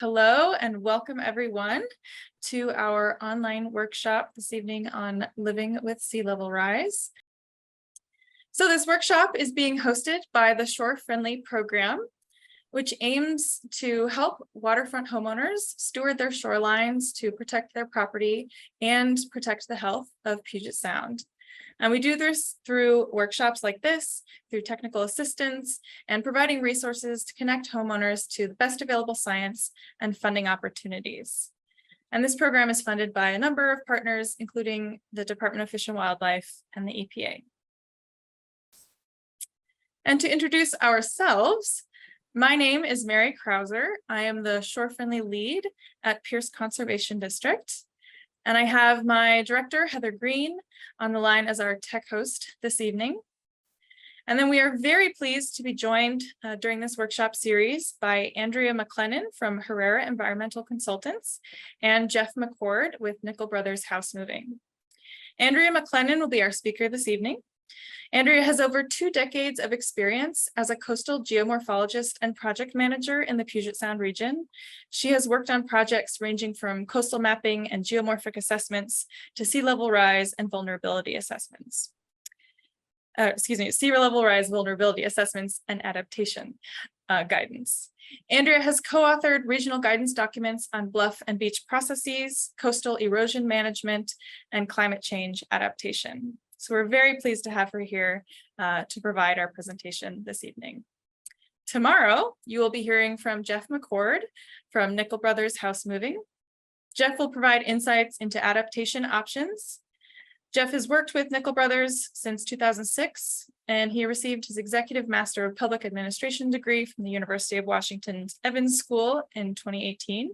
Hello and welcome everyone to our online workshop this evening on living with sea level rise. So this workshop is being hosted by the Shore Friendly program, which aims to help waterfront homeowners steward their shorelines to protect their property and protect the health of Puget Sound. And we do this through workshops like this, through technical assistance, and providing resources to connect homeowners to the best available science and funding opportunities. And this program is funded by a number of partners, including the Department of Fish and Wildlife and the EPA. And to introduce ourselves, my name is Mary Krauser. I am the Shore Friendly lead at Pierce Conservation District. And I have my director, Heather Green, on the line as our tech host this evening. And then we are very pleased to be joined during this workshop series by Andrea MacLennan from Herrera Environmental Consultants and Jeff McCord with Nickel Brothers House Moving. Andrea MacLennan will be our speaker this evening. Andrea has over 2 decades of experience as a coastal geomorphologist and project manager in the Puget Sound region. She has worked on projects ranging from coastal mapping and geomorphic assessments to sea level rise and vulnerability assessments. Sea level rise, vulnerability assessments, and adaptation guidance. Andrea has co-authored regional guidance documents on bluff and beach processes, coastal erosion management, and climate change adaptation. So we're very pleased to have her here to provide our presentation this evening. Tomorrow, you will be hearing from Jeff McCord from Nickel Brothers House Moving. Jeff will provide insights into adaptation options. Jeff has worked with Nickel Brothers since 2006, and he received his Executive Master of Public Administration degree from the University of Washington's Evans School in 2018.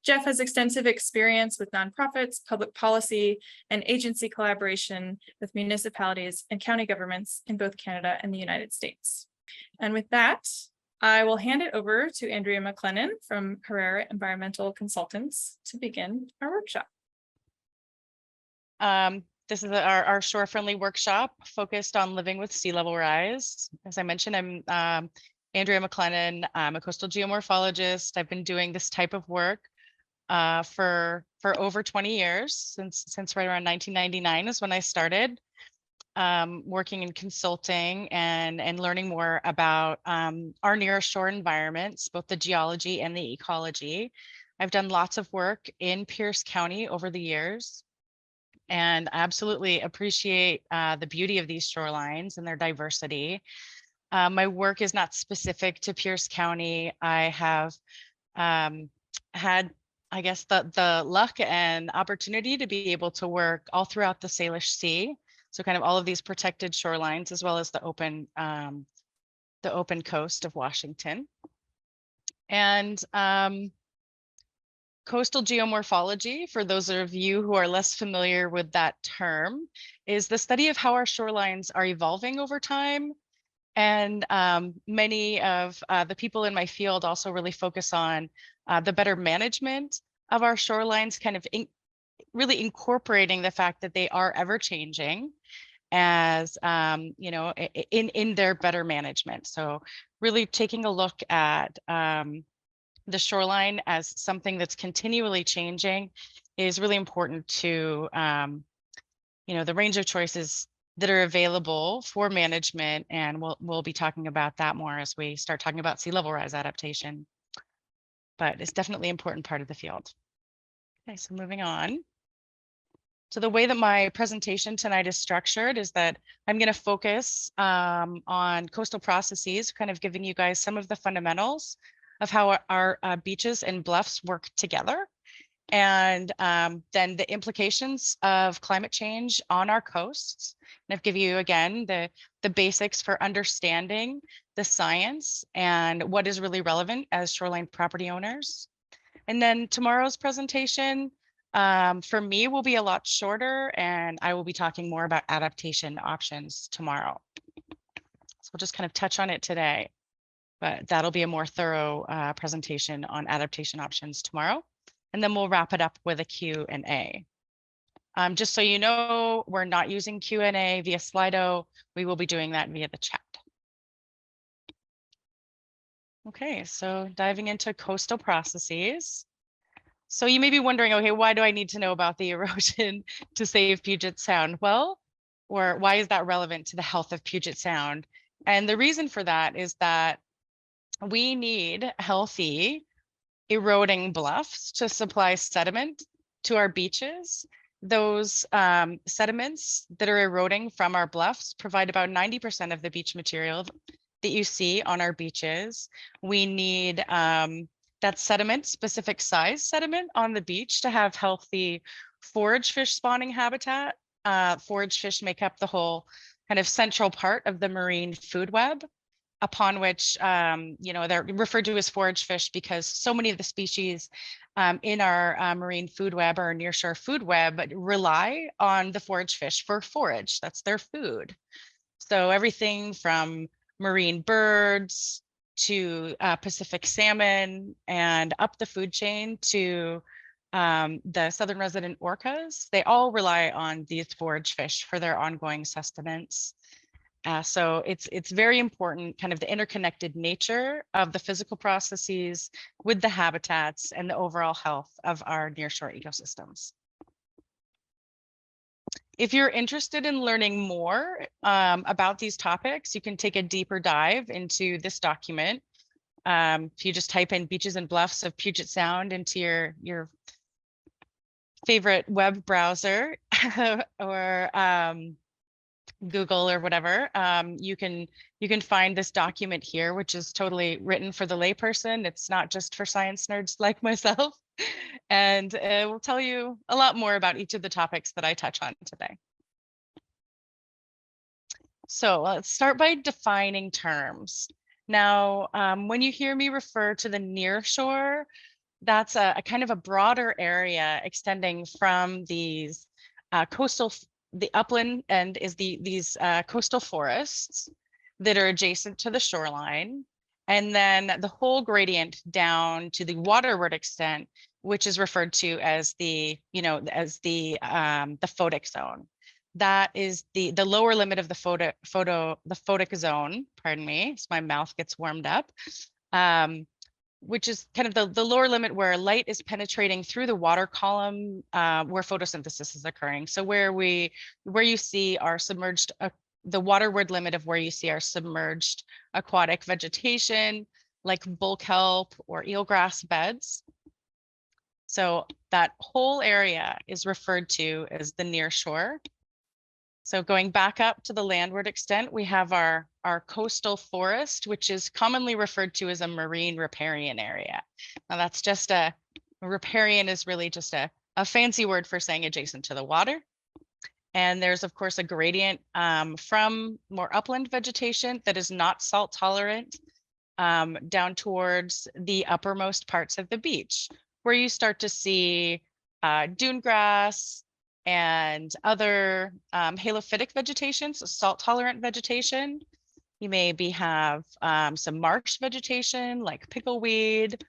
Jeff has extensive experience with nonprofits, public policy, and agency collaboration with municipalities and county governments in both Canada and the United States. And with that, I will hand it over to Andrea MacLennan from Herrera Environmental Consultants to begin our workshop. This is our shore-friendly workshop focused on living with sea level rise. As I mentioned, I'm Andrea MacLennan. I'm a coastal geomorphologist. I've been doing this type of work for over 20 years, since right around 1999 is when I started working in consulting and learning more about our near shore environments, both the geology and the ecology. I've done lots of work in Pierce County over the years, and I absolutely appreciate the beauty of these shorelines and their diversity. My work is not specific to Pierce County. I have had, I guess, the luck and opportunity to be able to work all throughout the Salish Sea. So kind of all of these protected shorelines, as well as the open coast of Washington. And coastal geomorphology, for those of you who are less familiar with that term, is the study of how our shorelines are evolving over time. And many of the people in my field also really focus on the better management of our shorelines, kind of really incorporating the fact that they are ever changing as, you know, in their better management. So really taking a look at the shoreline as something that's continually changing is really important to, you know, the range of choices that are available for management. And we'll be talking about that more as we start talking about sea level rise adaptation. But it's definitely an important part of the field. Okay, so moving on. So the way that my presentation tonight is structured is that I'm going to focus on coastal processes, kind of giving you guys some of the fundamentals of how our beaches and bluffs work together, and then the implications of climate change on our coasts. And I've given you, again, the basics for understanding the science and what is really relevant as shoreline property owners. And then tomorrow's presentation, for me, will be a lot shorter, and I will be talking more about adaptation options tomorrow. So we'll just kind of touch on it today, but that'll be a more thorough presentation on adaptation options tomorrow. And then we'll wrap it up with a Q&A. Just so you know, we're not using Q&A via Slido. We will be doing that via the chat. Okay, so diving into coastal processes. So you may be wondering, okay, why do I need to know about the erosion to save Puget Sound? Well, or why is that relevant to the health of Puget Sound? And the reason for that is that we need healthy eroding bluffs to supply sediment to our beaches. Those sediments that are eroding from our bluffs provide about 90% of the beach material that you see on our beaches. We need that sediment, specific size sediment on the beach to have healthy forage fish spawning habitat. Forage fish make up the whole kind of central part of the marine food web, upon which, they're referred to as forage fish because so many of the species in our marine food web or nearshore food web rely on the forage fish for forage. That's their food. So everything from marine birds to Pacific salmon and up the food chain to the southern resident orcas, they all rely on these forage fish for their ongoing sustenance. So it's very important, kind of the interconnected nature of the physical processes with the habitats and the overall health of our nearshore ecosystems. If you're interested in learning more about these topics, you can take a deeper dive into this document. If you just type in beaches and bluffs of Puget Sound into your favorite web browser or Google or whatever, you can find this document here, which is totally written for the layperson. It's not just for science nerds like myself. And it will tell you a lot more about each of the topics that I touch on today. So let's start by defining terms. Now, when you hear me refer to the near shore, that's a kind of a broader area extending from these coastal, the upland end is these coastal forests that are adjacent to the shoreline. And then the whole gradient down to the waterward extent, which is referred to as the photic zone. That is the lower limit of the photic zone, pardon me, so my mouth gets warmed up. Which is kind of the lower limit where light is penetrating through the water column, where photosynthesis is occurring. So where you see our submerged, the waterward limit of where you see our submerged aquatic vegetation, like bull kelp or eelgrass beds. So that whole area is referred to as the near shore. So going back up to the landward extent, we have our coastal forest, which is commonly referred to as a marine riparian area. Now that's just riparian is really just a fancy word for saying adjacent to the water. And there's of course a gradient from more upland vegetation that is not salt tolerant down towards the uppermost parts of the beach, where you start to see dune grass, and other halophytic vegetation, so salt tolerant vegetation. You maybe have some marsh vegetation like pickleweed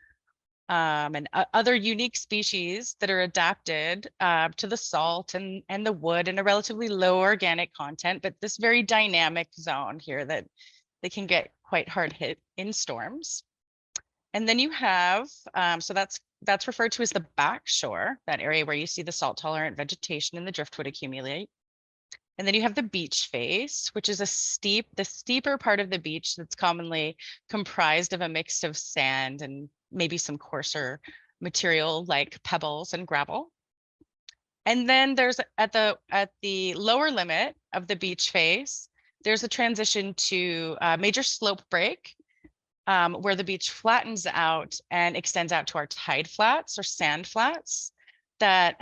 and other unique species that are adapted to the salt and the wood and a relatively low organic content, but this very dynamic zone here that they can get quite hard hit in storms. And then you have, so that's referred to as the back shore, that area where you see the salt tolerant vegetation and the driftwood accumulate. And then you have the beach face, which is the steeper part of the beach that's commonly comprised of a mix of sand and maybe some coarser material like pebbles and gravel. And then there's at the lower limit of the beach face, there's a transition to a major slope break, where the beach flattens out and extends out to our tide flats or sand flats that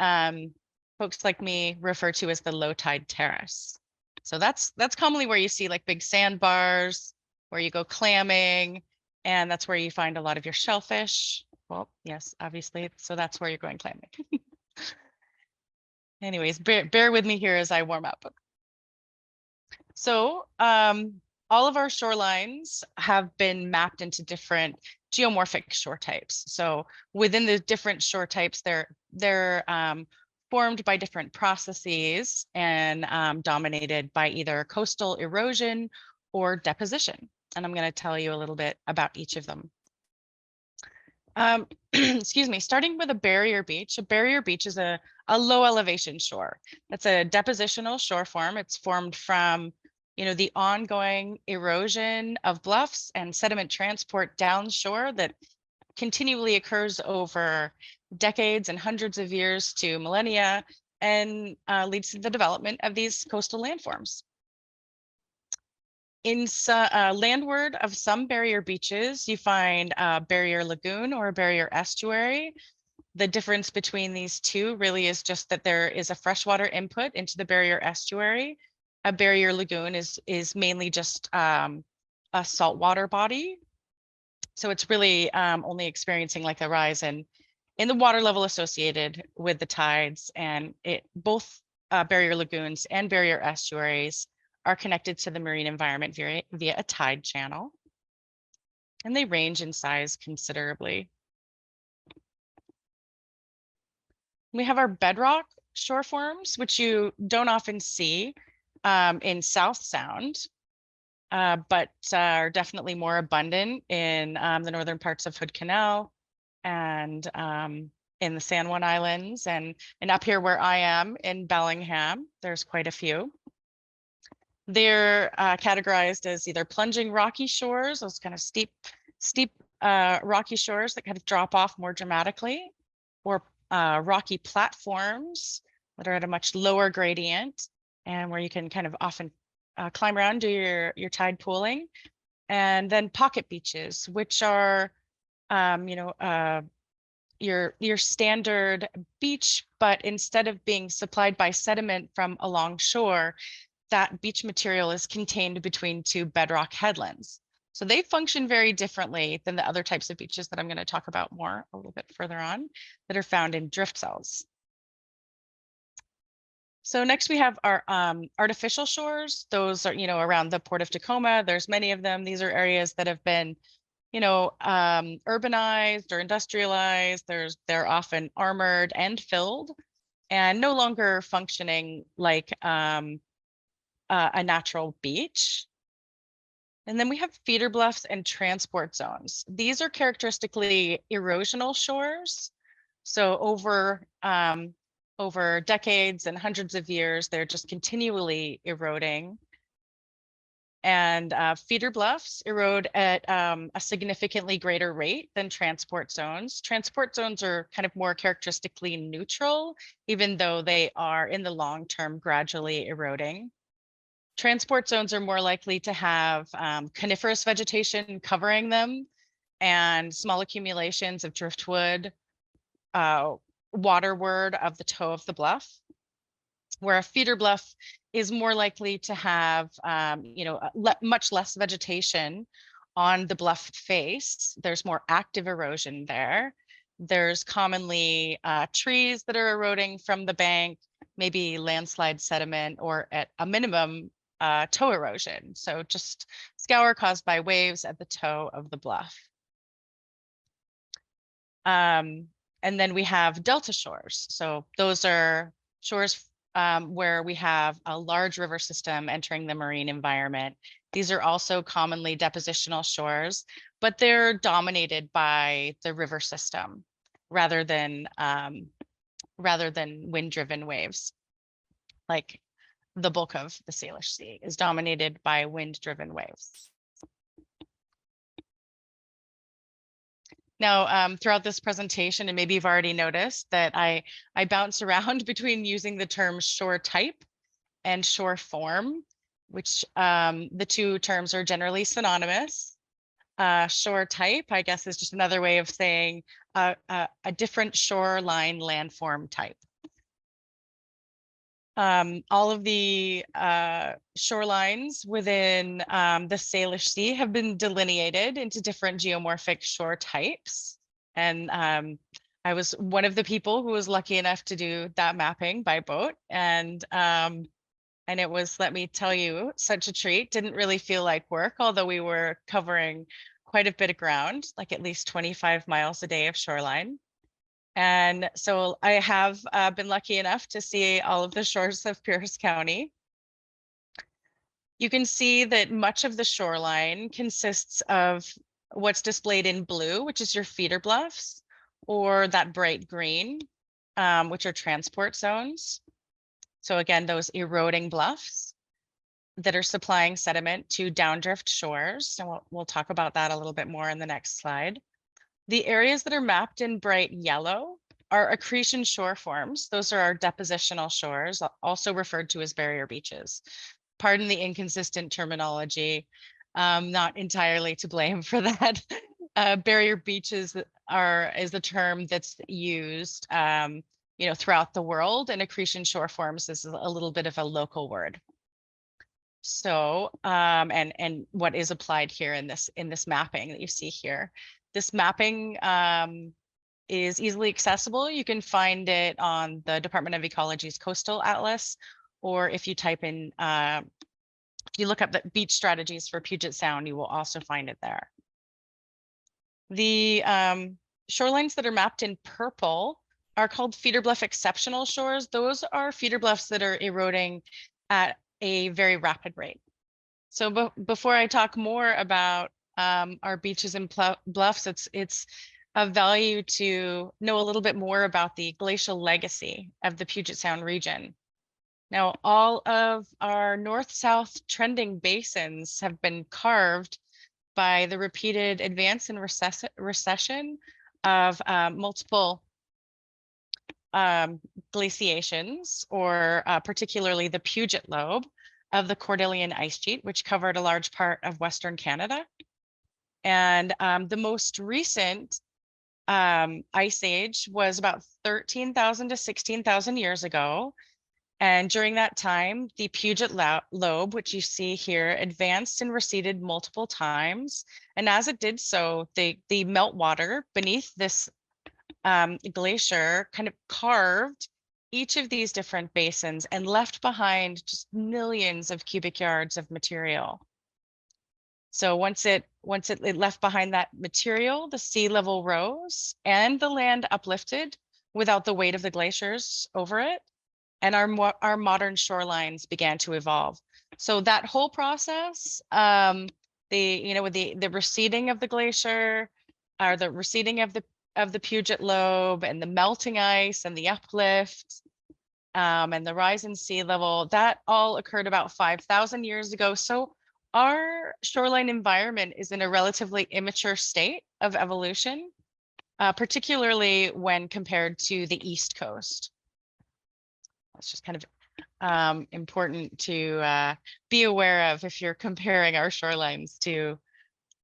folks like me refer to as the low tide terrace. So that's commonly where you see like big sandbars, where you go clamming, and that's where you find a lot of your shellfish. Well, yes, obviously. So that's where you're going clamming. Anyways, bear with me here as I warm up. So all of our shorelines have been mapped into different geomorphic shore types. So within the different shore types, they're formed by different processes and dominated by either coastal erosion or deposition. And I'm going to tell you a little bit about each of them Excuse me, starting with a barrier beach. A barrier beach is a low elevation shore. That's a depositional shore form. It's formed from, the ongoing erosion of bluffs and sediment transport downshore that continually occurs over decades and hundreds of years to millennia, and leads to the development of these coastal landforms. In landward of some barrier beaches, you find a barrier lagoon or a barrier estuary. The difference between these two really is just that there is a freshwater input into the barrier estuary. A barrier lagoon is mainly just a saltwater body. So it's really only experiencing like a rise in the water level associated with the tides, and both barrier lagoons and barrier estuaries are connected to the marine environment via a tide channel, and they range in size considerably. We have our bedrock shore forms, which you don't often see in South Sound, but are definitely more abundant in the northern parts of Hood Canal and in the San Juan Islands, and up here where I am in Bellingham, there's quite a few. They're categorized as either plunging rocky shores, those kind of steep rocky shores that kind of drop off more dramatically, or rocky platforms that are at a much lower gradient and where you can kind of often climb around, do your tide pooling. And then pocket beaches, which are, your standard beach, but instead of being supplied by sediment from along shore, that beach material is contained between two bedrock headlands. So they function very differently than the other types of beaches that I'm going to talk about more a little bit further on that are found in drift cells. So next we have our artificial shores. Those are, around the Port of Tacoma. There's many of them. These are areas that have been, urbanized or industrialized. They're often armored and filled and no longer functioning like a natural beach. And then we have feeder bluffs and transport zones. These are characteristically erosional shores. So over decades and hundreds of years, they're just continually eroding. And feeder bluffs erode at a significantly greater rate than transport zones. Transport zones are kind of more characteristically neutral, even though they are in the long term gradually eroding. Transport zones are more likely to have coniferous vegetation covering them and small accumulations of driftwood waterward of the toe of the bluff, where a feeder bluff is more likely to have much less vegetation on the bluff face. There's more active erosion there. There's commonly trees that are eroding from the bank, maybe landslide sediment, or at a minimum toe erosion. So just scour caused by waves at the toe of the bluff. And then we have delta shores. So those are shores where we have a large river system entering the marine environment. These are also commonly depositional shores, but they're dominated by the river system rather than wind-driven waves. Like the bulk of the Salish Sea is dominated by wind-driven waves. Now, throughout this presentation, and maybe you've already noticed that I bounce around between using the terms shore type and shore form, which the two terms are generally synonymous. Shore type, I guess, is just another way of saying a different shoreline landform type. All of the shorelines within the Salish Sea have been delineated into different geomorphic shore types. And I was one of the people who was lucky enough to do that mapping by boat. And it was, let me tell you, such a treat. Didn't really feel like work, although we were covering quite a bit of ground, like at least 25 miles a day of shoreline. And so I have been lucky enough to see all of the shores of Pierce County. You can see that much of the shoreline consists of what's displayed in blue, which is your feeder bluffs, or that bright green, which are transport zones. So again, those eroding bluffs that are supplying sediment to downdrift shores. And we'll talk about that a little bit more in the next slide. The areas that are mapped in bright yellow are accretion shore forms. Those are our depositional shores, also referred to as barrier beaches. Pardon the inconsistent terminology. Not entirely to blame for that. Barrier beaches is a term that's used throughout the world, and accretion shore forms is a little bit of a local word. So and what is applied here in this mapping that you see here. This mapping is easily accessible. You can find it on the Department of Ecology's Coastal Atlas, or if you type in, if you look up the beach strategies for Puget Sound, you will also find it there. The shorelines that are mapped in purple are called feeder bluff exceptional shores. Those are feeder bluffs that are eroding at a very rapid rate. So before I talk more about our beaches and bluffs, it's of value to know a little bit more about the glacial legacy of the Puget Sound region. Now, all of our north-south trending basins have been carved by the repeated advance and recession of multiple glaciations, or particularly the Puget lobe of the Cordilleran ice sheet, which covered a large part of Western Canada. And the most recent ice age was about 13,000 to 16,000 years ago. And during that time, the Puget lobe, which you see here, advanced and receded multiple times. And as it did so, the meltwater beneath this glacier kind of carved each of these different basins and left behind just millions of cubic yards of material. So once it left behind that material, the sea level rose and the land uplifted without the weight of the glaciers over it. And our modern shorelines began to evolve. So that whole process, with the receding of the glacier, or the receding of the Puget lobe, and the melting ice and the uplift, and the rise in sea level, that all occurred about 5,000 years ago. So our shoreline environment is in a relatively immature state of evolution, particularly when compared to the East Coast. It's just kind of important to be aware of if you're comparing our shorelines to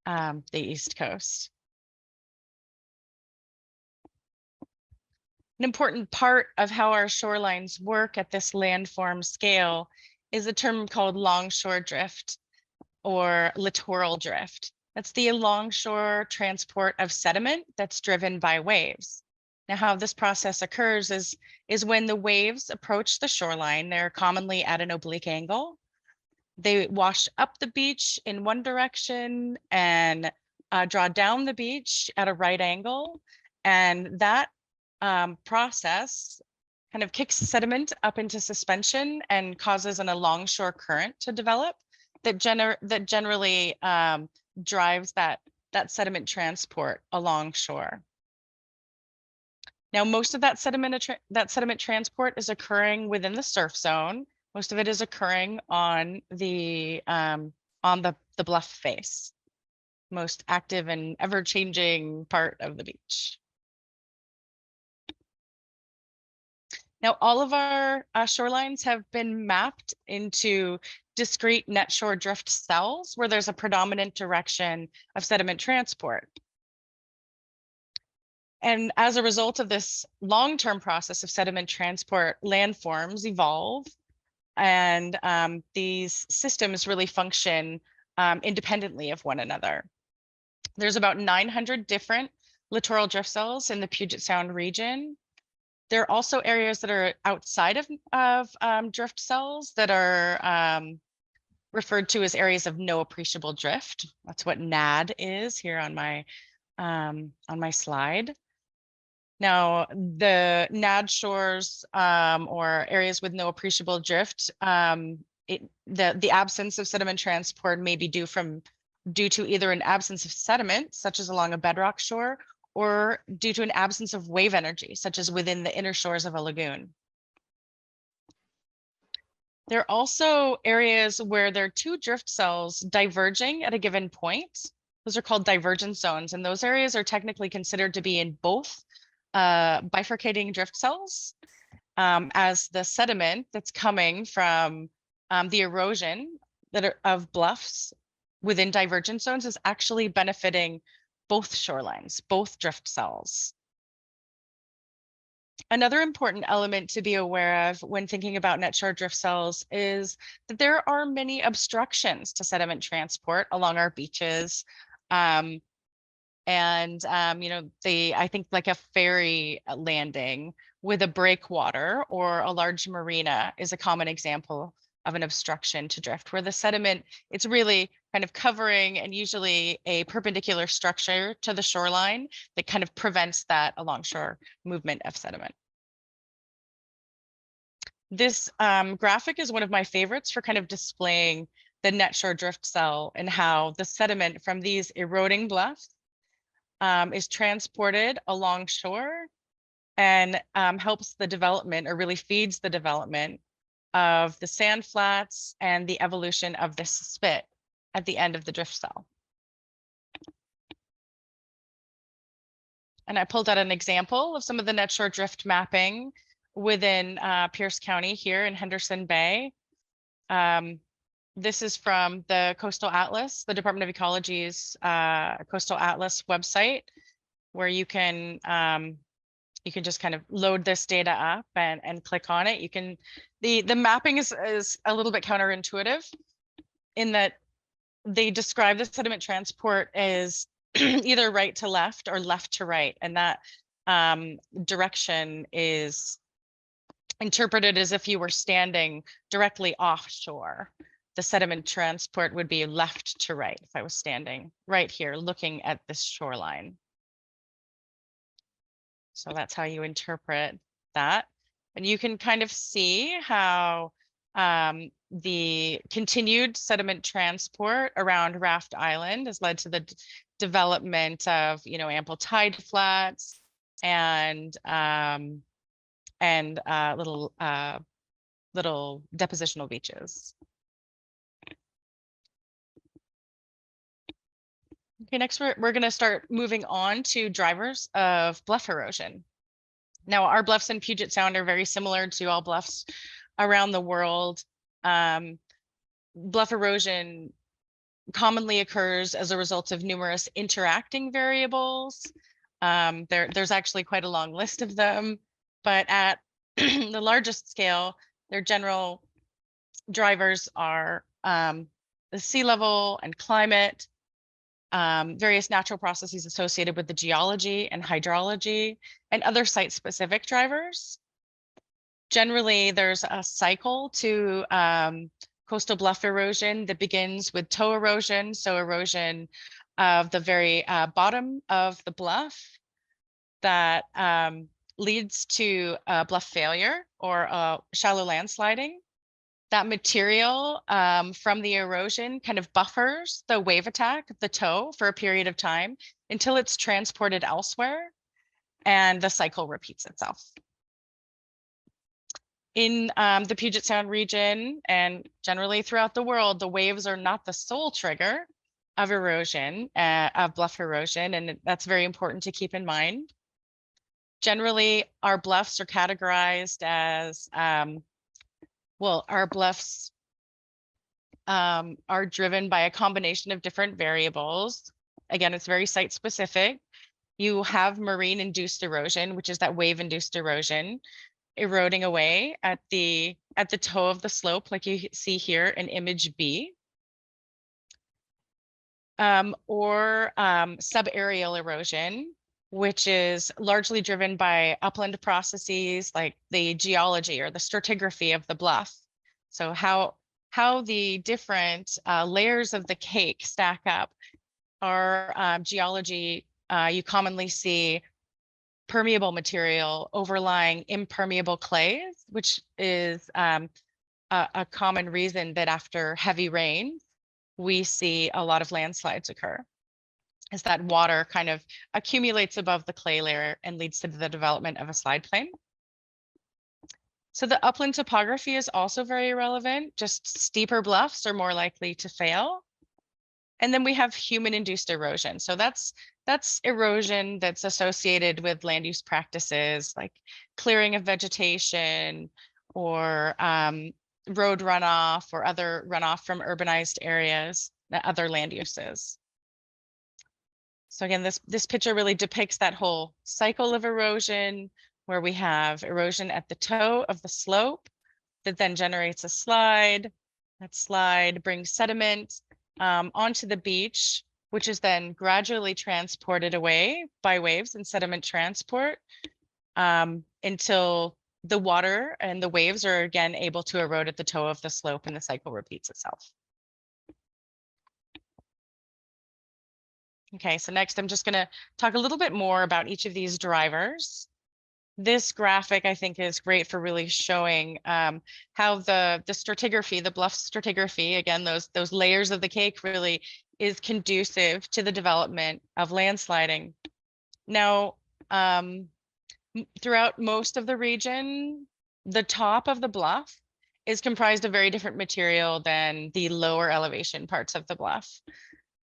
the East Coast. An important part of how our shorelines work at this landform scale is a term called longshore drift, or littoral drift. That's the longshore transport of sediment that's driven by waves. Now, how this process occurs is when the waves approach the shoreline, they're commonly at an oblique angle. They wash up the beach in one direction and draw down the beach at a right angle. And that process kind of kicks sediment up into suspension and causes a longshore current to develop that generally drives that sediment transport along shore. Now, most of that sediment transport is occurring within the surf zone. Most of it is occurring on the bluff face, most active and ever-changing part of the beach. Now, all of our shorelines have been mapped into discrete net shore drift cells where there's a predominant direction of sediment transport. And as a result of this long-term process of sediment transport, landforms evolve, and these systems really function independently of one another. There's about 900 different littoral drift cells in the Puget Sound region. There are also areas that are outside of drift cells that are referred to as areas of no appreciable drift. That's what NAD is here on my slide. Now, the NAD shores, or areas with no appreciable drift, the absence of sediment transport may be due from due to either an absence of sediment, such as along a bedrock shore, or due to an absence of wave energy, such as within the inner shores of a lagoon. There are also areas where there are two drift cells diverging at a given point. Those are called divergence zones, and those areas are technically considered to be in both bifurcating drift cells, as the sediment that's coming from the erosion of bluffs within divergence zones is actually benefiting both shorelines, both drift cells. Another important element to be aware of when thinking about net shore drift cells is that there are many obstructions to sediment transport along our beaches. You know, I think like a ferry landing with a breakwater or a large marina is a common example of an obstruction to drift, where the sediment, it's really kind of covering and usually a perpendicular structure to the shoreline that kind of prevents that alongshore movement of sediment. This graphic is one of my favorites for kind of displaying the net shore drift cell and how the sediment from these eroding bluffs is transported along shore and helps the development, or really feeds the development of the sand flats and the evolution of this spit at the end of the drift cell. And I pulled out an example of some of the net shore drift mapping within Pierce County here in Henderson Bay. This is from the Coastal Atlas, the Department of Ecology's Coastal Atlas website, where you can just kind of load this data up and click on it. You can, the mapping is a little bit counterintuitive in that they describe the sediment transport as either right to left or left to right. And that direction is interpreted as if you were standing directly offshore. The sediment transport would be left to right if I was standing right here looking at this shoreline. So that's how you interpret that. And you can kind of see how the continued sediment transport around Raft Island has led to the development of, you know, ample tide flats and little depositional beaches. Okay, next we're going to start moving on to drivers of bluff erosion. Now, our bluffs in Puget Sound are very similar to all bluffs around the world. Bluff erosion commonly occurs as a result of numerous interacting variables. There's actually quite a long list of them, but at the largest scale, their general drivers are the sea level and climate, various natural processes associated with the geology and hydrology, and other site-specific drivers. Generally, there's a cycle to coastal bluff erosion that begins with toe erosion, so erosion of the very bottom of the bluff that leads to bluff failure or shallow landsliding. That material from the erosion kind of buffers the wave attack of the toe for a period of time until it's transported elsewhere, and the cycle repeats itself. In the Puget Sound region and generally throughout the world, the waves are not the sole trigger of erosion, of bluff erosion, and that's very important to keep in mind. Generally, our bluffs are categorized as well, our bluffs are driven by a combination of different variables. Again, it's very site specific. You have marine induced erosion, which is that wave induced erosion eroding away at the toe of the slope, like you see here in image B. Or subaerial erosion, which is largely driven by upland processes like the geology or the stratigraphy of the bluff. So how the different layers of the cake stack up. Our geology, you commonly see permeable material overlying impermeable clays, which is a common reason that after heavy rain, we see a lot of landslides occur, as that water kind of accumulates above the clay layer and leads to the development of a slide plane. So the upland topography is also very relevant. Just steeper bluffs are more likely to fail. And then we have human-induced erosion. So that's erosion that's associated with land use practices like clearing of vegetation or road runoff or other runoff from urbanized areas, other land uses. So again, this picture really depicts that whole cycle of erosion, where we have erosion at the toe of the slope that then generates a slide. That slide brings sediment onto the beach, which is then gradually transported away by waves and sediment transport until the water and the waves are again able to erode at the toe of the slope, and the cycle repeats itself. Okay, so next I'm just going to talk a little bit more about each of these drivers. This graphic, I think, is great for really showing how the stratigraphy, the bluff stratigraphy, again, those layers of the cake really is conducive to the development of landsliding. Now, throughout most of the region, the top of the bluff is comprised of very different material than the lower elevation parts of the bluff.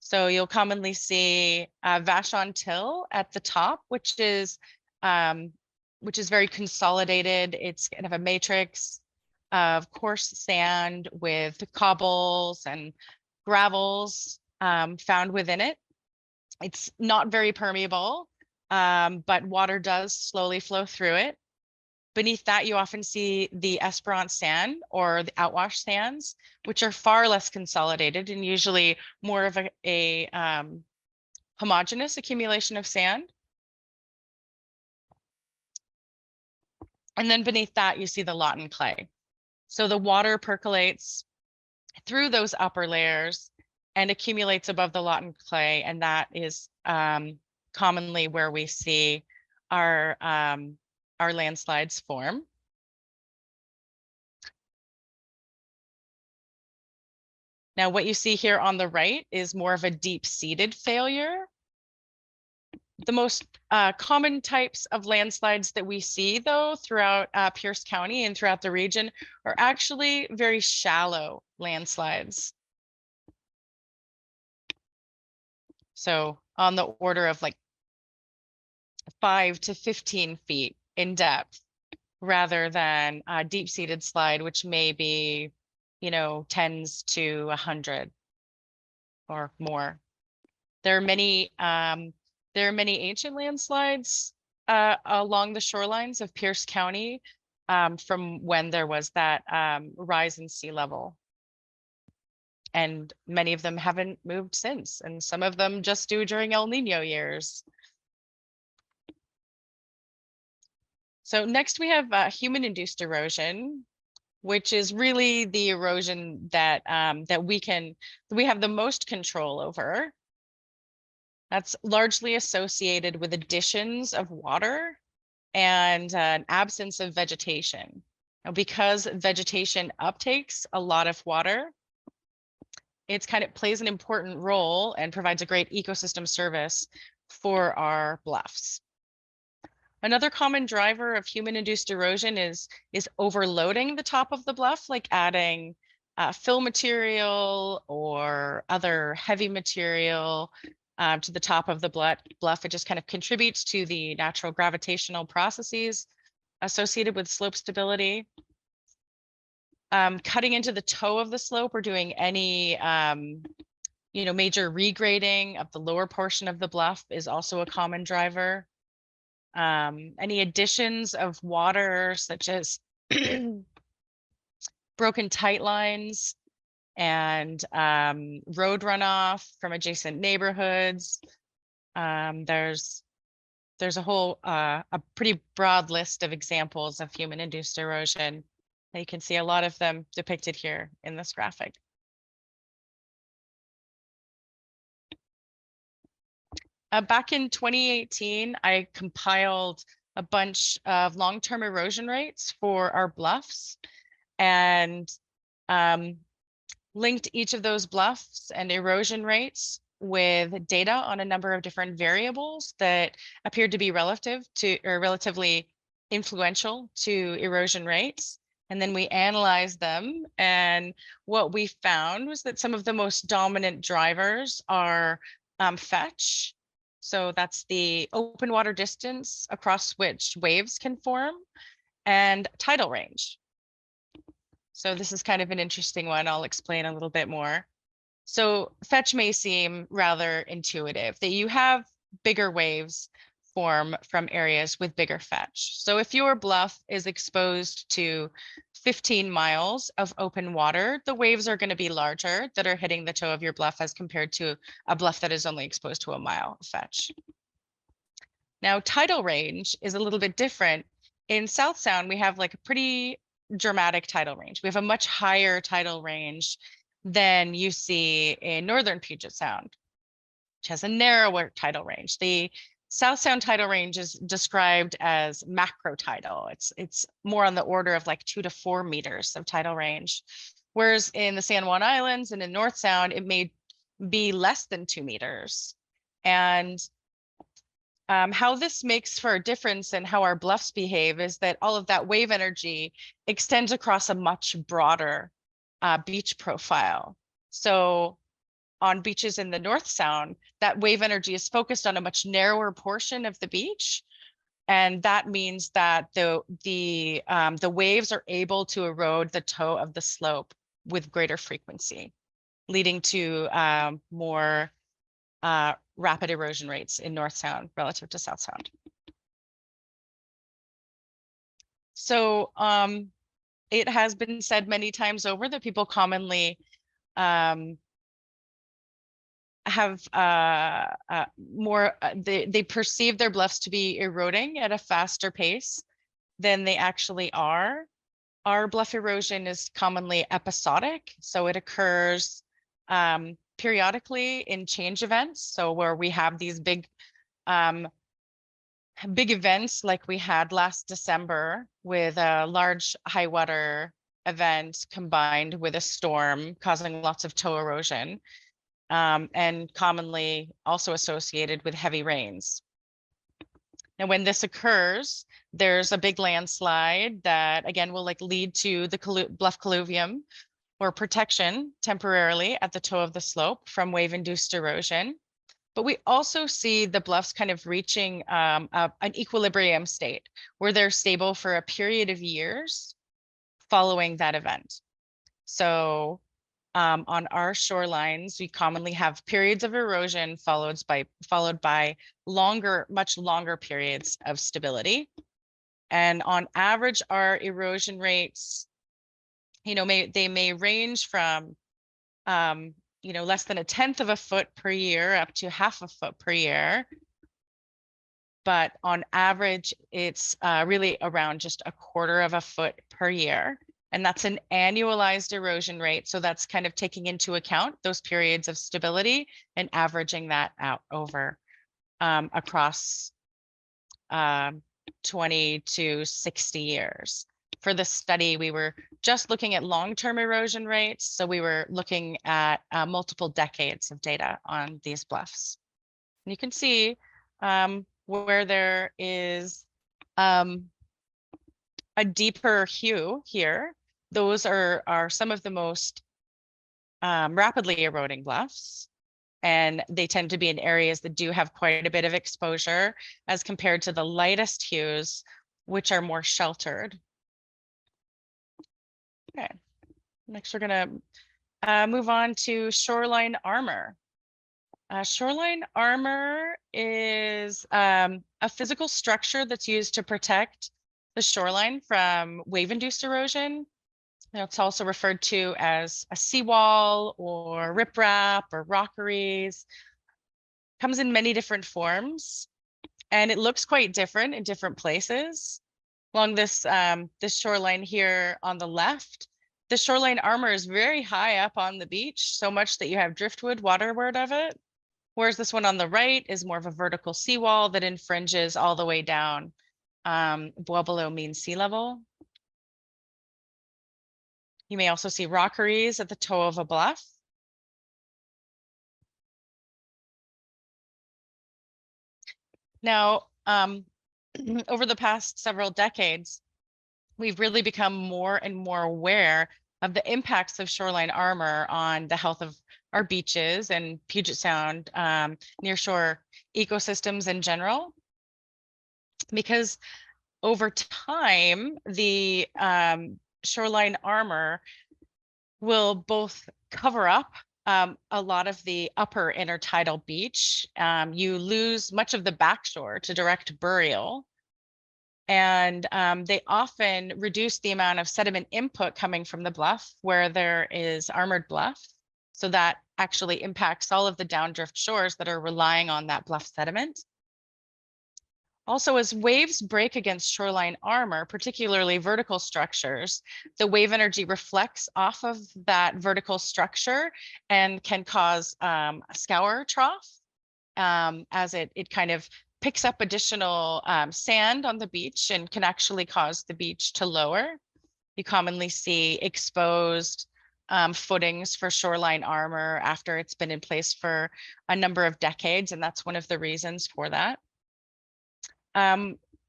So you'll commonly see Vashon till at the top, which is very consolidated. It's kind of a matrix of coarse sand with cobbles and gravels found within it. It's not very permeable, but water does slowly flow through it. Beneath that, you often see the Esperance sand or the outwash sands, which are far less consolidated and usually more of a homogeneous accumulation of sand. And then beneath that, you see the Lawton clay. So the water percolates through those upper layers and accumulates above the Lawton clay, and that is commonly where we see our landslides form. Now, what you see here on the right is more of a deep-seated failure. The most common types of landslides that we see, though, throughout Pierce County and throughout the region are actually very shallow landslides. So on the order of like 5 to 15 feet in depth, rather than a deep-seated slide, which may be, tens to 100 or more. There are many ancient landslides along the shorelines of Pierce County from when there was that rise in sea level. And many of them haven't moved since, and some of them just do during El Nino years. So next we have human-induced erosion, which is really the erosion that we have the most control over. That's largely associated with additions of water and an absence of vegetation. Now, because vegetation uptakes a lot of water, it's kind of plays an important role and provides a great ecosystem service for our bluffs. Another common driver of human-induced erosion is overloading the top of the bluff, like adding fill material or other heavy material to the top of the bluff. It just kind of contributes to the natural gravitational processes associated with slope stability. Cutting into the toe of the slope or doing any major regrading of the lower portion of the bluff is also a common driver. Any additions of water, such as broken tight lines and road runoff from adjacent neighborhoods. There's a whole a pretty broad list of examples of human-induced erosion. You can see a lot of them depicted here in this graphic. Back in 2018, I compiled a bunch of long-term erosion rates for our bluffs. And linked each of those bluffs and erosion rates with data on a number of different variables that appeared to be relatively influential to erosion rates. And then we analyzed them. And what we found was that some of the most dominant drivers are fetch. So that's the open water distance across which waves can form, and tidal range. So this is kind of an interesting one. I'll explain a little bit more. So fetch may seem rather intuitive, that you have bigger waves form from areas with bigger fetch. So if your bluff is exposed to 15 miles of open water, the waves are going to be larger that are hitting the toe of your bluff as compared to a bluff that is only exposed to a mile of fetch. Now, tidal range is a little bit different. In South Sound, we have like a pretty dramatic tidal range. We have a much higher tidal range than you see in Northern Puget Sound, which has a narrower tidal range. The South Sound tidal range is described as macro tidal. It's more on the order of like 2 to 4 meters of tidal range. Whereas in the San Juan Islands and in North Sound, it may be less than 2 meters. And how this makes for a difference in how our bluffs behave is that all of that wave energy extends across a much broader beach profile. So on beaches in the North Sound, that wave energy is focused on a much narrower portion of the beach. And that means that the waves are able to erode the toe of the slope with greater frequency, leading to more rapid erosion rates in North Sound relative to South Sound. So it has been said many times over that people commonly have they perceive their bluffs to be eroding at a faster pace than they actually are. Our bluff erosion is commonly episodic, so it occurs periodically in change events. So where we have these big events like we had last December with a large high water event combined with a storm causing lots of toe erosion, and commonly also associated with heavy rains. Now, when this occurs, there's a big landslide that again will like lead to the bluff colluvium or protection temporarily at the toe of the slope from wave-induced erosion. But we also see the bluffs kind of reaching an equilibrium state where they're stable for a period of years following that event. So on our shorelines, we commonly have periods of erosion followed by much longer periods of stability. And on average, our erosion rates, they may range from less than 1/10 of a foot per year up to 1/2 a foot per year. But on average, it's really around just 1/4 of a foot per year. And that's an annualized erosion rate. So that's kind of taking into account those periods of stability and averaging that out over across 20 to 60 years. For this study, we were just looking at long-term erosion rates. So we were looking at multiple decades of data on these bluffs. And you can see where there is a deeper hue here. Those are some of the most rapidly eroding bluffs. And they tend to be in areas that do have quite a bit of exposure as compared to the lightest hues, which are more sheltered. Okay, next we're gonna move on to shoreline armor. Shoreline armor is a physical structure that's used to protect the shoreline from wave-induced erosion. It's also referred to as a seawall or riprap or rockeries. Comes in many different forms, and it looks quite different in different places. Along this shoreline here on the left, the shoreline armor is very high up on the beach, so much that you have driftwood waterward of it. Whereas this one on the right is more of a vertical seawall that infringes all the way down well below mean sea level. You may also see rockeries at the toe of a bluff. Now, over the past several decades, we've really become more and more aware of the impacts of shoreline armor on the health of our beaches and Puget Sound nearshore ecosystems in general. Because over time, the shoreline armor will both cover up a lot of the upper intertidal beach. You lose much of the backshore to direct burial. And they often reduce the amount of sediment input coming from the bluff where there is armored bluff. So that actually impacts all of the downdrift shores that are relying on that bluff sediment. Also, as waves break against shoreline armor, particularly vertical structures, the wave energy reflects off of that vertical structure and can cause a scour trough as it kind of picks up additional sand on the beach and can actually cause the beach to lower. You commonly see exposed footings for shoreline armor after it's been in place for a number of decades, and that's one of the reasons for that.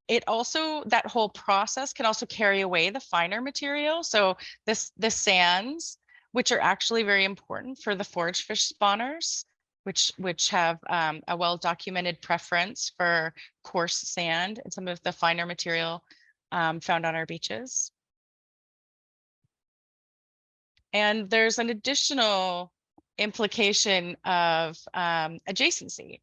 It also, that whole process can also carry away the finer material. So the sands, which are actually very important for the forage fish spawners, which have a well-documented preference for coarse sand and some of the finer material found on our beaches. And there's an additional implication of adjacency.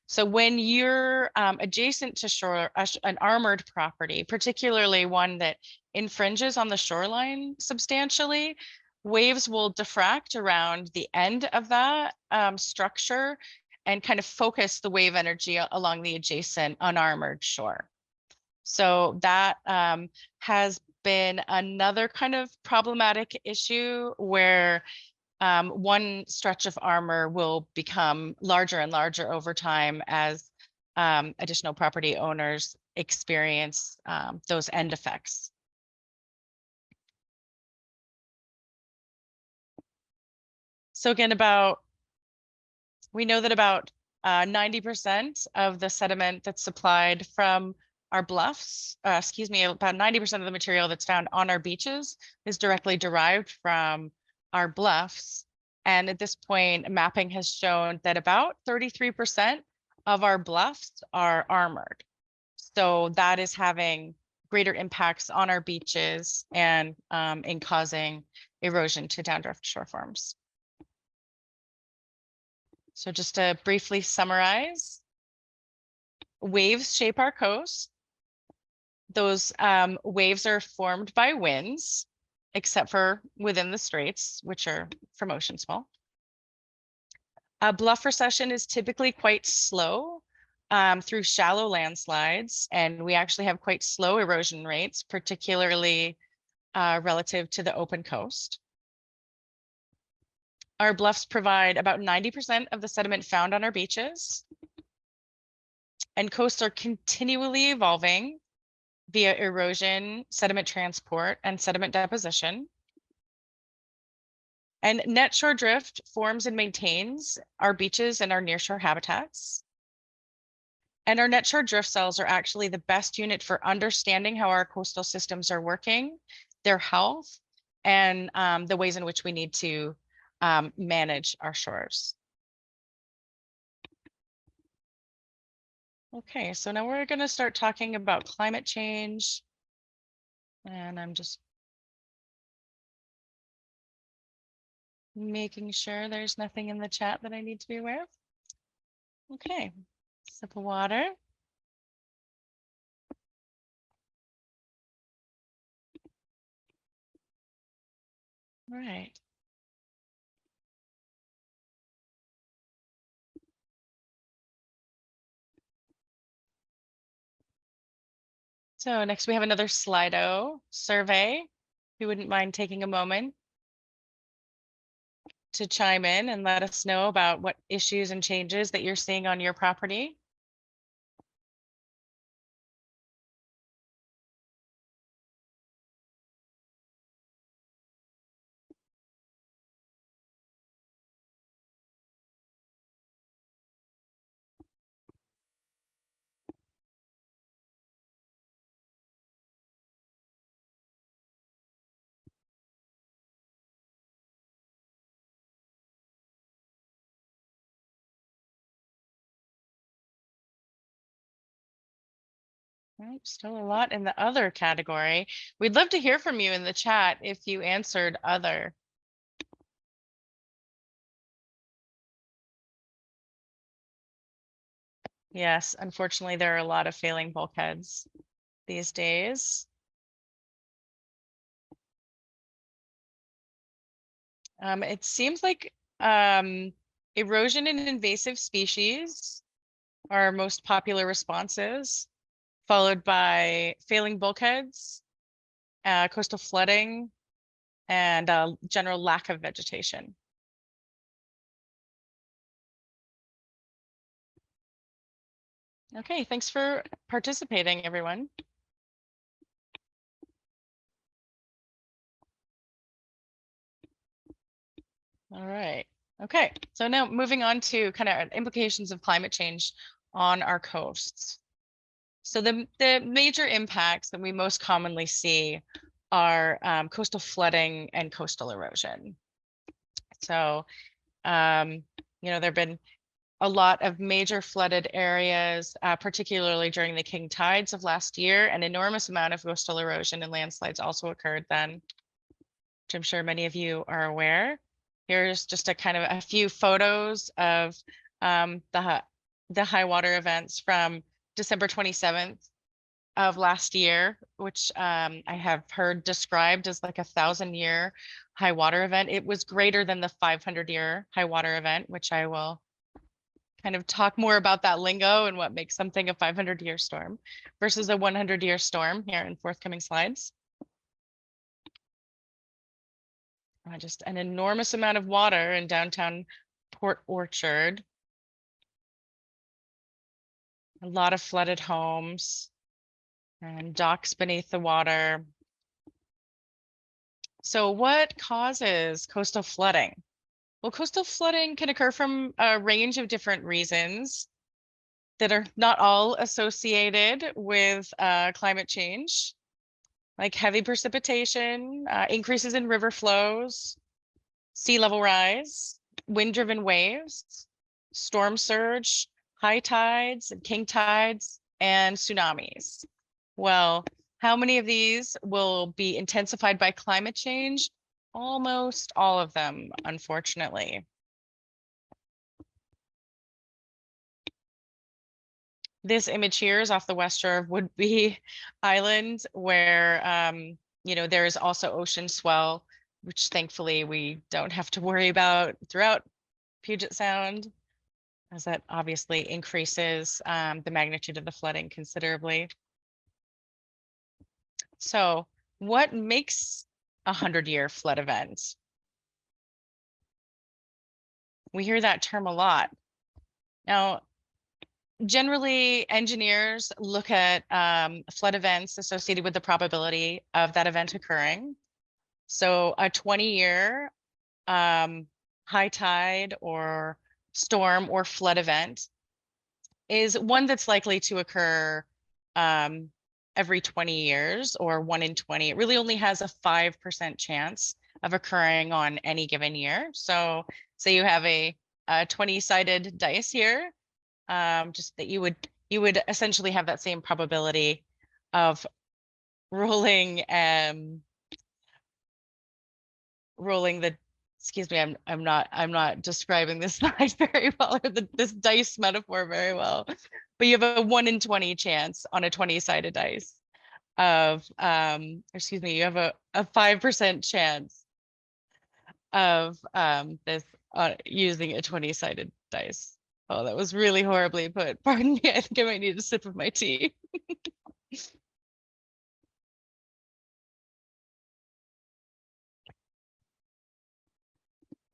So when you're adjacent to an armored property, particularly one that infringes on the shoreline substantially, waves will diffract around the end of that structure and kind of focus the wave energy along the adjacent unarmored shore. So that has been another kind of problematic issue where one stretch of armor will become larger and larger over time as additional property owners experience those end effects. So again, we know that about 90% of the sediment that's supplied from our bluffs, about 90% of the material that's found on our beaches is directly derived from our bluffs. And at this point, mapping has shown that about 33% of our bluffs are armored. So that is having greater impacts on our beaches and in causing erosion to downdrift shore forms. So just to briefly summarize, waves shape our coast. Those waves are formed by winds, except for within the straits, which are from ocean swell. A bluff recession is typically quite slow through shallow landslides, and we actually have quite slow erosion rates, particularly relative to the open coast. Our bluffs provide about 90% of the sediment found on our beaches, and coasts are continually evolving via erosion, sediment transport, and sediment deposition. And net shore drift forms and maintains our beaches and our nearshore habitats. And our net shore drift cells are actually the best unit for understanding how our coastal systems are working, their health, and the ways in which we need to manage our shores. Okay, so now we're going to start talking about climate change. And I'm just making sure there's nothing in the chat that I need to be aware of. Okay, sip of water. All right. So next we have another Slido survey. If you wouldn't mind taking a moment to chime in and let us know about what issues and changes that you're seeing on your property. Right, still a lot in the other category. We'd love to hear from you in the chat if you answered other. Yes, unfortunately, there are a lot of failing bulkheads these days. It seems like erosion and invasive species are our most popular responses, followed by failing bulkheads, coastal flooding, and general lack of vegetation. Okay, thanks for participating, everyone. All right. Okay, so now moving on to kind of implications of climate change on our coasts. So the major impacts that we most commonly see are coastal flooding and coastal erosion. So, there have been a lot of major flooded areas, particularly during the king tides of last year. An enormous amount of coastal erosion and landslides also occurred then, which I'm sure many of you are aware. Here's just a kind of a few photos of the high water events from December 27th of last year, which I have heard described as like 1,000-year high water event. It was greater than the 500-year high water event, which I will kind of talk more about that lingo and what makes something a 500-year storm versus a 100-year storm here in forthcoming slides. Just an enormous amount of water in downtown Port Orchard. A lot of flooded homes and docks beneath the water. So what causes coastal flooding? Well, coastal flooding can occur from a range of different reasons that are not all associated with climate change, like heavy precipitation, increases in river flows, sea level rise, wind-driven waves, storm surge, high tides and king tides, and tsunamis. Well, how many of these will be intensified by climate change? Almost all of them, unfortunately. This image here is off the west shore of Whidbey Island, where there is also ocean swell, which thankfully we don't have to worry about throughout Puget Sound, as that obviously increases the magnitude of the flooding considerably. So what makes a 100-year flood event? We hear that term a lot. Now, generally, engineers look at flood events associated with the probability of that event occurring. So a 20-year high tide or storm or flood event is one that's likely to occur every 20 years or 1 in 20. It really only has a 5% chance of occurring on any given year. So say you have a 20-sided dice here, just that you would essentially have that same probability of rolling the, excuse me, I'm not describing this slide very well, or this dice metaphor very well, but you have a 1 in 20 chance on a 20-sided dice of excuse me, you have a 5% chance of this using a 20-sided dice. Oh, that was really horribly put. Pardon me, I think I might need a sip of my tea.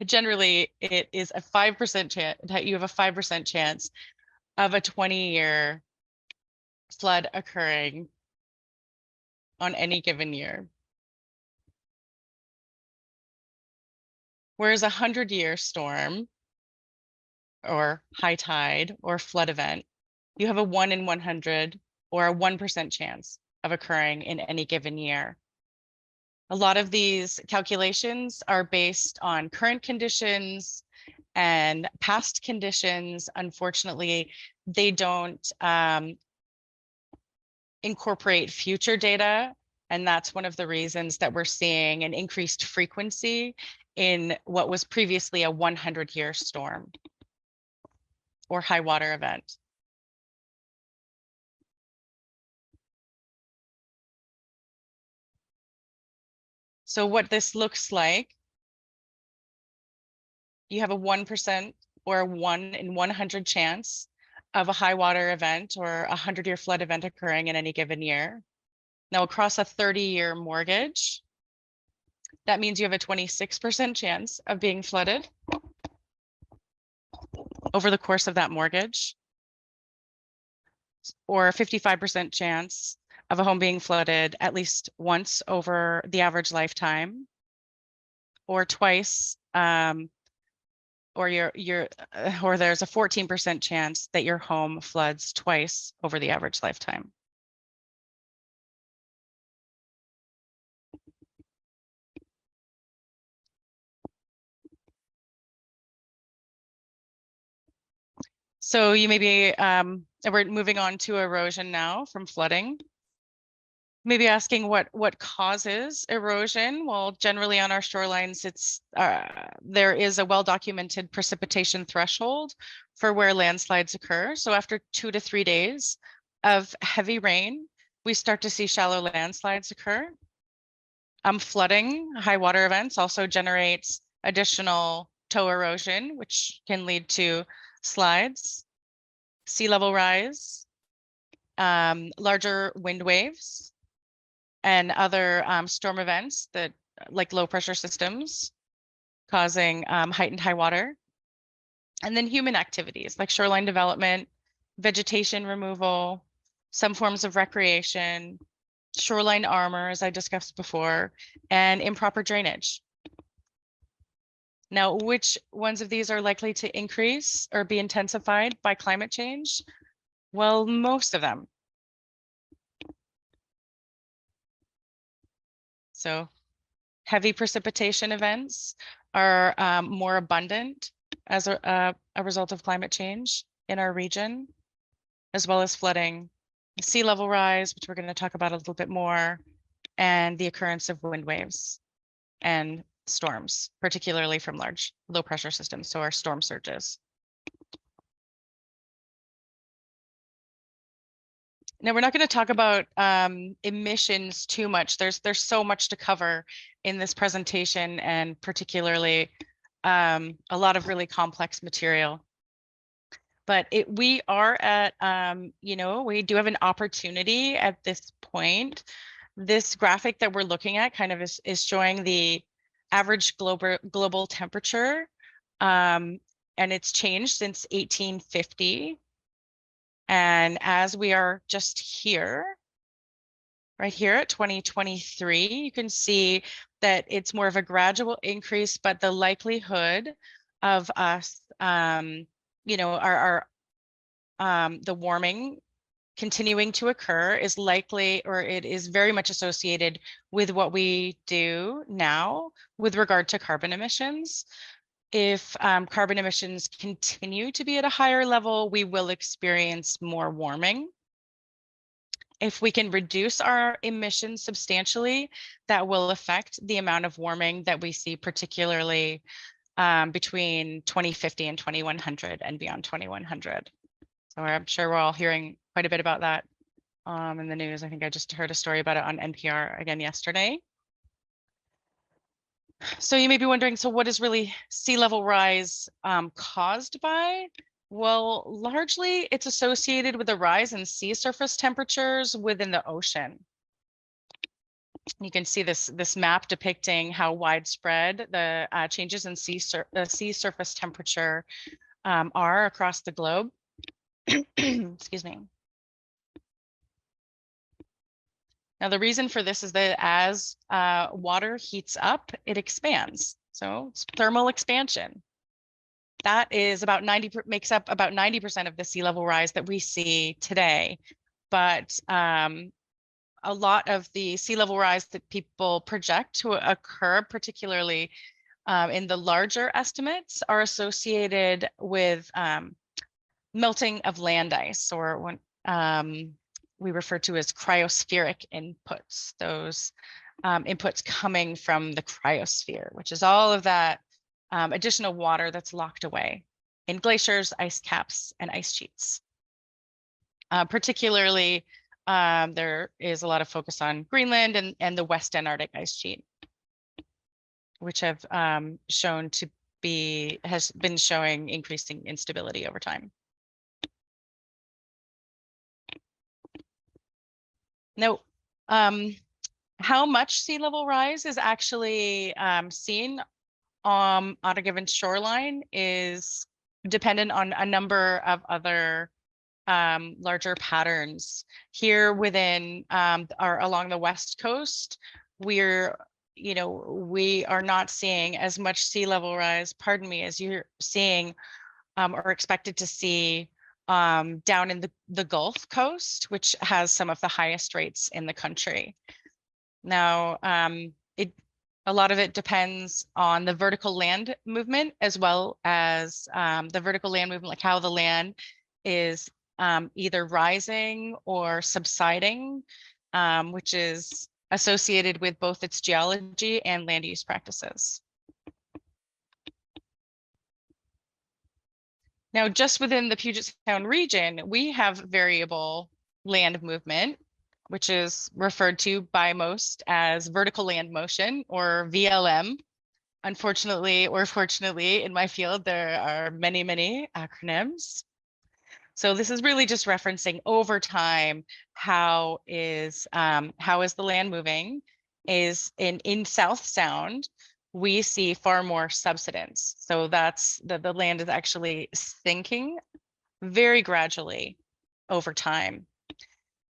Generally, it is a 5% chance that you have a 5% chance of a 20-year flood occurring on any given year. Whereas a 100-year storm or high tide or flood event, you have a 1 in 100 or a 1% chance of occurring in any given year. A lot of these calculations are based on current conditions and past conditions. Unfortunately, they don't incorporate future data. And that's one of the reasons that we're seeing an increased frequency in what was previously a 100-year storm or high water event. So what this looks like, you have a 1% or a 1 in 100 chance of a high water event or a 100-year flood event occurring in any given year. Now, across a 30-year mortgage, that means you have a 26% chance of being flooded over the course of that mortgage, or a 55% chance of a home being flooded at least once over the average lifetime, or twice, or there's a 14% chance that your home floods twice over the average lifetime. So you may be, we're moving on to erosion now from flooding. Maybe asking what causes erosion. Well, generally on our shorelines, there is a well-documented precipitation threshold for where landslides occur. So after 2 to 3 days of heavy rain, we start to see shallow landslides occur. Flooding, high water events also generates additional toe erosion, which can lead to slides, sea level rise, larger wind waves, and other storm events that like low pressure systems causing heightened high water. And then human activities like shoreline development, vegetation removal, some forms of recreation, shoreline armor, as I discussed before, and improper drainage. Now, which ones of these are likely to increase or be intensified by climate change? Well, most of them. So heavy precipitation events are more abundant as a result of climate change in our region, as well as flooding, sea level rise, which we're going to talk about a little bit more, and the occurrence of wind waves and storms, particularly from large low pressure systems, so our storm surges. Now, we're not going to talk about emissions too much. There's so much to cover in this presentation, and particularly a lot of really complex material. But we are at, we do have an opportunity at this point. This graphic that we're looking at kind of is showing the average global temperature, and it's changed since 1850. And as we are just here, right here at 2023, you can see that it's more of a gradual increase, but the likelihood of us, the warming continuing to occur is likely, or it is very much associated with what we do now with regard to carbon emissions. If carbon emissions continue to be at a higher level, we will experience more warming. If we can reduce our emissions substantially, that will affect the amount of warming that we see, particularly between 2050 and 2100 and beyond 2100. So I'm sure we're all hearing quite a bit about that in the news. I think I just heard a story about it on NPR again yesterday. So you may be wondering, so what is really sea level rise caused by? Well, largely it's associated with a rise in sea surface temperatures within the ocean. You can see this map depicting how widespread the changes in sea surface temperature are across the globe. Excuse me. Now, the reason for this is that as water heats up, it expands. So it's thermal expansion. That is makes up about 90% of the sea level rise that we see today. But a lot of the sea level rise that people project to occur, particularly in the larger estimates, are associated with melting of land ice, or we refer to as cryospheric inputs, those inputs coming from the cryosphere, which is all of that additional water that's locked away in glaciers, ice caps, and ice sheets. Particularly, there is a lot of focus on Greenland and the West Antarctic ice sheet, which have shown to has been showing increasing instability over time. Now, how much sea level rise is actually seen on a given shoreline is dependent on a number of other larger patterns. Here within along the West Coast, we are not seeing as much sea level rise, pardon me, as you're seeing or expected to see down in the Gulf Coast, which has some of the highest rates in the country. Now, a lot of it depends on the vertical land movement, as well as the vertical land movement, like how the land is either rising or subsiding, which is associated with both its geology and land use practices. Now, just within the Puget Sound region, we have variable land movement, which is referred to by most as vertical land motion, or VLM. Unfortunately, or fortunately, in my field, there are many, many acronyms. So this is really just referencing over time, how is the land moving? Is in South Sound, we see far more subsidence. So that's the land is actually sinking very gradually over time. You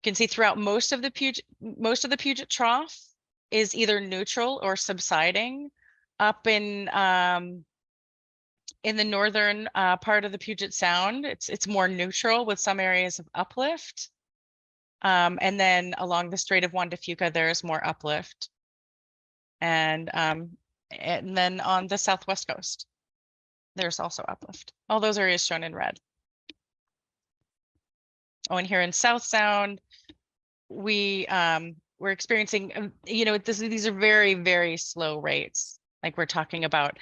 can see throughout most of the Puget Trough is either neutral or subsiding. Up in the northern part of the Puget Sound, it's more neutral with some areas of uplift. And then along the Strait of Juan de Fuca, there is more uplift. And then on the Southwest coast, there's also uplift. All those areas shown in red. Oh, and here in South Sound, we're experiencing, these are very, very slow rates. Like we're talking about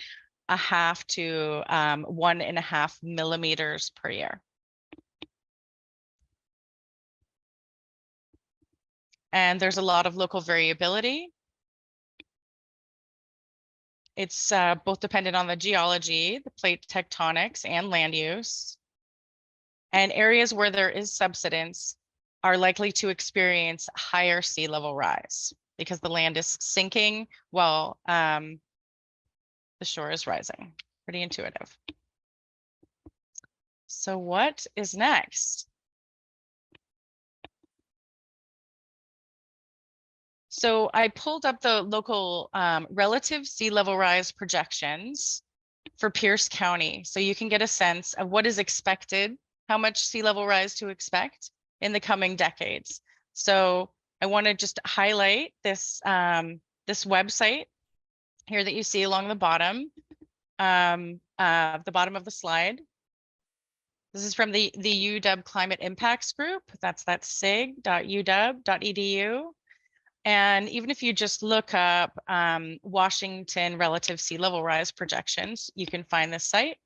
0.5 to 1.5 millimeters per year. And there's a lot of local variability. It's both dependent on the geology, the plate tectonics, and land use. And areas where there is subsidence are likely to experience higher sea level rise because the land is sinking while the shore is rising. Pretty intuitive. So what is next? So I pulled up the local relative sea level rise projections for Pierce County, so you can get a sense of what is expected, how much sea level rise to expect in the coming decades. So I want to just highlight this this website here that you see along the bottom of the slide. This is from the UW Climate Impacts Group. That's sig.uw.edu. And even if you just look up Washington relative sea level rise projections, you can find this site.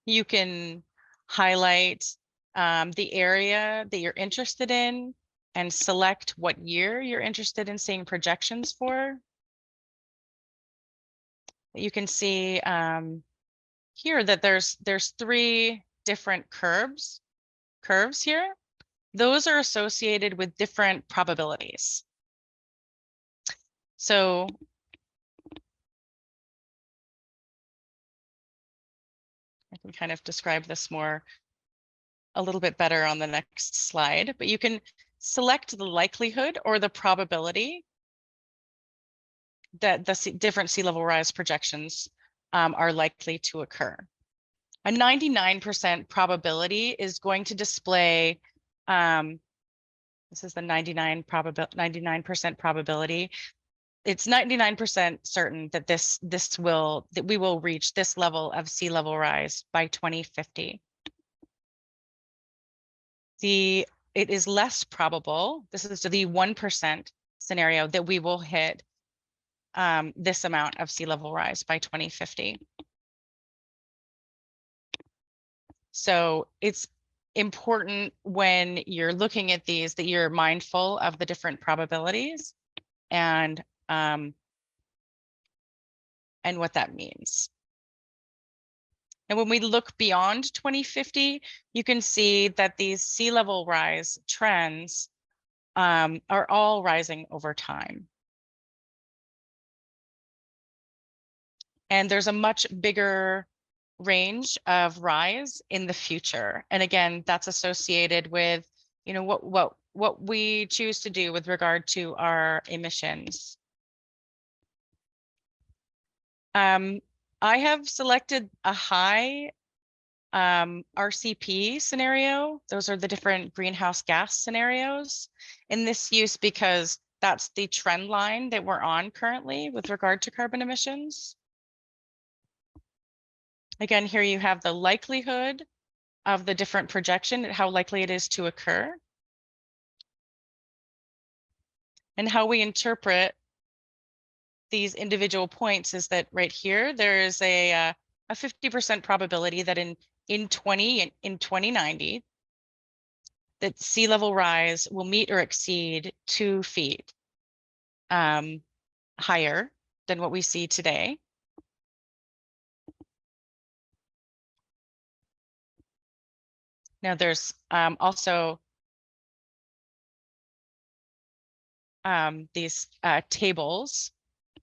You can highlight the area that you're interested in and select what year you're interested in seeing projections for. You can see here that there's 3 different curves here. Those are associated with different probabilities. So I can kind of describe this a little bit better on the next slide, but you can select the likelihood or the probability that the different sea level rise projections are likely to occur. A 99% probability is going to display, this is the 99% probability. It's 99% certain that we will reach this level of sea level rise by 2050. The it is less probable, this is the 1% scenario, that we will hit this amount of sea level rise by 2050. So it's important when you're looking at these that you're mindful of the different probabilities and what that means. And when we look beyond 2050, you can see that these sea level rise trends are all rising over time. And there's a much bigger range of rise in the future. And again, that's associated with, you know, what we choose to do with regard to our emissions. I have selected a high RCP scenario. Those are the different greenhouse gas scenarios in this use because that's the trend line that we're on currently with regard to carbon emissions. Again, here you have the likelihood of the different projection, how likely it is to occur, and how we interpret these individual points is that right here, there is a 50% probability that in 2090, that sea level rise will meet or exceed 2 feet higher than what we see today. Now there's also these tables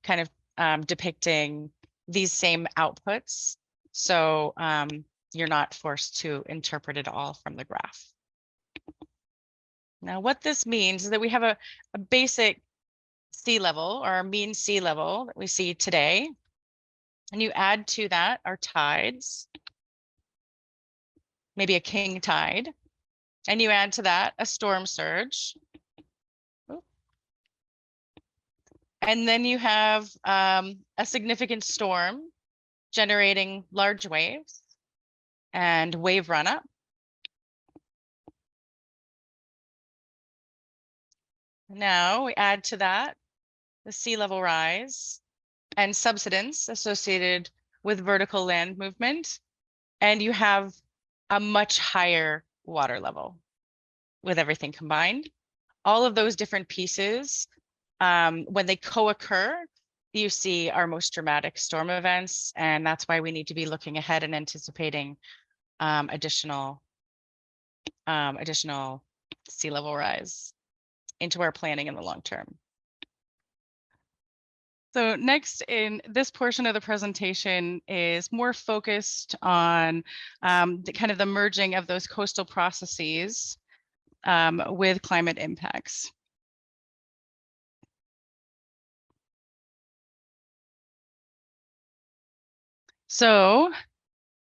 kind of depicting these same outputs. So you're not forced to interpret it all from the graph. Now what this means is that we have a basic sea level or a mean sea level that we see today. And you add to that our tides, maybe a king tide, and you add to that a storm surge. And then you have a significant storm generating large waves and wave run up. Now we add to that the sea level rise and subsidence associated with vertical land movement, and you have a much higher water level with everything combined. All of those different pieces, when they co-occur, you see our most dramatic storm events, and that's why we need to be looking ahead and anticipating additional sea level rise into our planning in the long term. So next in this portion of the presentation is more focused on the kind of the merging of those coastal processes with climate impacts. So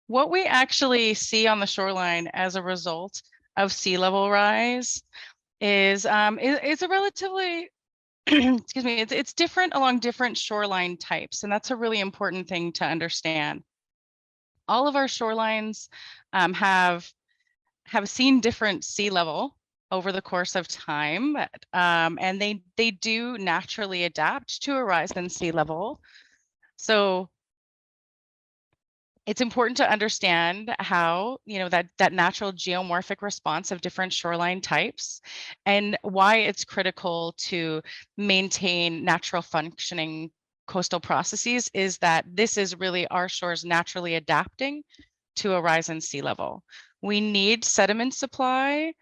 what we actually see on the shoreline as a result of sea level rise is it's a relatively excuse me, it's different along different shoreline types, and that's a really important thing to understand. All of our shorelines have seen different sea level over the course of time, and they do naturally adapt to a rise in sea level. So it's important to understand how, you know, that natural geomorphic response of different shoreline types and why it's critical to maintain natural functioning coastal processes is that this is really our shores naturally adapting to a rise in sea level. We need sediment supply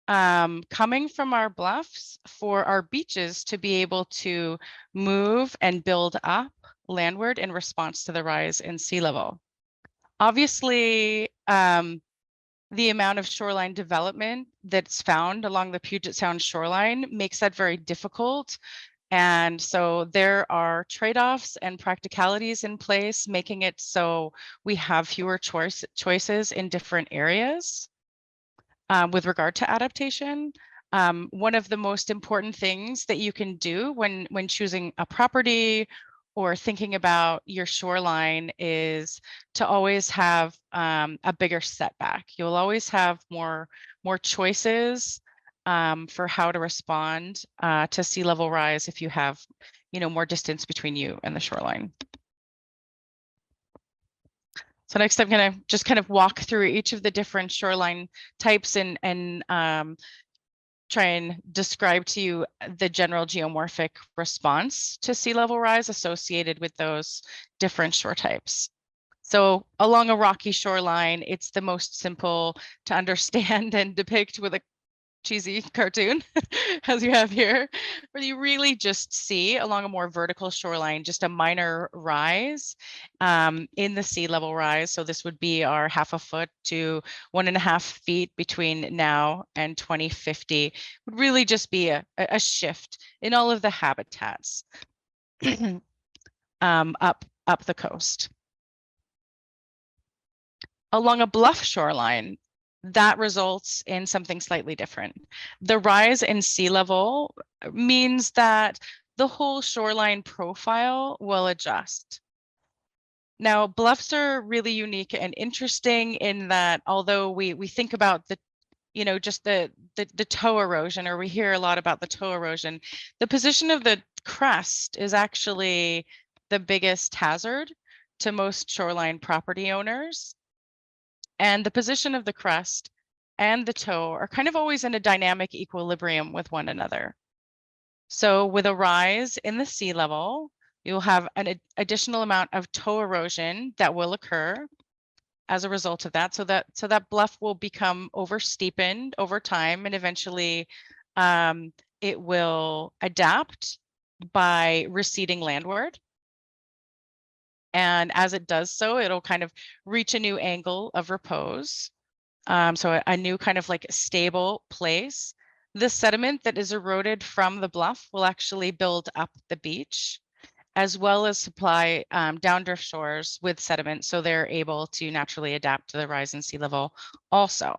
coming from our bluffs for our beaches to be able to move and build up landward in response to the rise in sea level. Obviously, the amount of shoreline development that's found along the Puget Sound shoreline makes that very difficult. And so there are trade-offs and practicalities in place, making it so we have fewer choices in different areas. With regard to adaptation, one of the most important things that you can do when choosing a property or thinking about your shoreline is to always have a bigger setback. You'll always have more choices for how to respond to sea level rise if you have, more distance between you and the shoreline. So next I'm going to just kind of walk through each of the different shoreline types and try and describe to you the general geomorphic response to sea level rise associated with those different shore types. So along a rocky shoreline, it's the most simple to understand and depict with a cheesy cartoon as you have here, where you really just see along a more vertical shoreline just a minor rise in the sea level rise. So this would be our 1/2 foot to 1.5 feet between now and 2050, would really just be a shift in all of the habitats up the coast. Along a bluff shoreline, that results in something slightly different. The rise in sea level means that the whole shoreline profile will adjust. Now, bluffs are really unique and interesting in that although we think about the just the toe erosion, or we hear a lot about the toe erosion, the position of the crest is actually the biggest hazard to most shoreline property owners. And the position of the crest and the toe are kind of always in a dynamic equilibrium with one another. So with a rise in the sea level, you'll have an additional amount of toe erosion that will occur as a result of that. So that bluff will become oversteepened over time, and eventually it will adapt by receding landward. And as it does so, it'll kind of reach a new angle of repose. So a new kind of like stable place. The sediment that is eroded from the bluff will actually build up the beach, as well as supply downdrift shores with sediment, so they're able to naturally adapt to the rise in sea level also.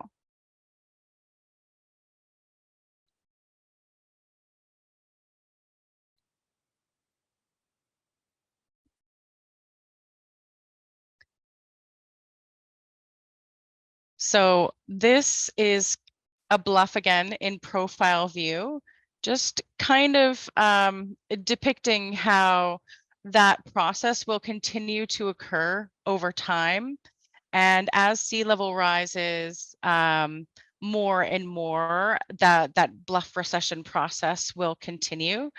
So this is a bluff again in profile view, just kind of depicting how that process will continue to occur over time. And as sea level rises more and more, that bluff recession process will continue.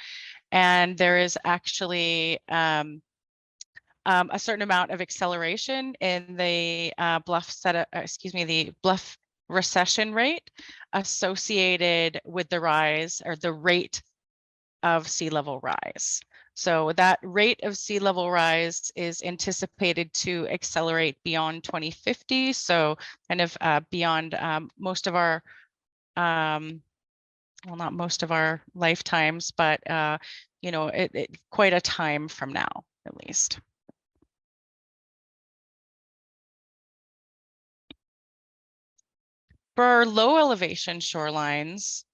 And there is actually a certain amount of acceleration in the the bluff recession rate associated with the rise or the rate of sea level rise. So that rate of sea level rise is anticipated to accelerate beyond 2050. So kind of beyond most of our, well, not most of our lifetimes, but quite a time from now, at least. For our low elevation shorelines,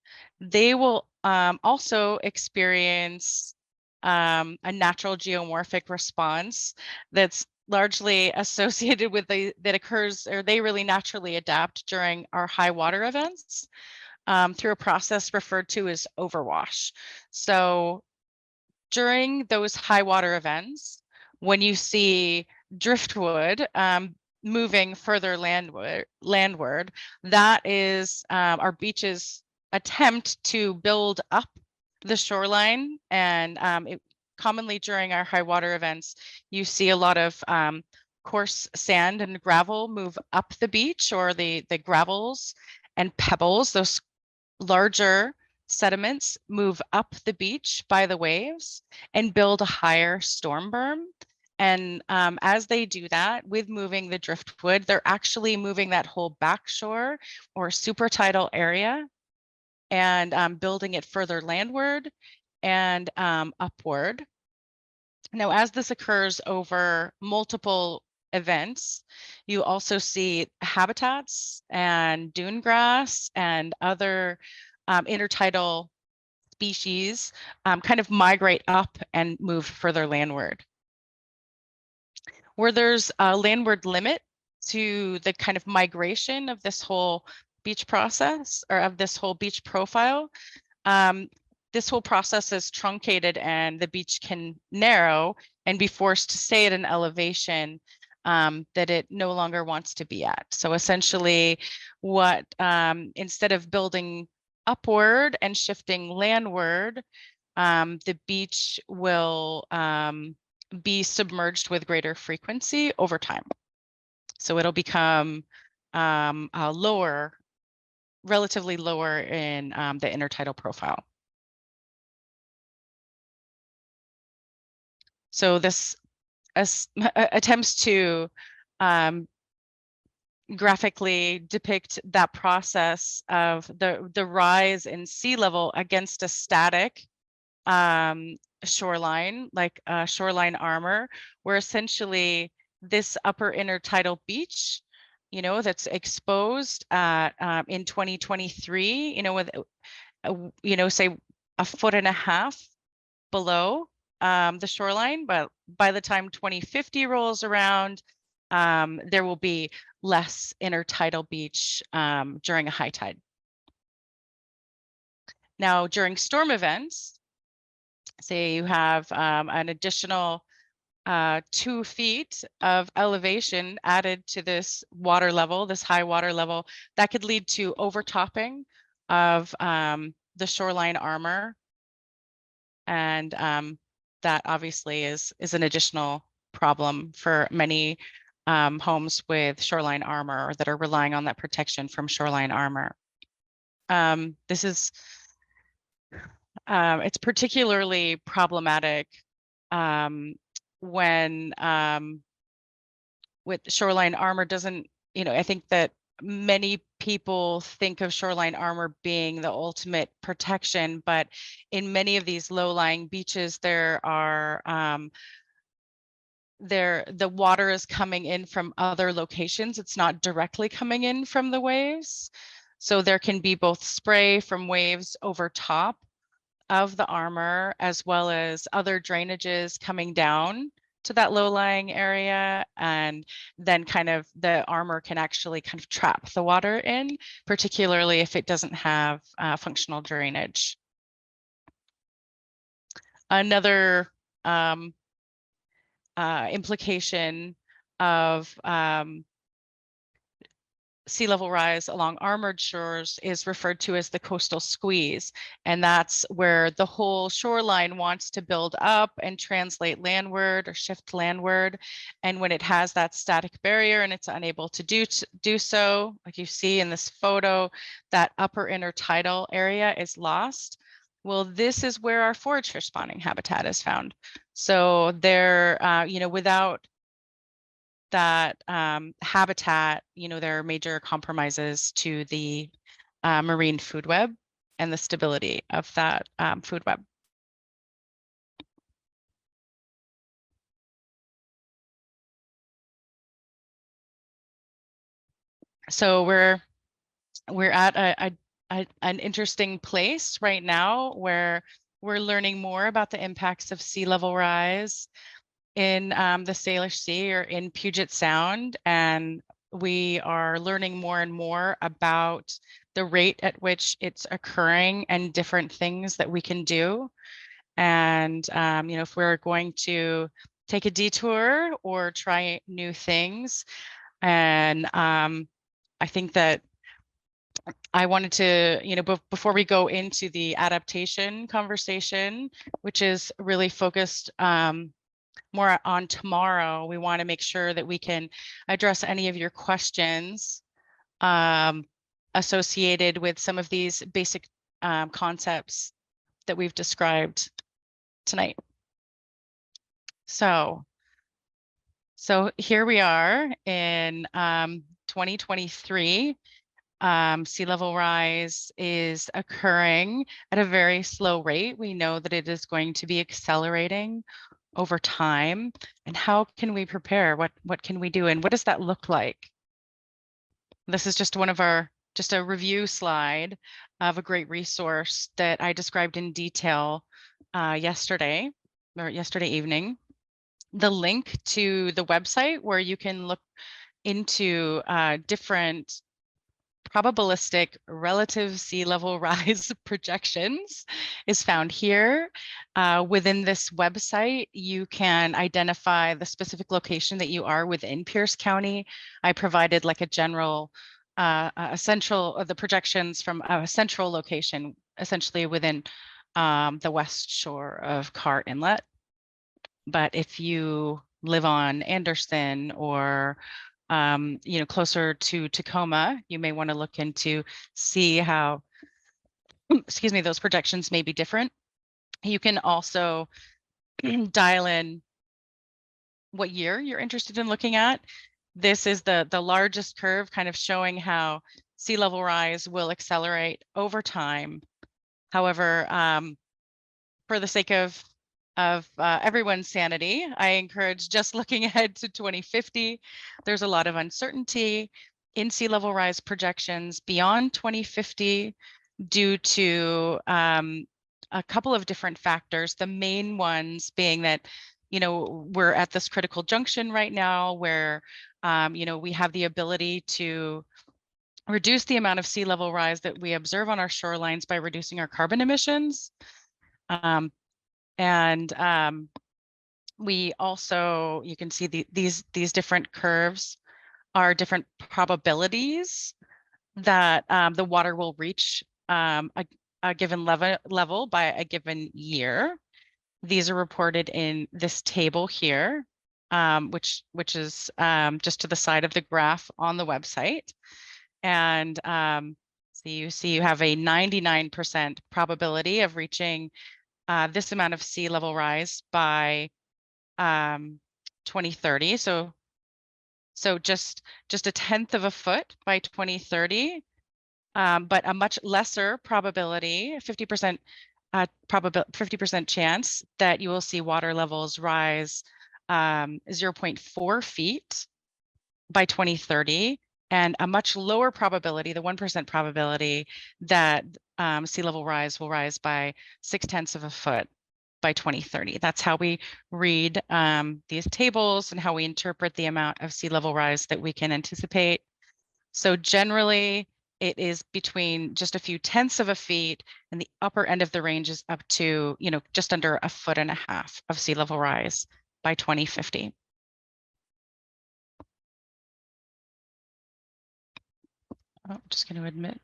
they will also experience a natural geomorphic response that's largely associated with that occurs, or they really naturally adapt during our high water events through a process referred to as overwash. So during those high water events, when you see driftwood moving further landward, that is our beaches attempt to build up the shoreline. And commonly during our high water events, you see a lot of coarse sand and gravel move up the beach, or the gravels and pebbles, those larger sediments move up the beach by the waves and build a higher storm berm. And as they do that, with moving the driftwood, they're actually moving that whole backshore or supertidal area and building it further landward and upward. Now, as this occurs over multiple events, you also see habitats and dune grass and other intertidal species kind of migrate up and move further landward. Where there's a landward limit to the kind of migration of this whole beach process, or of this whole beach profile. This whole process is truncated and the beach can narrow and be forced to stay at an elevation that it no longer wants to be at. So essentially what, instead of building upward and shifting landward, the beach will be submerged with greater frequency over time. So it'll become lower, relatively lower in the intertidal profile. So this attempts to graphically depict that process of the rise in sea level against a static shoreline, like shoreline armor, where essentially this upper intertidal beach, you know, that's exposed in 2023, you know, with you know, say 1.5 feet below the shoreline, but by the time 2050 rolls around, there will be less intertidal beach during a high tide. Now, during storm events, say you have an additional 2 feet of elevation added to this water level, this high water level, that could lead to overtopping of the shoreline armor. And that obviously is an additional problem for many homes with shoreline armor, or that are relying on that protection from shoreline armor. This is, it's particularly problematic when with shoreline armor doesn't, you know, I think that many people think of shoreline armor being the ultimate protection, but in many of these low-lying beaches, there are the water is coming in from other locations. It's not directly coming in from the waves. So there can be both spray from waves over top of the armor, as well as other drainages coming down to that low-lying area, and then kind of the armor can actually kind of trap the water in, particularly if it doesn't have functional drainage. Another implication of sea level rise along armored shores is referred to as the coastal squeeze. And that's where the whole shoreline wants to build up and translate landward or shift landward. And when it has that static barrier and it's unable to do so, like you see in this photo, that upper intertidal area is lost. Well, this is where our forage fish spawning habitat is found. So they're, you know, without that habitat, you know, there are major compromises to the marine food web and the stability of that food web. So we're at an interesting place right now where we're learning more about the impacts of sea level rise in the Salish Sea or in Puget Sound, and we are learning more and more about the rate at which it's occurring and different things that we can do. And you know, if we're going to take a detour or try new things, and I think that I wanted to, you know, before we go into the adaptation conversation, which is really focused more on tomorrow, we want to make sure that we can address any of your questions associated with some of these basic concepts that we've described tonight. So here we are in 2023. Sea level rise is occurring at a very slow rate. We know that it is going to be accelerating over time. And how can we prepare? What can we do? And what does that look like? This is just one of our, just a review slide of a great resource that I described in detail yesterday evening. The link to the website where you can look into different probabilistic relative sea level rise projections is found here. Within this website, you can identify the specific location that you are within Pierce County. I provided like a general, the projections from a central location, essentially within the west shore of Carr Inlet. But if you live on Anderson or closer to Tacoma, you may want to look into see how, excuse me, those projections may be different. You can also dial in what year you're interested in looking at. This is the largest curve, kind of showing how sea level rise will accelerate over time. However, for the sake of everyone's sanity, I encourage just looking ahead to 2050. There's a lot of uncertainty in sea level rise projections beyond 2050 due to a couple of different factors. The main ones being that, we're at this critical junction right now where, we have the ability to reduce the amount of sea level rise that we observe on our shorelines by reducing our carbon emissions. We also, you can see these different curves are different probabilities that the water will reach a given level by a given year. These are reported in this table here, which is just to the side of the graph on the website. And so you see you have a 99% probability of reaching this amount of sea level rise by 2030. So just a tenth of a foot by 2030, but a much lesser probability, 50% 50% chance that you will see water levels rise 0.4 feet by 2030, and a much lower probability, the 1% probability, that sea level rise will rise by 0.6 of a foot by 2030. That's how we read these tables and how we interpret the amount of sea level rise that we can anticipate. So generally, it is between just a few tenths of a feet, and the upper end of the range is up to, just under 1.5 feet of sea level rise by 2050. I'm just going to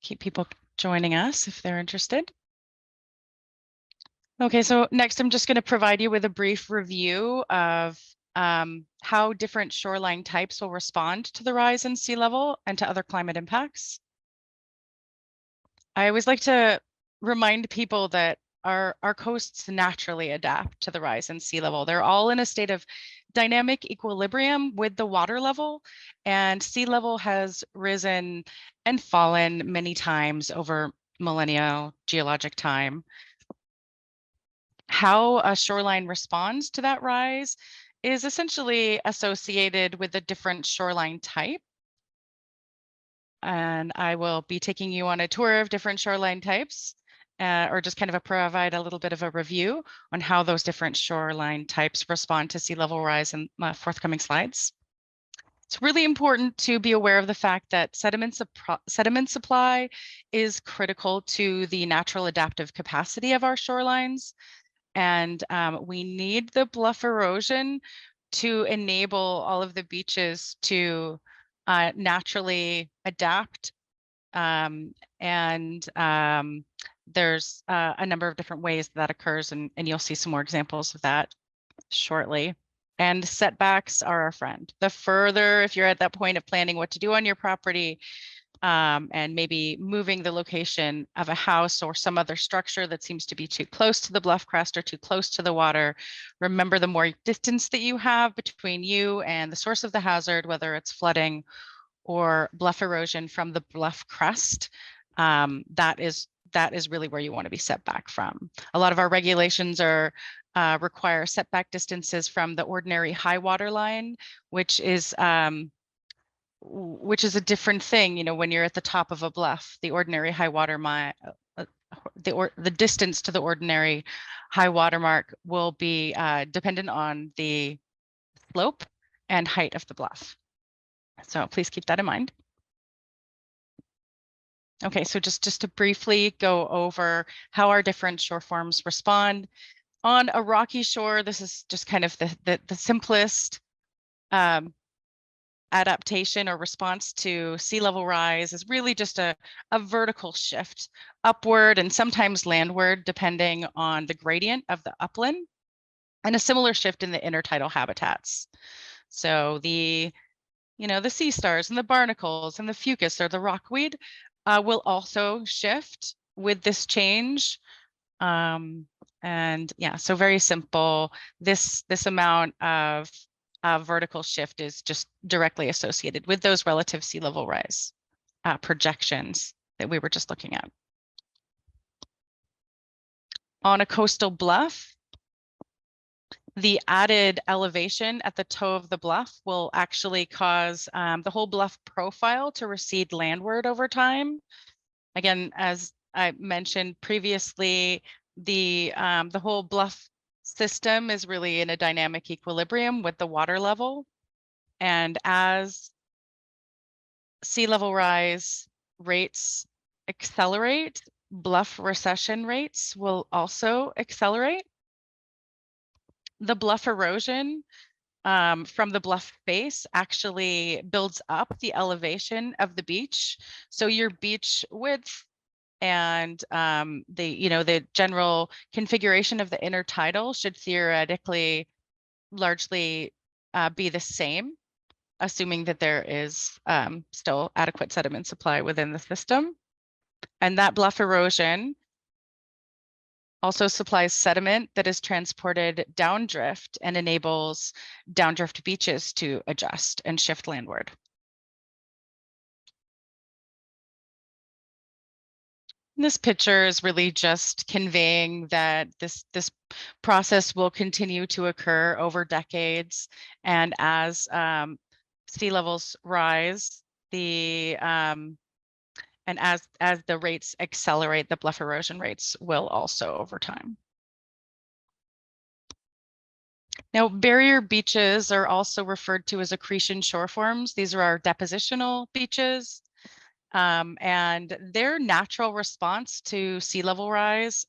keep people joining us if they're interested. Okay, so next I'm just going to provide you with a brief review of how different shoreline types will respond to the rise in sea level and to other climate impacts. I always like to remind people that our coasts naturally adapt to the rise in sea level. They're all in a state of dynamic equilibrium with the water level, and sea level has risen and fallen many times over millennial geologic time. How a shoreline responds to that rise is essentially associated with a different shoreline type. And I will be taking you on a tour of different shoreline types, or just kind of provide a little bit of a review on how those different shoreline types respond to sea level rise in forthcoming slides. It's really important to be aware of the fact that sediment supply is critical to the natural adaptive capacity of our shorelines. And we need the bluff erosion to enable all of the beaches to naturally adapt. There's a number of different ways that occurs, and you'll see some more examples of that shortly. And setbacks are our friend. The further, if you're at that point of planning what to do on your property, and maybe moving the location of a house or some other structure that seems to be too close to the bluff crest or too close to the water, remember the more distance that you have between you and the source of the hazard, whether it's flooding or bluff erosion from the bluff crest, that is really where you want to be set back from. A lot of our regulations require setback distances from the ordinary high water line, which is a different thing. When you're at the top of a bluff, the ordinary high water the distance to the ordinary high water mark will be dependent on the slope and height of the bluff. So please keep that in mind. Okay, so just to briefly go over how our different shore forms respond. On a rocky shore, this is just kind of the simplest adaptation or response to sea level rise is really just a vertical shift upward and sometimes landward, depending on the gradient of the upland, and a similar shift in the intertidal habitats. So the sea stars and the barnacles and the fucus or the rockweed will also shift with this change. And yeah, so very simple. This amount of vertical shift is just directly associated with those relative sea level rise projections that we were just looking at. On a coastal bluff, the added elevation at the toe of the bluff will actually cause the whole bluff profile to recede landward over time. Again, as I mentioned previously, the whole bluff system is really in a dynamic equilibrium with the water level. And as sea level rise rates accelerate, bluff recession rates will also accelerate. The bluff erosion from the bluff face actually builds up the elevation of the beach. So your beach width and the general configuration of the intertidal should theoretically largely be the same, assuming that there is still adequate sediment supply within the system. And that bluff erosion also supplies sediment that is transported downdrift and enables downdrift beaches to adjust and shift landward. This picture is really just conveying that this process will continue to occur over decades, and as sea levels rise, and as the rates accelerate, the bluff erosion rates will also over time. Now, barrier beaches are also referred to as accretion shore forms. These are our depositional beaches. And their natural response to sea level rise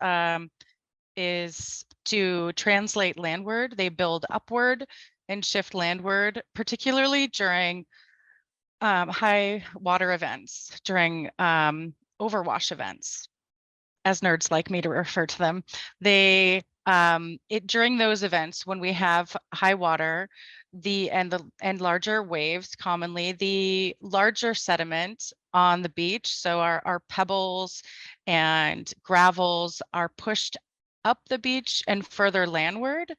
is to translate landward. They build upward and shift landward, particularly during high water events, during overwash events, as nerds like me to refer to them. They during those events, when we have high water, and larger waves, commonly the larger sediment on the beach, so our pebbles and gravels are pushed up the beach and further landward,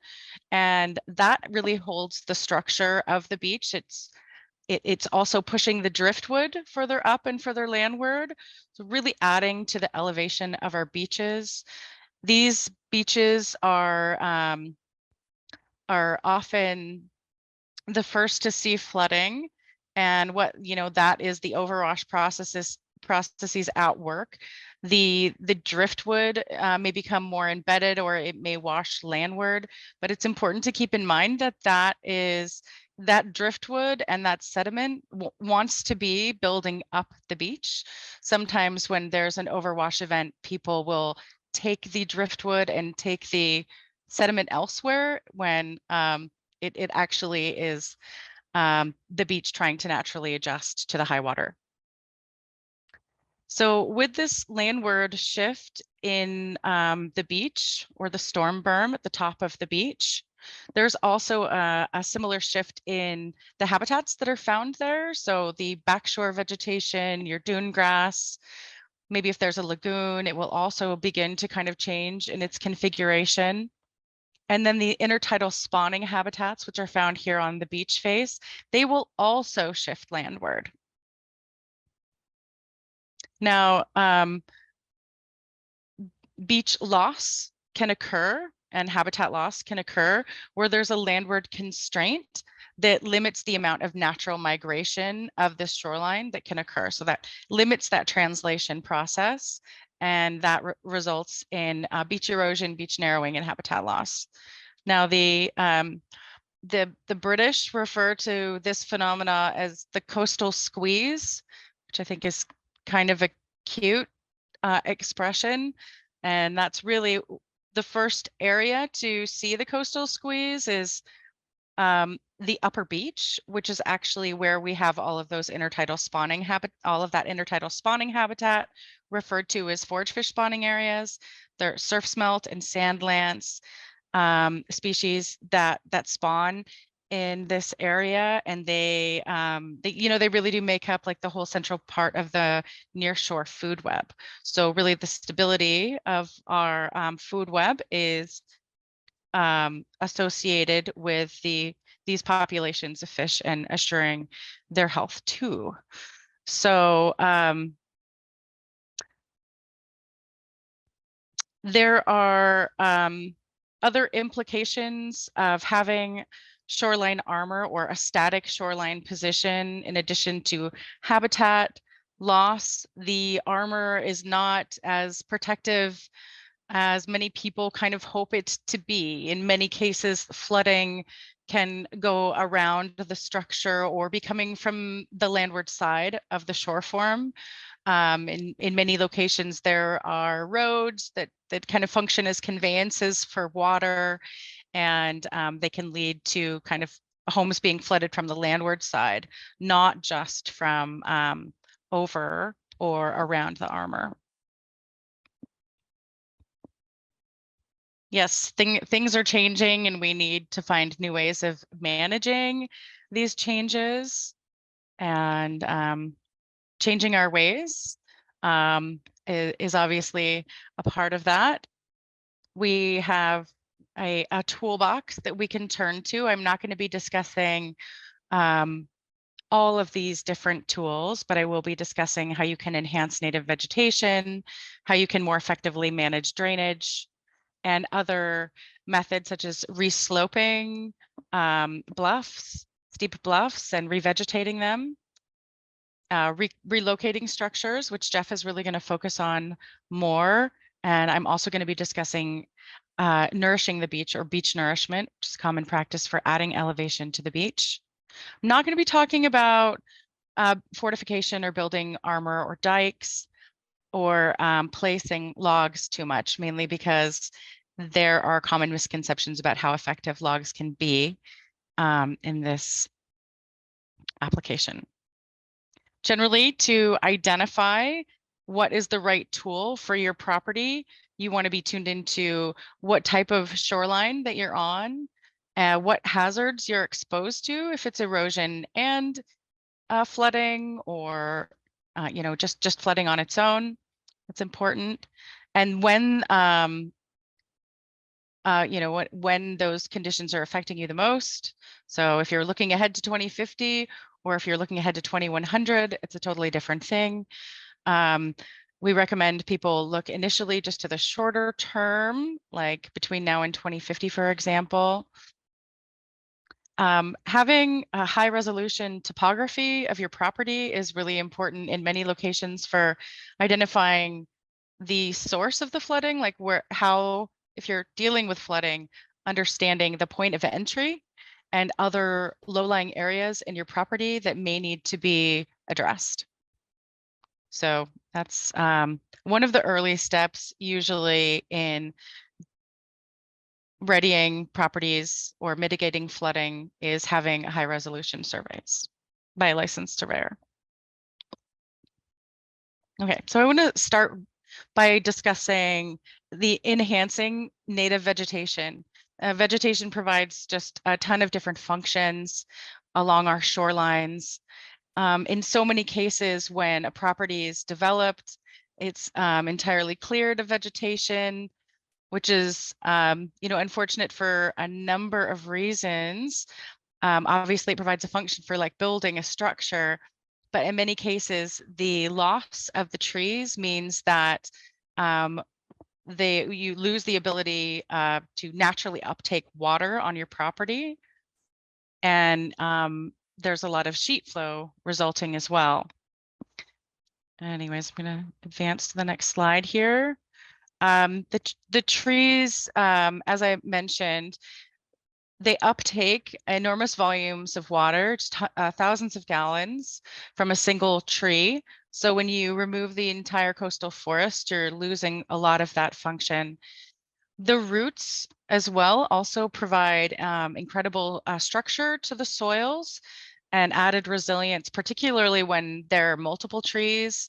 and that really holds the structure of the beach. It's also pushing the driftwood further up and further landward, so really adding to the elevation of our beaches. These beaches are often the first to see flooding, and that is the overwash processes at work. The driftwood may become more embedded, or it may wash landward, but it's important to keep in mind that driftwood and that sediment wants to be building up the beach. Sometimes when there's an overwash event, people will take the driftwood and take the sediment elsewhere when it actually is the beach trying to naturally adjust to the high water. So with this landward shift in the beach or the storm berm at the top of the beach, there's also a similar shift in the habitats that are found there. So the backshore vegetation, your dune grass, maybe if there's a lagoon, it will also begin to kind of change in its configuration. And then the intertidal spawning habitats, which are found here on the beach face, they will also shift landward. Now, beach loss can occur and habitat loss can occur where there's a landward constraint that limits the amount of natural migration of the shoreline that can occur. So that limits that translation process, and that results in beach erosion, beach narrowing, and habitat loss. Now, the British refer to this phenomena as the coastal squeeze, which I think is kind of cute expression. And that's really the first area to see the coastal squeeze is the upper beach, which is actually where we have all of those intertidal spawning all of that intertidal spawning habitat referred to as forage fish spawning areas. There surf smelt and sand lance species that spawn in this area, and they they really do make up like the whole central part of the nearshore food web. So really the stability of our food web is associated with these populations of fish and assuring their health too. So there are other implications of having shoreline armor or a static shoreline position. In addition to habitat loss, the armor is not as protective as many people kind of hope it to be. In many cases, flooding can go around the structure or be coming from the landward side of the shore form. In many locations, there are roads that kind of function as conveyances for water, and they can lead to kind of homes being flooded from the landward side, not just from over or around the armor. Yes, things are changing, and we need to find new ways of managing these changes, and changing our ways is obviously a part of that. We have a toolbox that we can turn to. I'm not going to be discussing all of these different tools, but I will be discussing how you can enhance native vegetation, how you can more effectively manage drainage, and other methods such as resloping steep bluffs and revegetating them, relocating structures, which Jeff is really going to focus on more. And I'm also going to be discussing nourishing the beach, or beach nourishment, which is common practice for adding elevation to the beach. I'm not going to be talking about fortification or building armor or dikes, or placing logs too much, mainly because there are common misconceptions about how effective logs can be in this application. Generally, to identify what is the right tool for your property, you want to be tuned into what type of shoreline that you're on, what hazards you're exposed to, if it's erosion and flooding, or just flooding on its own. It's important. And when when those conditions are affecting you the most. So if you're looking ahead to 2050, or if you're looking ahead to 2100, it's a totally different thing. We recommend people look initially just to the shorter term, like between now and 2050, for example. Having a high resolution topography of your property is really important in many locations for identifying the source of the flooding, like if you're dealing with flooding, understanding the point of entry and other low-lying areas in your property that may need to be addressed. So that's one of the early steps, usually in readying properties or mitigating flooding, is having high resolution surveys by a licensed surveyor. Okay, so I want to start by discussing the enhancing native vegetation. Vegetation provides just a ton of different functions along our shorelines. In so many cases, when a property is developed, it's entirely cleared of vegetation, which is unfortunate for a number of reasons. Obviously, it provides a function for like building a structure, but in many cases, the loss of the trees means that you lose the ability to naturally uptake water on your property, and there's a lot of sheet flow resulting as well. Anyways, I'm going to advance to the next slide here. The trees, as I mentioned, They uptake enormous volumes of water, thousands of gallons from a single tree. So when you remove the entire coastal forest, you're losing a lot of that function. The roots as well also provide incredible structure to the soils and added resilience, particularly when there are multiple trees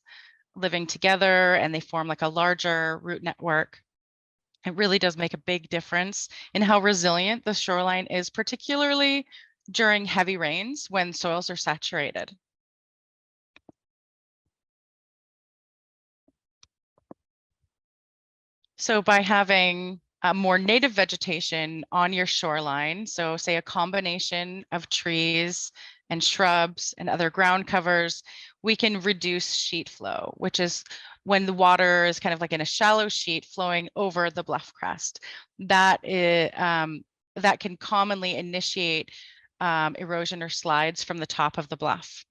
living together and they form like a larger root network. It really does make a big difference in how resilient the shoreline is, particularly during heavy rains when soils are saturated. So by having more native vegetation on your shoreline, so say a combination of trees and shrubs and other ground covers, we can reduce sheet flow, which is when the water is kind of like in a shallow sheet flowing over the bluff crest. That can commonly initiate erosion or slides from the top of the bluff.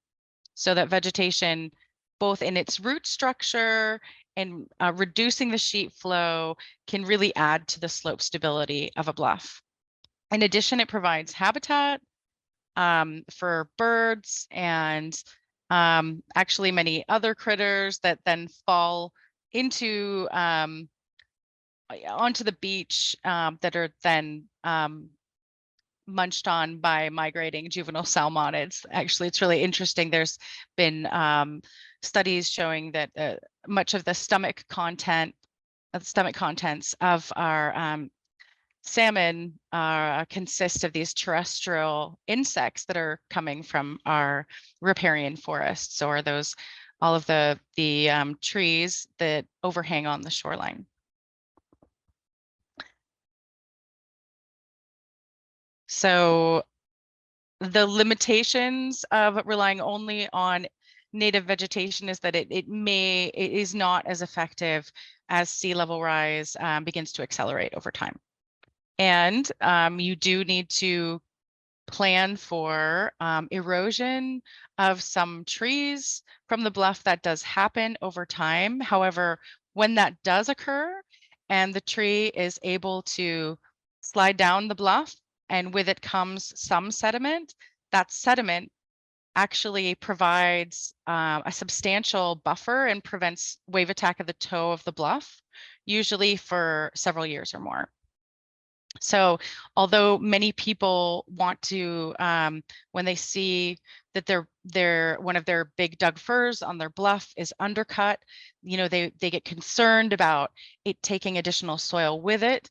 So that vegetation, both in its root structure and reducing the sheet flow, can really add to the slope stability of a bluff. In addition, it provides habitat for birds and actually many other critters that then fall into onto the beach that are then munched on by migrating juvenile salmonids. Actually, it's really interesting. There's been studies showing that much of the stomach contents of our salmon consist of these terrestrial insects that are coming from our riparian forests, or those all of the trees that overhang on the shoreline. So the limitations of relying only on native vegetation is that it is not as effective as sea level rise begins to accelerate over time. And you do need to plan for erosion of some trees from the bluff. That does happen over time. However, when that does occur and the tree is able to slide down the bluff, and with it comes some sediment, that sediment actually provides a substantial buffer and prevents wave attack of the toe of the bluff, usually for several years or more. So although many people want to, when they see that one of their big Doug firs on their bluff is undercut, they get concerned about it taking additional soil with it,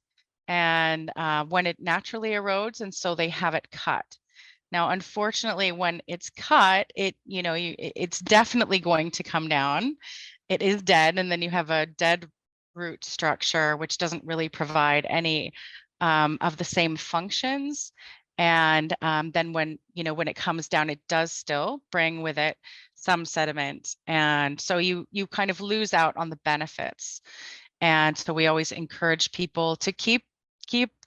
and when it naturally erodes, and so they have it cut. Now, unfortunately, when it's cut, it's definitely going to come down. It is dead, and then you have a dead root structure, which doesn't really provide any of the same functions. And then when it comes down, it does still bring with it some sediment. And so you kind of lose out on the benefits. And so we always encourage people to keep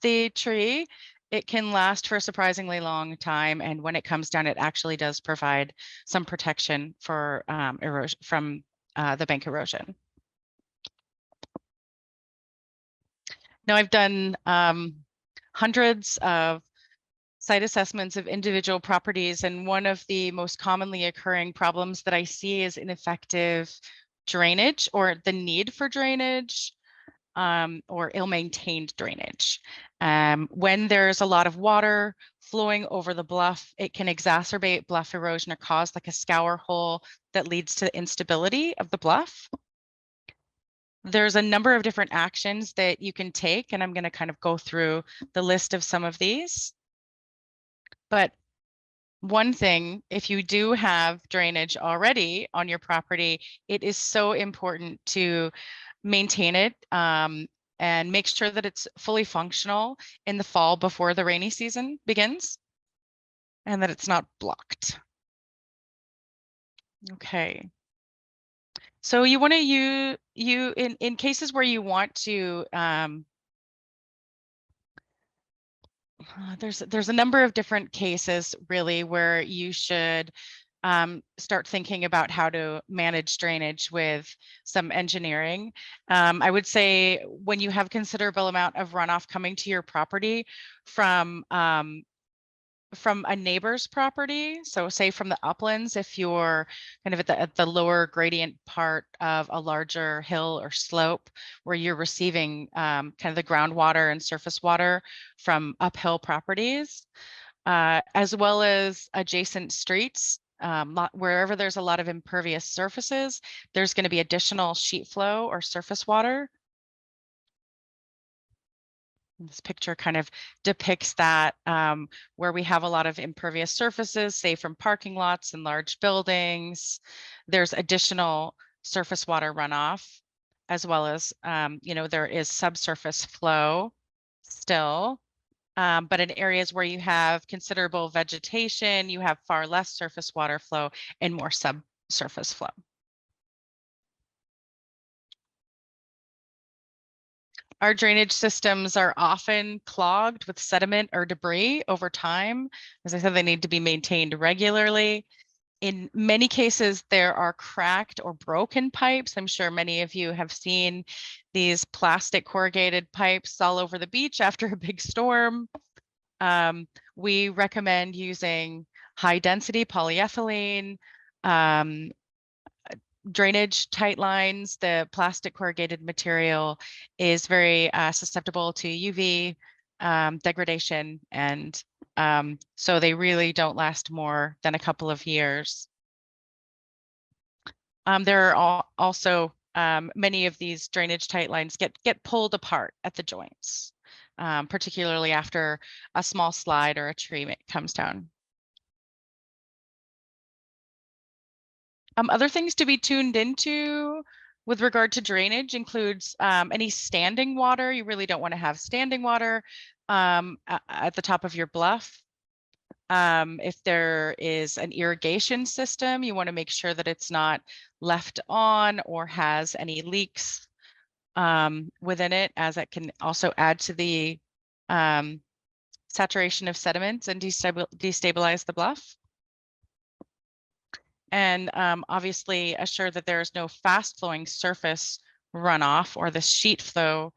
the tree. It can last for a surprisingly long time. And when it comes down, it actually does provide some protection for erosion from the bank erosion. Now, I've done hundreds of site assessments of individual properties, and one of the most commonly occurring problems that I see is ineffective drainage, or the need for drainage, or ill-maintained drainage. When there's a lot of water flowing over the bluff, it can exacerbate bluff erosion or cause like a scour hole that leads to instability of the bluff. There's a number of different actions that you can take, and I'm going to kind of go through the list of some of these. But one thing, if you do have drainage already on your property, it is so important to maintain it and make sure that it's fully functional in the fall before the rainy season begins, and that it's not blocked. Okay. So you want to in cases where you want to there's a number of different cases really where you should start thinking about how to manage drainage with some engineering. I would say when you have considerable amount of runoff coming to your property from a neighbor's property, so say from the uplands, if you're kind of at the lower gradient part of a larger hill or slope where you're receiving kind of the groundwater and surface water from uphill properties, as well as adjacent streets, wherever there's a lot of impervious surfaces, there's going to be additional sheet flow or surface water. This picture kind of depicts that, where we have a lot of impervious surfaces, say from parking lots and large buildings, there's additional surface water runoff, as well as, there is subsurface flow still. But in areas where you have considerable vegetation, you have far less surface water flow and more subsurface flow. Our drainage systems are often clogged with sediment or debris over time. As I said, they need to be maintained regularly. In many cases, there are cracked or broken pipes. I'm sure many of you have seen these plastic corrugated pipes all over the beach after a big storm. We recommend using high density polyethylene, drainage tight lines. The plastic corrugated material is very susceptible to UV degradation, and so they really don't last more than a couple of years. There are also many of these drainage tight lines get pulled apart at the joints, particularly after a small slide or a tree comes down. Other things to be tuned into with regard to drainage includes any standing water. You really don't want to have standing water at the top of your bluff. If there is an irrigation system, you want to make sure that it's not left on or has any leaks within it, as it can also add to the saturation of sediments and destabilize the bluff. And obviously assure that there is no fast flowing surface runoff or the sheet flow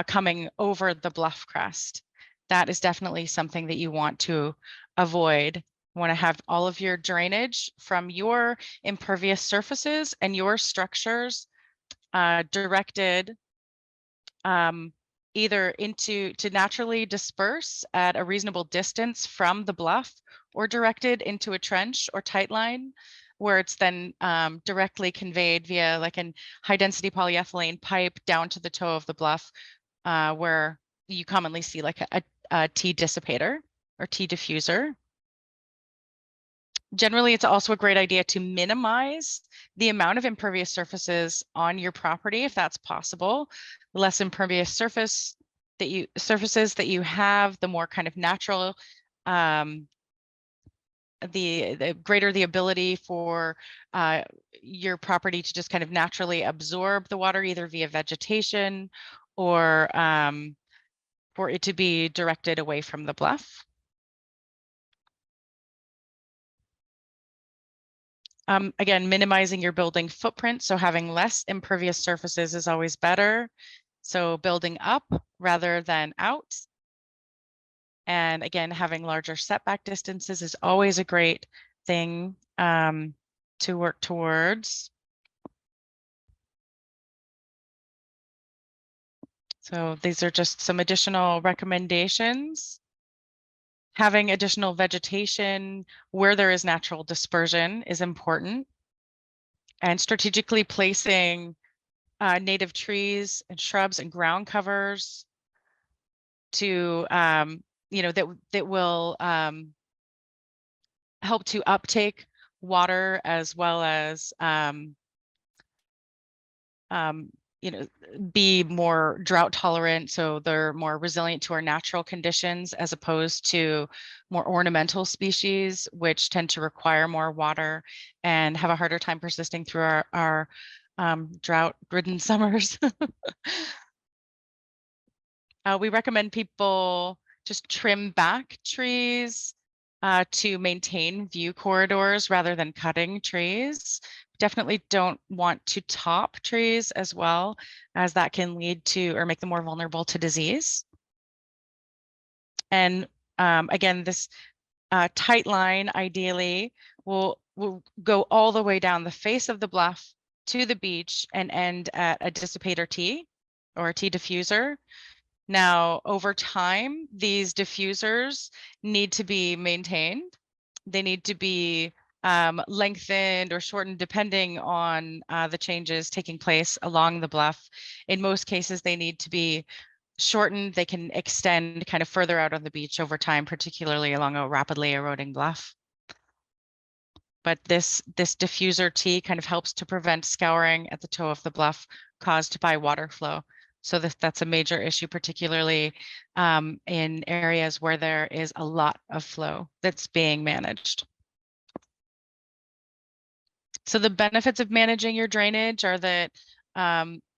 coming over the bluff crest. That is definitely something that you want to avoid. You want to have all of your drainage from your impervious surfaces and your structures directed either to naturally disperse at a reasonable distance from the bluff, or directed into a trench or tight line, where it's then directly conveyed via like a high density polyethylene pipe down to the toe of the bluff, where you commonly see like a T dissipator or T diffuser. Generally, it's also a great idea to minimize the amount of impervious surfaces on your property if that's possible. The less impervious surfaces that you have, the more kind of natural, the greater the ability for your property to just kind of naturally absorb the water, either via vegetation or for it to be directed away from the bluff. Again, minimizing your building footprint, so having less impervious surfaces is always better. So building up rather than out. And again, having larger setback distances is always a great thing to work towards. So these are just some additional recommendations. Having additional vegetation where there is natural dispersion is important. And strategically placing native trees and shrubs and ground covers to, that will help to uptake water, as well as, be more drought tolerant, so they're more resilient to our natural conditions, as opposed to more ornamental species, which tend to require more water and have a harder time persisting through our drought-ridden summers. We recommend people just trim back trees to maintain view corridors rather than cutting trees. Definitely don't want to top trees as well, as that can lead to or make them more vulnerable to disease. And again, this tight line ideally will go all the way down the face of the bluff to the beach and end at a dissipator T or a T diffuser. Now, over time, these diffusers need to be maintained. They need to be lengthened or shortened depending on the changes taking place along the bluff. In most cases, they need to be shortened. They can extend kind of further out on the beach over time, particularly along a rapidly eroding bluff. But this diffuser T kind of helps to prevent scouring at the toe of the bluff caused by water flow. So that's a major issue, particularly in areas where there is a lot of flow that's being managed. So the benefits of managing your drainage are that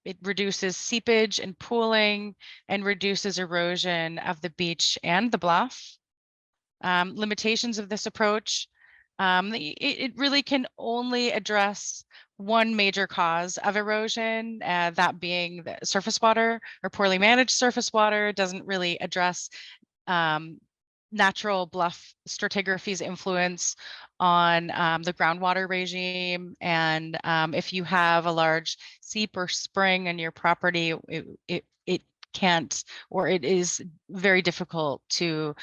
it reduces seepage and pooling and reduces erosion of the beach and the bluff. Limitations of this approach, it really can only address one major cause of erosion, that being the surface water or poorly managed surface water. Doesn't really address natural bluff stratigraphy's influence on the groundwater regime. And if you have a large seep or spring on your property, it can't, or it is very difficult to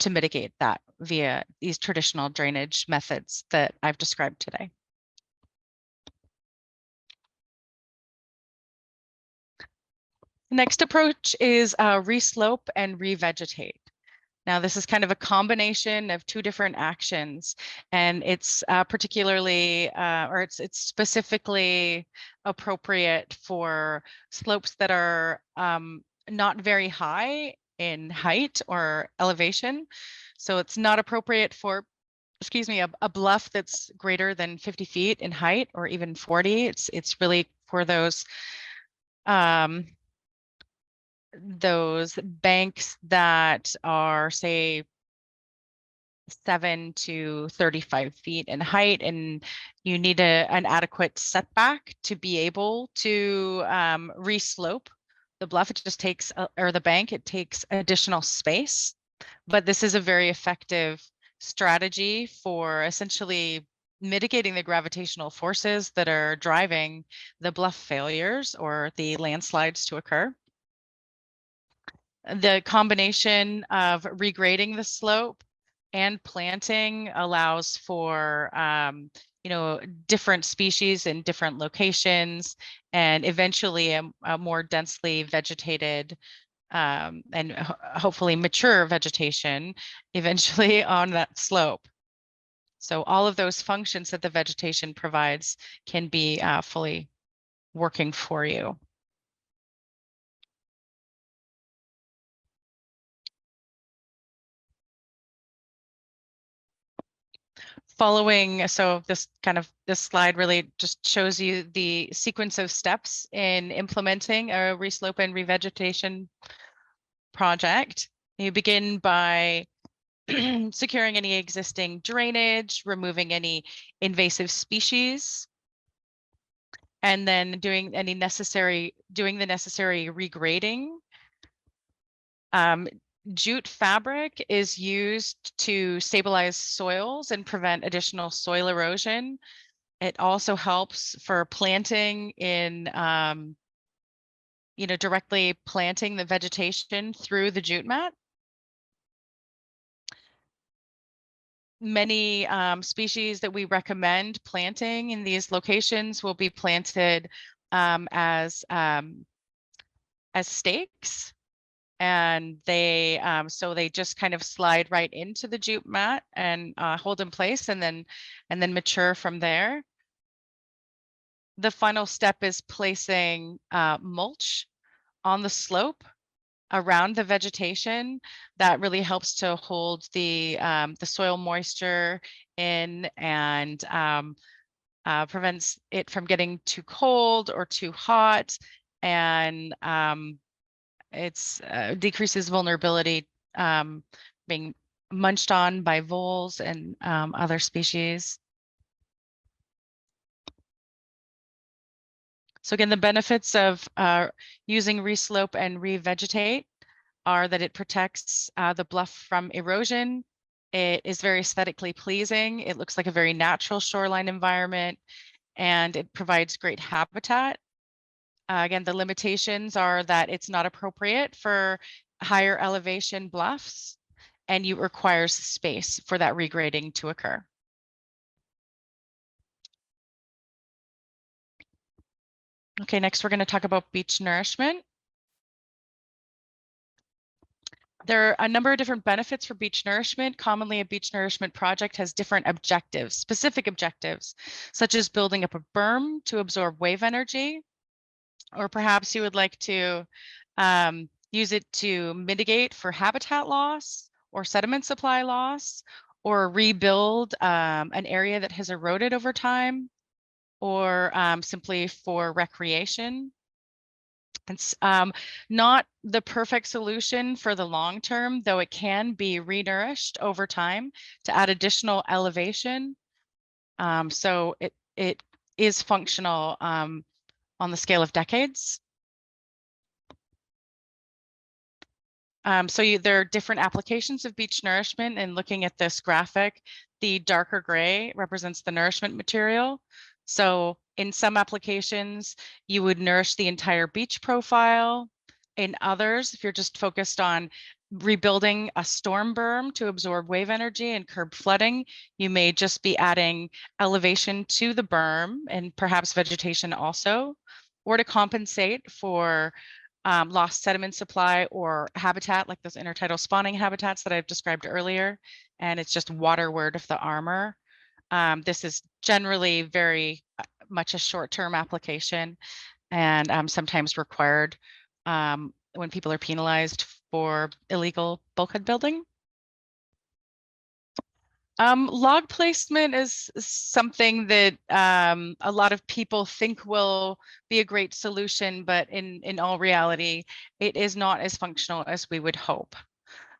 mitigate that via these traditional drainage methods that I've described today. The next approach is reslope and revegetate. Now, this is kind of a combination of two different actions, and it's particularly, or it's specifically appropriate for slopes that are not very high in height or elevation. So it's not appropriate for, excuse me, a bluff that's greater than 50 feet in height or even 40. It's really for those banks that are, say, 7 to 35 feet in height, and you need an adequate setback to be able to reslope the bluff. It just takes, or the bank, it takes additional space. But this is a very effective strategy for essentially mitigating the gravitational forces that are driving the bluff failures or the landslides to occur. The combination of regrading the slope and planting allows for different species in different locations, and eventually a more densely vegetated and hopefully mature vegetation eventually on that slope. So all of those functions that the vegetation provides can be fully working for you. Following, so this slide really just shows you the sequence of steps in implementing a reslope and revegetation project. You begin by securing any existing drainage, removing any invasive species, and then doing the necessary regrading. Jute fabric is used to stabilize soils and prevent additional soil erosion. It also helps for planting in, directly planting the vegetation through the jute mat. Many species that we recommend planting in these locations will be planted as stakes. And they so they just kind of slide right into the jute mat and hold in place, and then mature from there. The final step is placing mulch on the slope around the vegetation. That really helps to hold the soil moisture in, and prevents it from getting too cold or too hot, and it's decreases vulnerability, being munched on by voles and other species. So again, the benefits of using reslope and revegetate are that it protects the bluff from erosion. It is very aesthetically pleasing. It looks like a very natural shoreline environment, and it provides great habitat. Again, the limitations are that it's not appropriate for higher elevation bluffs, and it requires space for that regrading to occur. Okay, next we're going to talk about beach nourishment. There are a number of different benefits for beach nourishment. Commonly, a beach nourishment project has different objectives, specific objectives, such as building up a berm to absorb wave energy, or perhaps you would like to use it to mitigate for habitat loss or sediment supply loss, or rebuild an area that has eroded over time, or simply for recreation. It's not the perfect solution for the long term, though it can be renourished over time to add additional elevation. So it is functional on the scale of decades. There are different applications of beach nourishment, and looking at this graphic, the darker gray represents the nourishment material. So in some applications, you would nourish the entire beach profile. In others, if you're just focused on rebuilding a storm berm to absorb wave energy and curb flooding, you may just be adding elevation to the berm and perhaps vegetation also, or to compensate for lost sediment supply or habitat, like those intertidal spawning habitats that I've described earlier, and it's just waterward of the armor. This is generally very much a short-term application, and sometimes required when people are penalized for illegal bulkhead building. Log placement is something that a lot of people think will be a great solution, but in all reality, it is not as functional as we would hope.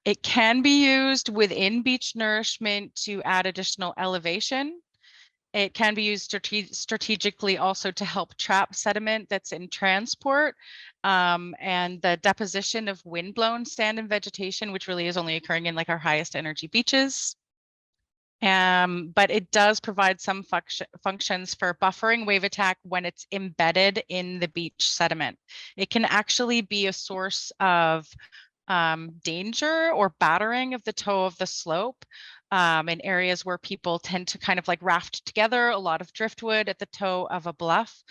It can be used within beach nourishment to add additional elevation. It can be used strategically also to help trap sediment that's in transport, and the deposition of windblown sand and vegetation, which really is only occurring in like our highest energy beaches. But it does provide some functions for buffering wave attack when it's embedded in the beach sediment. It can actually be a source of danger or battering of the toe of the slope in areas where people tend to kind of like raft together a lot of driftwood at the toe of a bluff.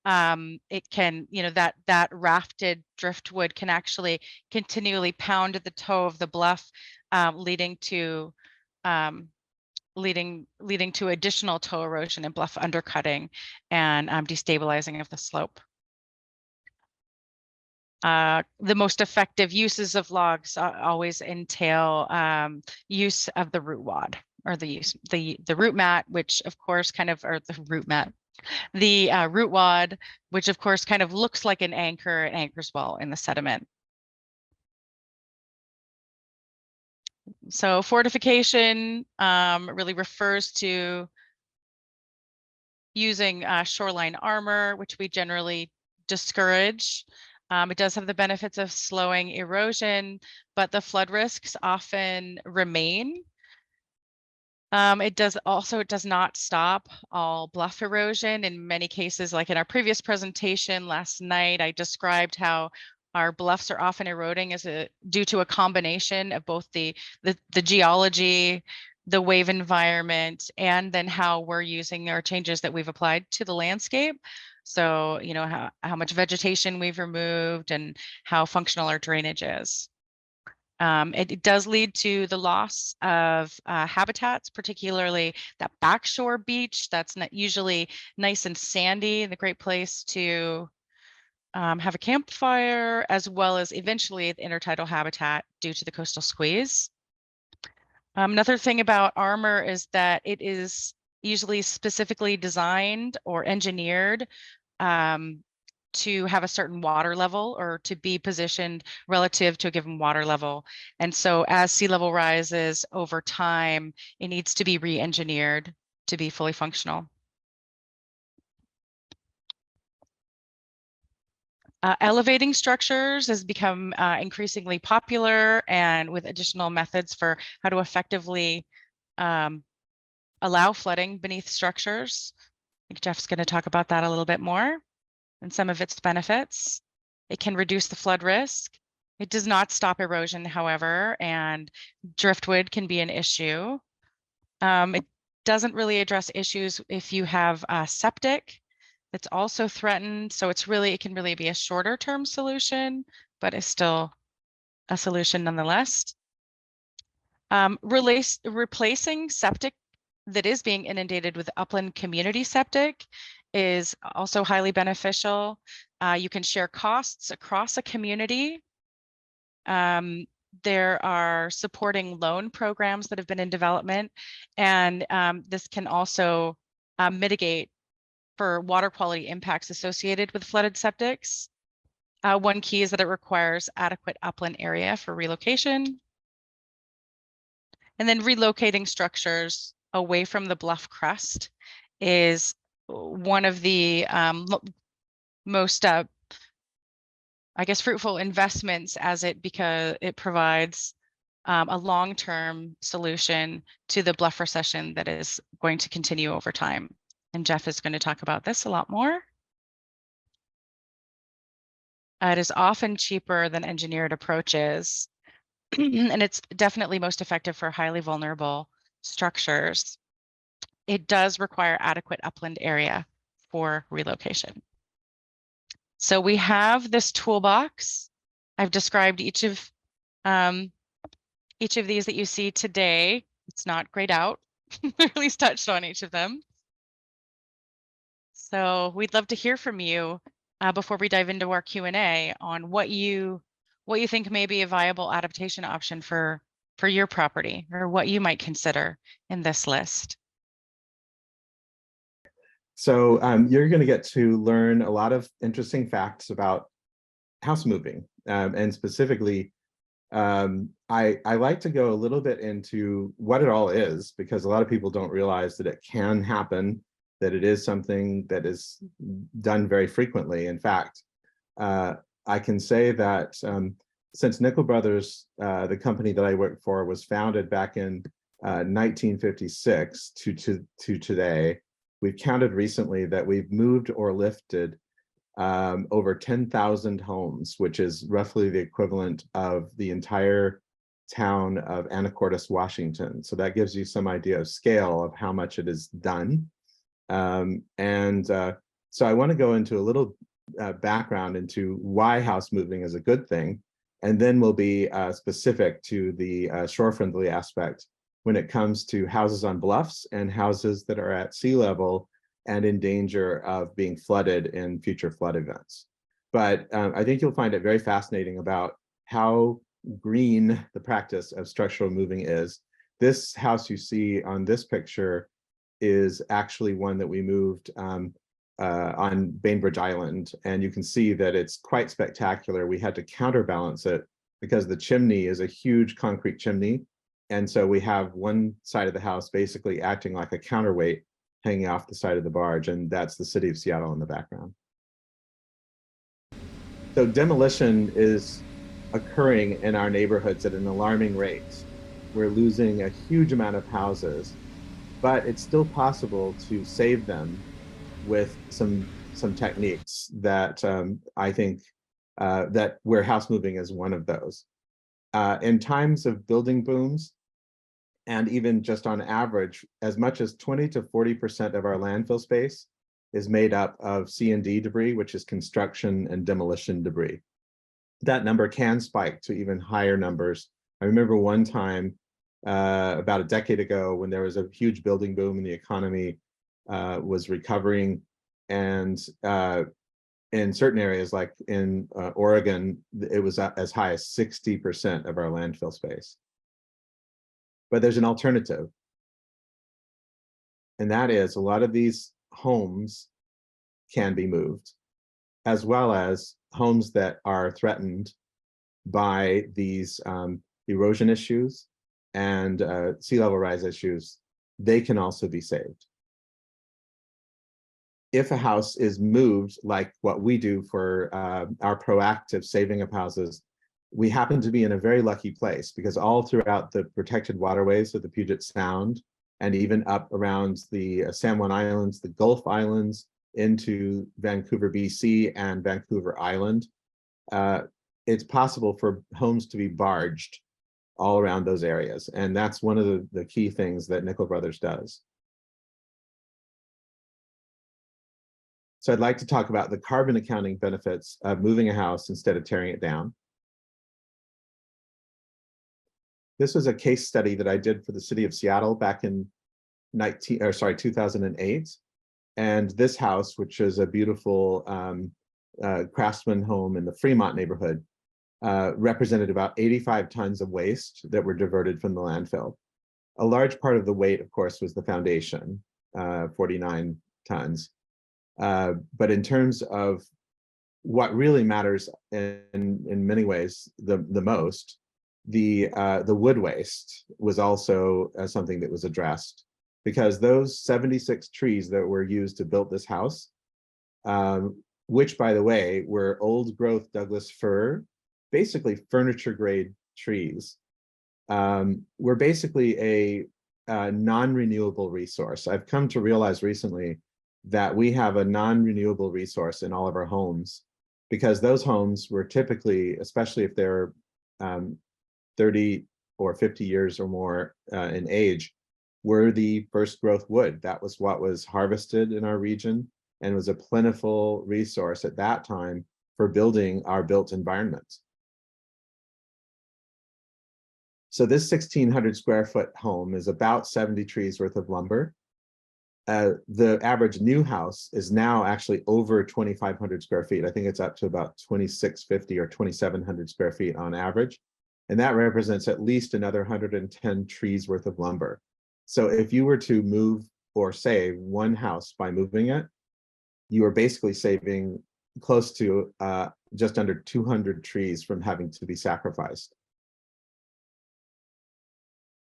It can, that rafted driftwood can actually continually pound at the toe of the bluff, leading to additional toe erosion and bluff undercutting and destabilizing of the slope. The most effective uses of logs always entail use of the root wad, or the root mat, which of course the root wad, which of course kind of looks like an anchor. It anchors well in the sediment. So fortification really refers to using shoreline armor, which we generally discourage. It does have the benefits of slowing erosion, but the flood risks often remain. It does not stop all bluff erosion. In many cases, like in our previous presentation last night, I described how our bluffs are often eroding due to a combination of both the geology, the wave environment, and then how we're using our changes that we've applied to the landscape. So, how much vegetation we've removed and how functional our drainage is. It does lead to the loss of habitats, particularly that backshore beach that's not usually nice and sandy and a great place to have a campfire, as well as eventually the intertidal habitat due to the coastal squeeze. Another thing about armor is that it is usually specifically designed or engineered to have a certain water level or to be positioned relative to a given water level. And so as sea level rises over time, it needs to be re-engineered to be fully functional. Elevating structures has become increasingly popular, and with additional methods for how to effectively allow flooding beneath structures. I think Jeff's going to talk about that a little bit more and some of its benefits. It can reduce the flood risk. It does not stop erosion, however, and driftwood can be an issue. It doesn't really address issues if you have septic that's also threatened. So it can really be a shorter term solution, but it's still a solution nonetheless. Replacing septic that is being inundated with upland community septic is also highly beneficial. You can share costs across a community. There are supporting loan programs that have been in development, and this can also mitigate for water quality impacts associated with flooded septics. One key is that it requires adequate upland area for relocation. And then relocating structures away from the bluff crest is one of the most, I guess, fruitful investments because it provides a long-term solution to the bluff recession that is going to continue over time. And Jeff is going to talk about this a lot more. It is often cheaper than engineered approaches, and it's definitely most effective for highly vulnerable structures. It does require adequate upland area for relocation. So we have this toolbox. I've described each of these that you see today. It's not grayed out, at least touched on each of them. So we'd love to hear from you before we dive into our Q&A on what you think may be a viable adaptation option for your property, or what you might consider in this list. So you're going to get to learn a lot of interesting facts about house moving, and specifically, I like to go a little bit into what it all is, because a lot of people don't realize that it can happen, that it is something that is done very frequently. In fact, I can say that since Nickel Brothers, the company that I work for, was founded back in 1956 to today, we've counted recently that we've moved or lifted over 10,000 homes, which is roughly the equivalent of the entire town of Anacortes, Washington. So that gives you some idea of scale of how much it is done. So I want to go into a little background into why house moving is a good thing, and then we'll be specific to the shore-friendly aspect when it comes to houses on bluffs and houses that are at sea level and in danger of being flooded in future flood events. But I think you'll find it very fascinating about how green the practice of structural moving is. This house you see on this picture is actually one that we moved on Bainbridge Island, and you can see that it's quite spectacular. We had to counterbalance it because the chimney is a huge concrete chimney, and so we have one side of the house basically acting like a counterweight hanging off the side of the barge, and that's the city of Seattle in the background. So demolition is occurring in our neighborhoods at an alarming rate. We're losing a huge amount of houses, but it's still possible to save them with some techniques that I think that where house moving is one of those. In times of building booms, and even just on average, as much as 20 to 40% of our landfill space is made up of C&D debris, which is construction and demolition debris. That number can spike to even higher numbers. I remember one time about a decade ago when there was a huge building boom and the economy was recovering, and in certain areas like in Oregon, it was as high as 60% of our landfill space. But there's an alternative, and that is a lot of these homes can be moved. as well as homes that are threatened by these erosion issues and sea level rise issues, they can also be saved. If a house is moved, like what we do for our proactive saving of houses, we happen to be in a very lucky place, because all throughout the protected waterways of the Puget Sound, and even up around the San Juan Islands, the Gulf Islands, into Vancouver, BC, and Vancouver Island, it's possible for homes to be barged all around those areas. And that's one of the key things that Nickel Brothers does. So I'd like to talk about the carbon accounting benefits of moving a house instead of tearing it down. This was a case study that I did for the city of Seattle back in 2008. And this house, which is a beautiful craftsman home in the Fremont neighborhood, represented about 85 tons of waste that were diverted from the landfill. A large part of the weight, of course, was the foundation, 49 tons. But in terms of what really matters in many ways the most, the wood waste was also something that was addressed, because those 76 trees that were used to build this house, which, by the way, were old growth Douglas fir, basically furniture grade trees, were basically a non-renewable resource. I've come to realize recently that we have a non-renewable resource in all of our homes, because those homes were typically, especially if they're 30 or 50 years or more in age, were the first growth wood. That was what was harvested in our region and was a plentiful resource at that time for building our built environment. So this 1,600 square foot home is about 70 trees worth of lumber. The average new house is now actually over 2,500 square feet. I think it's up to about 2,650 or 2,700 square feet on average. And that represents at least another 110 trees worth of lumber. So if you were to move or save one house by moving it, you are basically saving close to just under 200 trees from having to be sacrificed.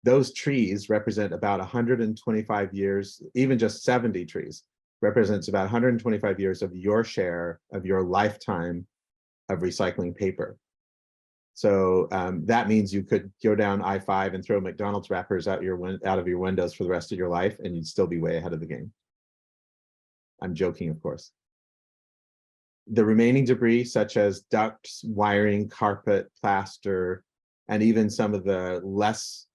Those trees represent about 125 years, even just 70 trees, represents about 125 years of your share of your lifetime of recycling paper. So that means you could go down I-5 and throw McDonald's wrappers out of your windows for the rest of your life, and you'd still be way ahead of the game. I'm joking, of course. The remaining debris, such as ducts, wiring, carpet, plaster, and even some of the less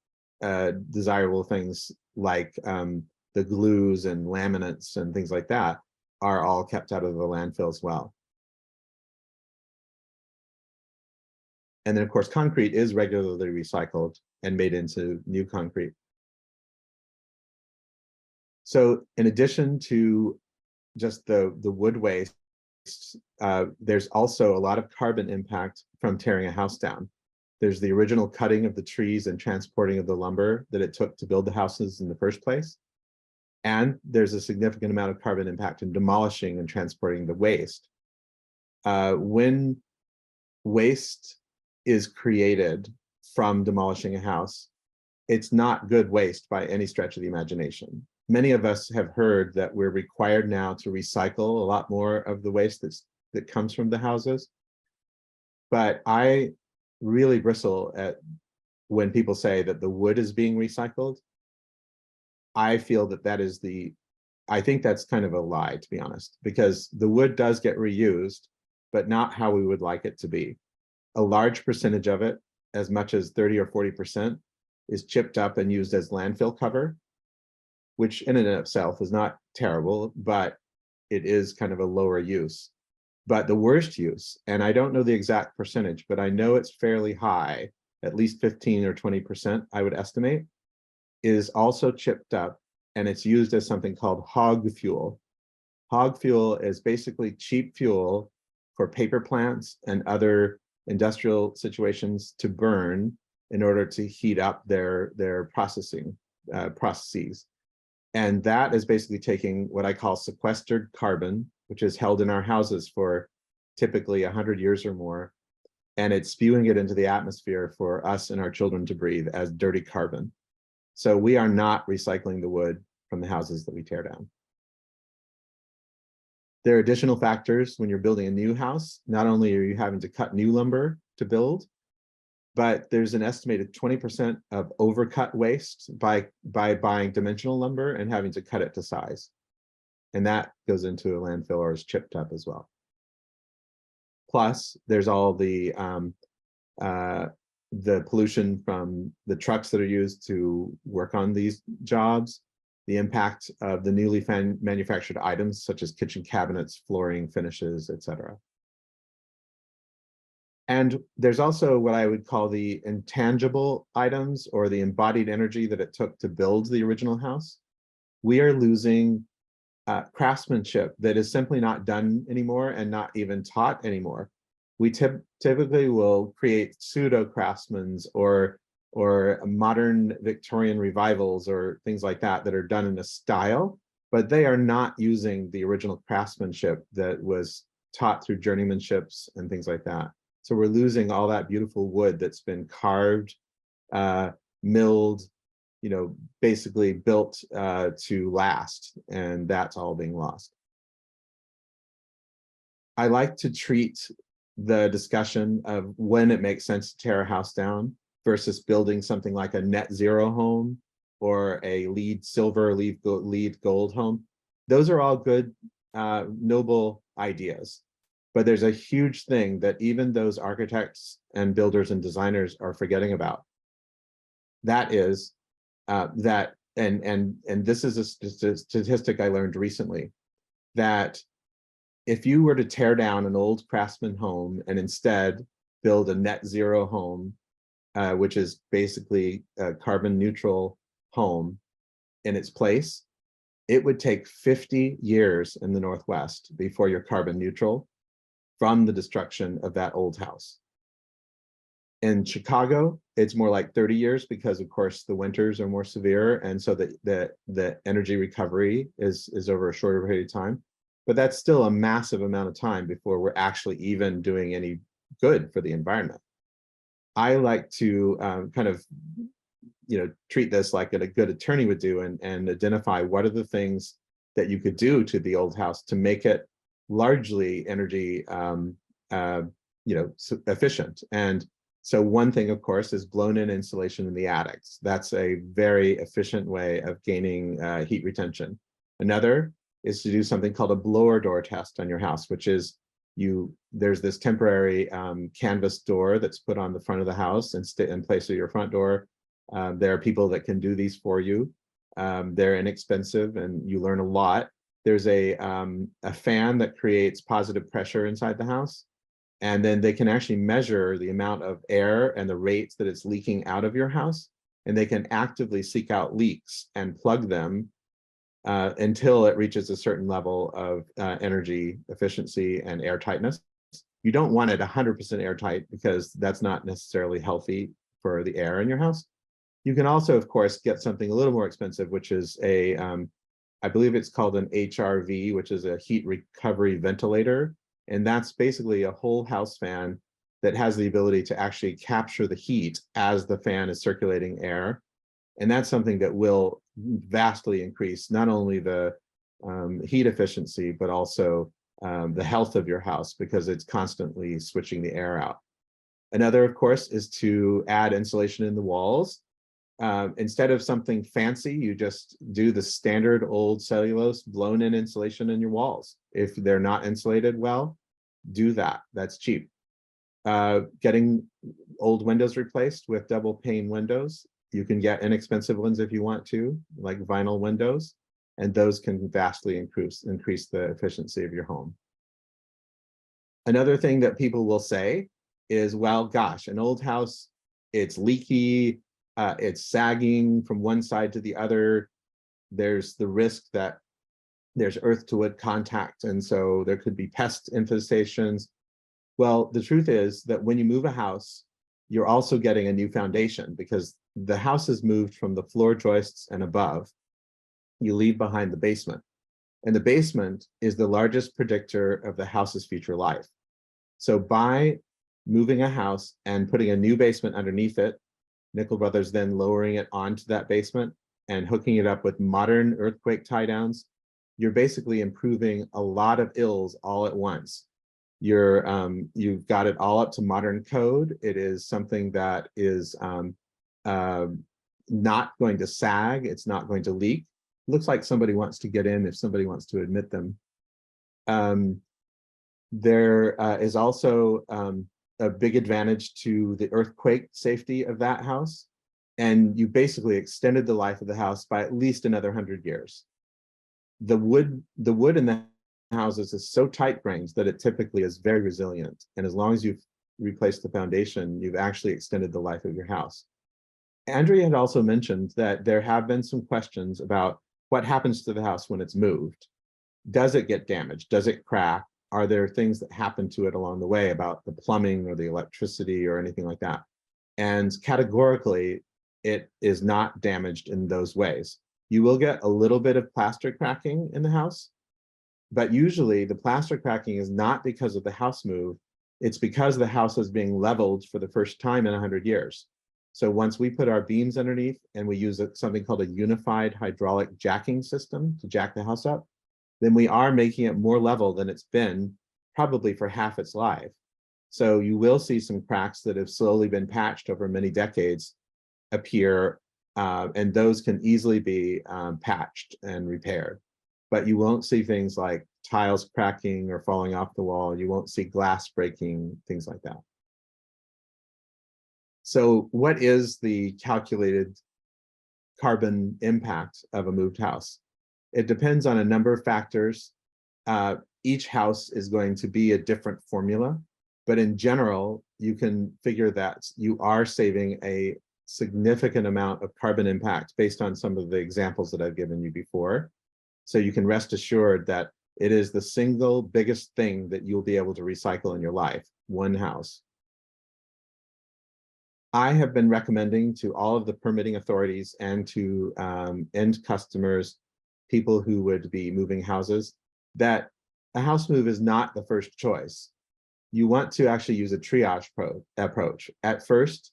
desirable things like the glues and laminates and things like that, are all kept out of the landfill as well. And then, of course, concrete is regularly recycled and made into new concrete. So in addition to just the wood waste, there's also a lot of carbon impact from tearing a house down. There's the original cutting of the trees and transporting of the lumber that it took to build the houses in the first place. And there's a significant amount of carbon impact in demolishing and transporting the waste. When waste is created from demolishing a house, it's not good waste by any stretch of the imagination. Many of us have heard that we're required now to recycle a lot more of the waste that comes from the houses. But I really bristle at when people say that the wood is being recycled. I feel that I think that's kind of a lie, to be honest, because the wood does get reused, but not how we would like it to be. A large percentage of it, as much as 30 or 40%, is chipped up and used as landfill cover, which in and of itself is not terrible, but it is kind of a lower use. But the worst use, and I don't know the exact percentage, but I know it's fairly high, at least 15 or 20%, I would estimate, is also chipped up, and it's used as something called hog fuel. Hog fuel is basically cheap fuel for paper plants and other industrial situations to burn in order to heat up their processes. And that is basically taking what I call sequestered carbon, which is held in our houses for typically 100 years or more, and it's spewing it into the atmosphere for us and our children to breathe as dirty carbon. So we are not recycling the wood from the houses that we tear down. There are additional factors when you're building a new house. Not only are you having to cut new lumber to build, but there's an estimated 20% of overcut waste by buying dimensional lumber and having to cut it to size. And that goes into a landfill or is chipped up as well. Plus, there's all the pollution from the trucks that are used to work on these jobs, the impact of the newly manufactured items such as kitchen cabinets, flooring, finishes, etc. And there's also what I would call the intangible items or the embodied energy that it took to build the original house. We are losing craftsmanship that is simply not done anymore and not even taught anymore. We typically will create pseudo craftsmen or modern Victorian revivals or things like that that are done in a style, but they are not using the original craftsmanship that was taught through journeymanships and things like that. So we're losing all that beautiful wood that's been carved, milled, basically built to last, and that's all being lost. I like to treat the discussion of when it makes sense to tear a house down versus building something like a net zero home or a LEED silver, LEED gold home. Those are all good, noble ideas. But there's a huge thing that even those architects and builders and designers are forgetting about. That is that, and this is a statistic I learned recently, that if you were to tear down an old craftsman home and instead build a net zero home, which is basically a carbon neutral home in its place, it would take 50 years in the Northwest before you're carbon neutral from the destruction of that old house. In Chicago, it's more like 30 years because, of course, the winters are more severe, and so the energy recovery is over a shorter period of time. But that's still a massive amount of time before we're actually even doing any good for the environment. I like to kind of, treat this like a good attorney would do, and identify what are the things that you could do to the old house to make it largely energy efficient. And so one thing, of course, is blown-in insulation in the attics. That's a very efficient way of gaining heat retention. Another is to do something called a blower door test on your house, which is there's this temporary canvas door that's put on the front of the house and in place of your front door. There are people that can do these for you. They're inexpensive and you learn a lot. There's a fan that creates positive pressure inside the house. And then they can actually measure the amount of air and the rates that it's leaking out of your house. And they can actively seek out leaks and plug them until it reaches a certain level of energy efficiency and air tightness. You don't want it 100% airtight because that's not necessarily healthy for the air in your house. You can also, of course, get something a little more expensive, which is I believe it's called an HRV, which is a heat recovery ventilator. And that's basically a whole house fan that has the ability to actually capture the heat as the fan is circulating air. And that's something that will vastly increase not only the heat efficiency, but also the health of your house because it's constantly switching the air out. Another, of course, is to add insulation in the walls. Instead of something fancy, you just do the standard old cellulose blown-in insulation in your walls. If they're not insulated well, do that. That's cheap. Getting old windows replaced with double pane windows. You can get inexpensive ones if you want to, like vinyl windows, and those can vastly increase the efficiency of your home. Another thing that people will say is, well, gosh, an old house, it's leaky, it's sagging from one side to the other. There's the risk that there's earth to wood contact, and so there could be pest infestations. Well, the truth is that when you move a house, you're also getting a new foundation because the house is moved from the floor joists and above. You leave behind the basement, and the basement is the largest predictor of the house's future life. So by moving a house and putting a new basement underneath it, Nickel Brothers then lowering it onto that basement and hooking it up with modern earthquake tie downs, you're basically improving a lot of ills all at once. You've got it all up to modern code. It is something that is not going to sag. It's not going to leak. Looks like somebody wants to get in if somebody wants to admit them. There is also a big advantage to the earthquake safety of that house. And you basically extended the life of the house by at least another 100 years. The wood in the houses is so tight grained that it typically is very resilient. And as long as you've replaced the foundation, you've actually extended the life of your house. Andrea had also mentioned that there have been some questions about what happens to the house when it's moved. Does it get damaged? Does it crack? Are there things that happen to it along the way about the plumbing or the electricity or anything like that? And categorically, it is not damaged in those ways. You will get a little bit of plaster cracking in the house, but usually the plaster cracking is not because of the house move. It's because the house is being leveled for the first time in 100 years. So once we put our beams underneath and we use something called a unified hydraulic jacking system to jack the house up, then we are making it more level than it's been probably for half its life. So you will see some cracks that have slowly been patched over many decades appear, and those can easily be patched and repaired. But you won't see things like tiles cracking or falling off the wall. You won't see glass breaking, things like that. So what is the calculated carbon impact of a moved house? It depends on a number of factors. Each house is going to be a different formula, but in general, you can figure that you are saving a significant amount of carbon impact based on some of the examples that I've given you before. So you can rest assured that it is the single biggest thing that you'll be able to recycle in your life, one house. I have been recommending to all of the permitting authorities and to end customers, people who would be moving houses, that a house move is not the first choice. You want to actually use a triage approach. At first,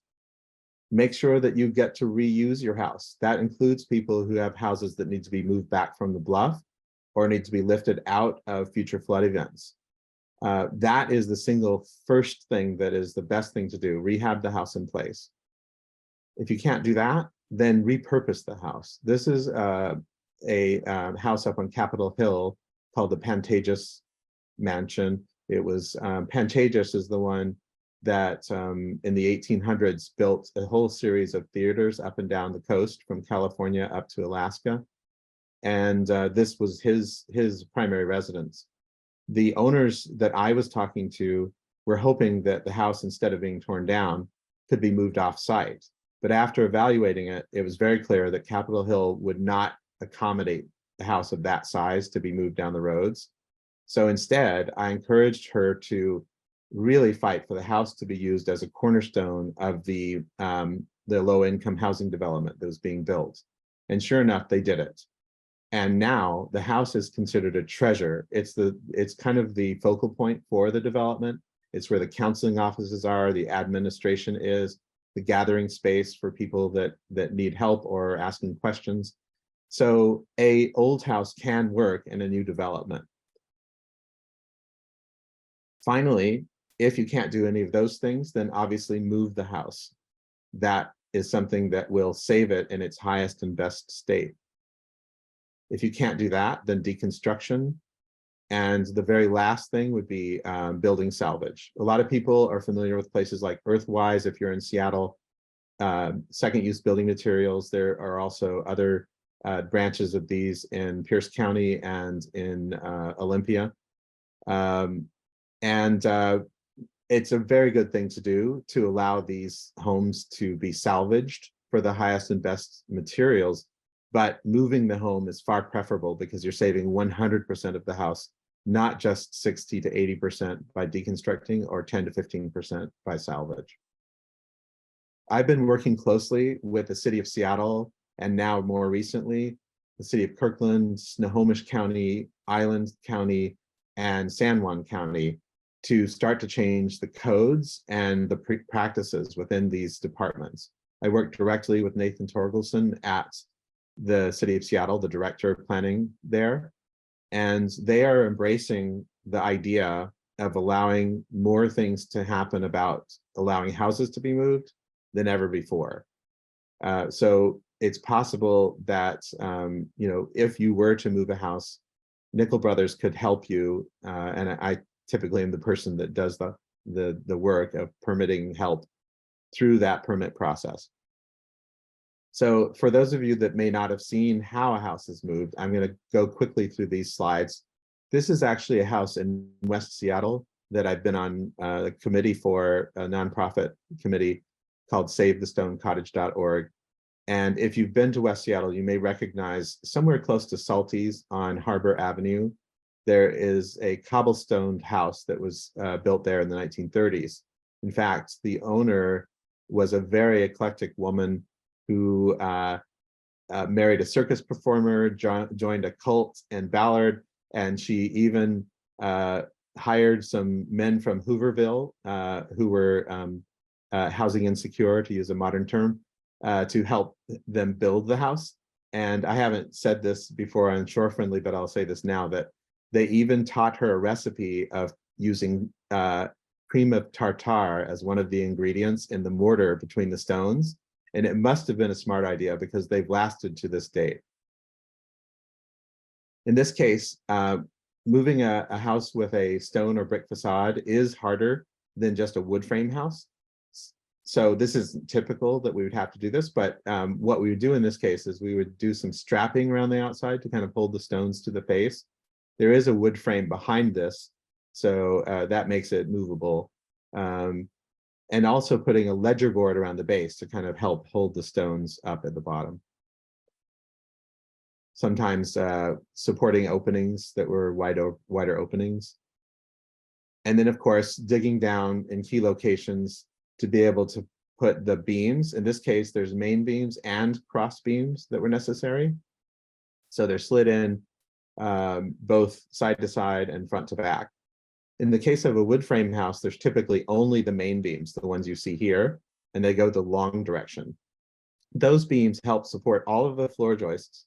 make sure that you get to reuse your house. That includes people who have houses that need to be moved back from the bluff or need to be lifted out of future flood events. That is the single first thing that is the best thing to do, rehab the house in place. If you can't do that, then repurpose the house. This is a house up on Capitol Hill called the Pantages Mansion. It was, Pantages is the one that in the 1800s built a whole series of theaters up and down the coast from California up to Alaska. And this was his primary residence. The owners that I was talking to were hoping that the house, instead of being torn down, could be moved off site. But after evaluating it, it was very clear that Capitol Hill would not accommodate a house of that size to be moved down the roads. So instead, I encouraged her to really fight for the house to be used as a cornerstone of the low-income housing development that was being built. And sure enough, they did it. And now the house is considered a treasure. It's kind of the focal point for the development. It's where the counseling offices are, the administration is, the gathering space for people that need help or asking questions. So an old house can work in a new development. Finally, if you can't do any of those things, then obviously move the house. That is something that will save it in its highest and best state. If you can't do that, then deconstruction. And the very last thing would be building salvage. A lot of people are familiar with places like Earthwise. If you're in Seattle, second use building materials. There are also other branches of these in Pierce County and in Olympia. It's a very good thing to do to allow these homes to be salvaged for the highest and best materials. But moving the home is far preferable because you're saving 100% of the house, not just 60 to 80% by deconstructing or 10 to 15% by salvage. I've been working closely with the city of Seattle and now more recently, the city of Kirkland, Snohomish County, Island County, and San Juan County to start to change the codes and the practices within these departments. I worked directly with Nathan Torgelson at the city of Seattle, the director of planning there, and they are embracing the idea of allowing more things to happen about allowing houses to be moved than ever before. So it's possible that, if you were to move a house, Nickel Brothers could help you. And I typically am the person that does the work of permitting help through that permit process. So for those of you that may not have seen how a house is moved, I'm going to go quickly through these slides. This is actually a house in West Seattle that I've been on a committee for, a nonprofit committee called SaveTheStoneCottage.org. And if you've been to West Seattle, you may recognize somewhere close to Salty's on Harbor Avenue, there is a cobblestone house that was built there in the 1930s. In fact, the owner was a very eclectic woman who married a circus performer, joined a cult in Ballard, and she even hired some men from Hooverville who were housing insecure, to use a modern term, to help them build the house. And I haven't said this before on Shore Friendly, but I'll say this now, that they even taught her a recipe of using cream of tartar as one of the ingredients in the mortar between the stones. And it must have been a smart idea because they've lasted to this date. In this case, moving a house with a stone or brick facade is harder than just a wood frame house. So this isn't typical that we would have to do this, but what we would do in this case is we would do some strapping around the outside to kind of hold the stones to the face. There is a wood frame behind this, so that makes it movable. And also putting a ledger board around the base to kind of help hold the stones up at the bottom. Sometimes supporting openings that were wider openings. And then, of course, digging down in key locations to be able to put the beams. In this case, there's main beams and cross beams that were necessary. So they're slid in both side to side and front to back. In the case of a wood frame house, there's typically only the main beams, the ones you see here, and they go the long direction. Those beams help support all of the floor joists,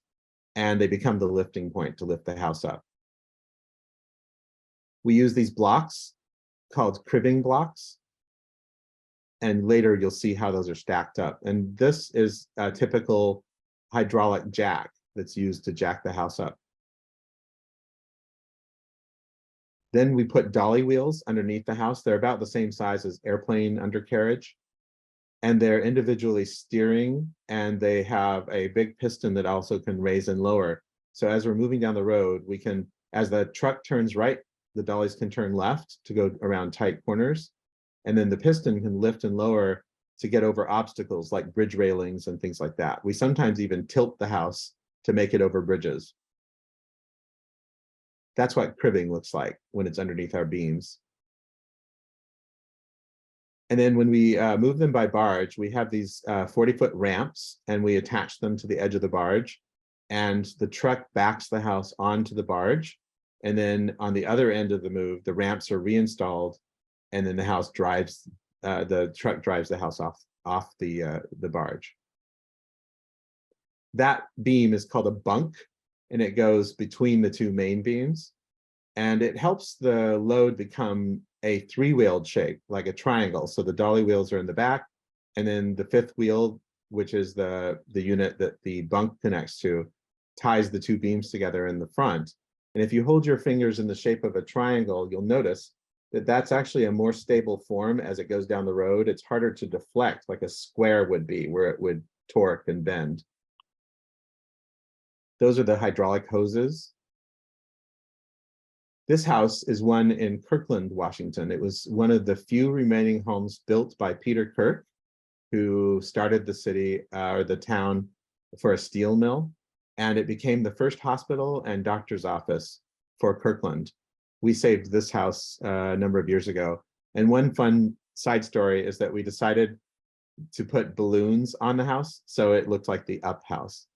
and they become the lifting point to lift the house up. We use these blocks called cribbing blocks, and later you'll see how those are stacked up. And this is a typical hydraulic jack that's used to jack the house up. Then we put dolly wheels underneath the house. They're about the same size as airplane undercarriage, and they're individually steering, and they have a big piston that also can raise and lower. So as we're moving down the road, we can, as the truck turns right, the dollies can turn left to go around tight corners, and then the piston can lift and lower to get over obstacles like bridge railings and things like that. We sometimes even tilt the house to make it over bridges. That's what cribbing looks like when it's underneath our beams. And then when we move them by barge, we have these 40-foot ramps, and we attach them to the edge of the barge, and the truck backs the house onto the barge. And then on the other end of the move, the ramps are reinstalled, and then the house drives, the truck drives the house off the barge. That beam is called a bunk, and it goes between the two main beams, and it helps the load become a three-wheeled shape, like a triangle. So the dolly wheels are in the back, and then the fifth wheel, which is the unit that the bunk connects to, ties the two beams together in the front. And if you hold your fingers in the shape of a triangle, you'll notice that that's actually a more stable form as it goes down the road. It's harder to deflect like a square would be, where it would torque and bend. Those are the hydraulic hoses. This house is one in Kirkland, Washington. It was one of the few remaining homes built by Peter Kirk, who started the city or the town for a steel mill, and it became the first hospital and doctor's office for Kirkland. We saved this house a number of years ago. And one fun side story is that we decided to put balloons on the house so it looked like the Up house.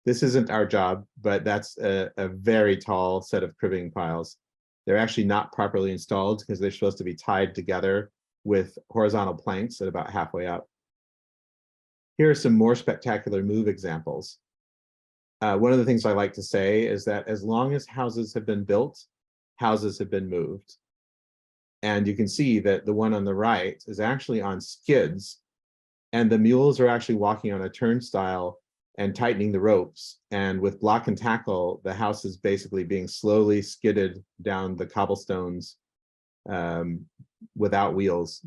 This isn't our job, but that's a very tall set of cribbing piles They're actually not properly installed because they're supposed to be tied together with horizontal planks at about halfway up. Here are some more spectacular move examples. One of the things I like to say is that as long as houses have been built, houses have been moved. And you can see that the one on the right is actually on skids, and the mules are actually walking on a turnstile and tightening the ropes. And with block and tackle, the house is basically being slowly skidded down the cobblestones without wheels.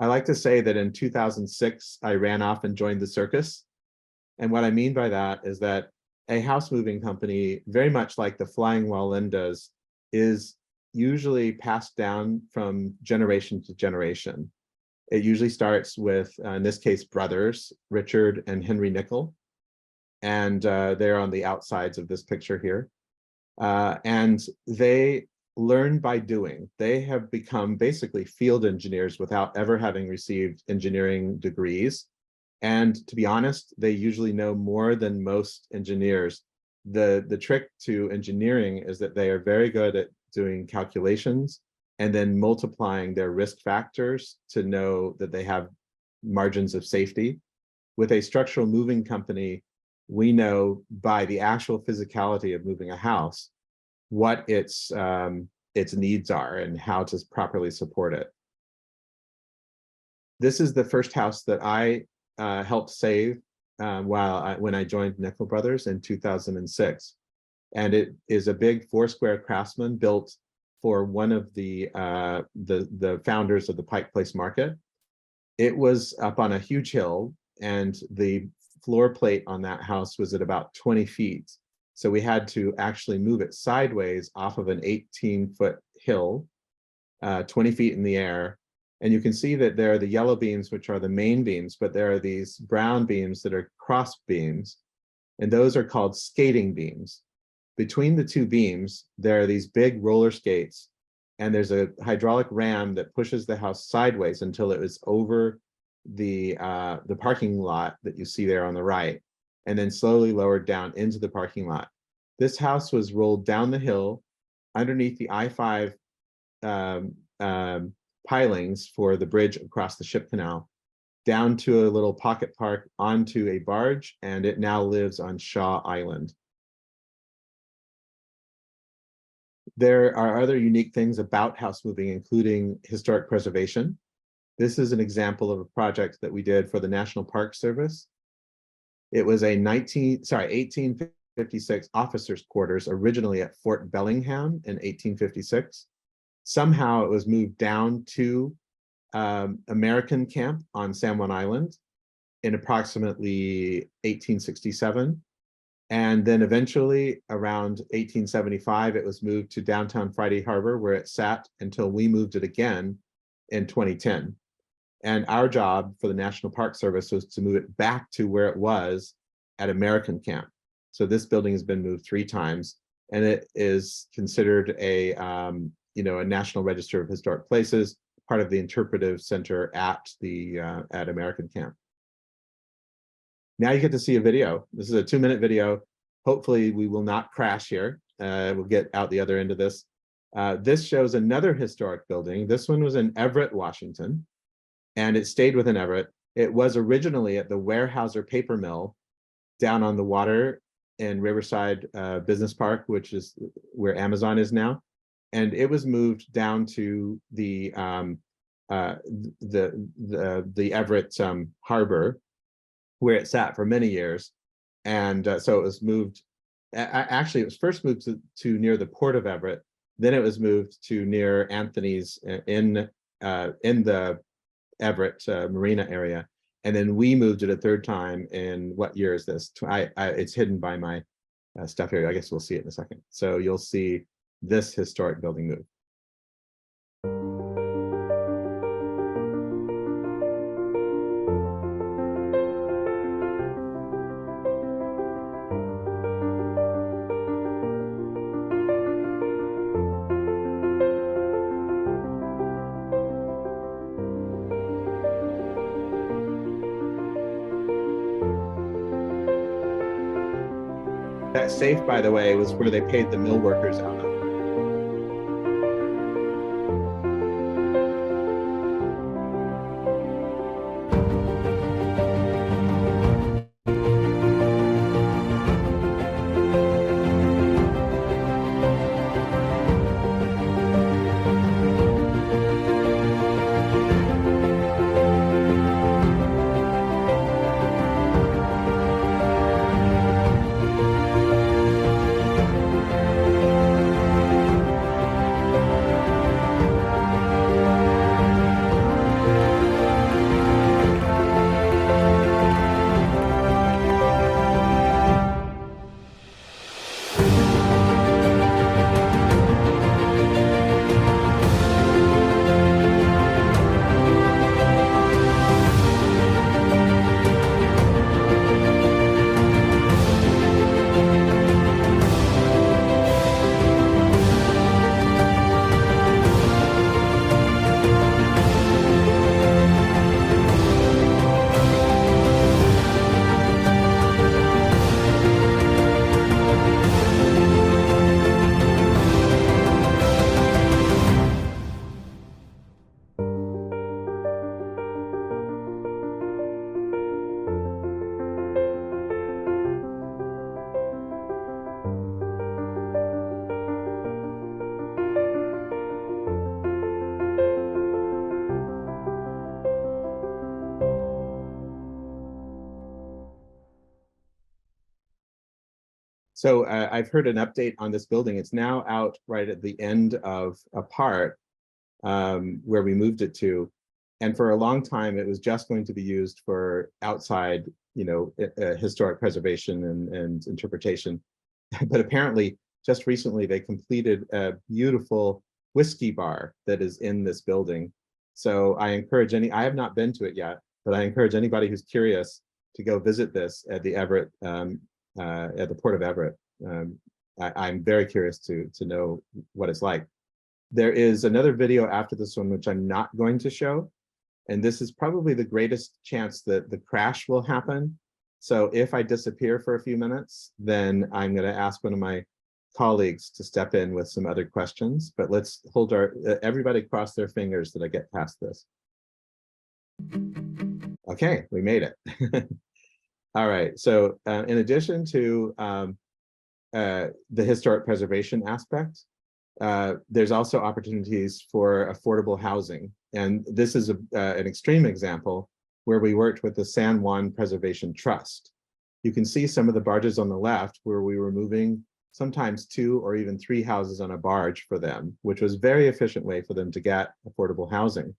I like to say that in 2006, I ran off and joined the circus. And what I mean by that is that a house moving company, very much like the flying violin does, is usually passed down from generation to generation. It usually starts with, in this case, brothers, Richard and Henry Nickel. And they're on the outsides of this picture here. And they learn by doing. They have become basically field engineers without ever having received engineering degrees. And to be honest, they usually know more than most engineers. The trick to engineering is that they are very good at doing calculations and then multiplying their risk factors to know that they have margins of safety. With a structural moving company, we know by the actual physicality of moving a house what its needs are and how to properly support it. This is the first house that I helped save when I joined Nickel Brothers in 2006. And it is a big 4-square Craftsman built for one of the founders of the Pike Place Market. It was up on a huge hill, and the floor plate on that house was at about 20 feet. So we had to actually move it sideways off of an 18-foot hill, 20 feet in the air. And you can see that there are the yellow beams, which are the main beams, but there are these brown beams that are cross beams, and those are called skating beams. Between the two beams, there are these big roller skates, and there's a hydraulic ram that pushes the house sideways until it is over the parking lot that you see there on the right, and then slowly lowered down into the parking lot. This house was rolled down the hill underneath the I-5 pilings for the bridge across the ship canal, down to a little pocket park onto a barge, and it now lives on Shaw Island. There are other unique things about house moving, including historic preservation. This is an example of a project that we did for the National Park Service. It was a 1856 officers' quarters, originally at Fort Bellingham in 1856. Somehow it was moved down to American Camp on San Juan Island in approximately 1867. And then eventually around 1875, it was moved to downtown Friday Harbor, where it sat until we moved it again in 2010. And our job for the National Park Service was to move it back to where it was at American Camp. So this building has been moved 3 times, and it is considered a National Register of Historic Places, part of the interpretive center at American Camp. Now you get to see a video. This is a 2-minute video. Hopefully we will not crash here. We'll get out the other end of this. This shows another historic building. This one was in Everett, Washington, and it stayed within Everett. It was originally at the Weyerhaeuser paper mill down on the water in Riverside Business Park, which is where Amazon is now. And it was moved down to the Everett harbor, where it sat for many years. And so it was moved, actually it was first moved to near the port of Everett, then it was moved to near Anthony's in the Everett marina area. And then we moved it a 3rd time in, what year is this? It's hidden by my stuff here. I guess we'll see it in a second. So you'll see this historic building move. That safe, by the way, was where they paid the mill workers out of. So I've heard an update on this building. It's now out right at the end of a part where we moved it to. And for a long time, it was just going to be used for outside, historic preservation and interpretation. But apparently, just recently, they completed a beautiful whiskey bar that is in this building. So I encourage I have not been to it yet, but I encourage anybody who's curious to go visit this at the Everett, at the Port of Everett. I'm very curious to know what it's like. There is another video after this one, which I'm not going to show. And this is probably the greatest chance that the crash will happen. So if I disappear for a few minutes, then I'm going to ask one of my colleagues to step in with some other questions. But let's hold everybody cross their fingers that I get past this. Okay, we made it. All right, so in addition to the historic preservation aspect, there's also opportunities for affordable housing. And this is an extreme example where we worked with the San Juan Preservation Trust. You can see some of the barges on the left where we were moving sometimes 2 or even 3 houses on a barge for them, which was a very efficient way for them to get affordable housing.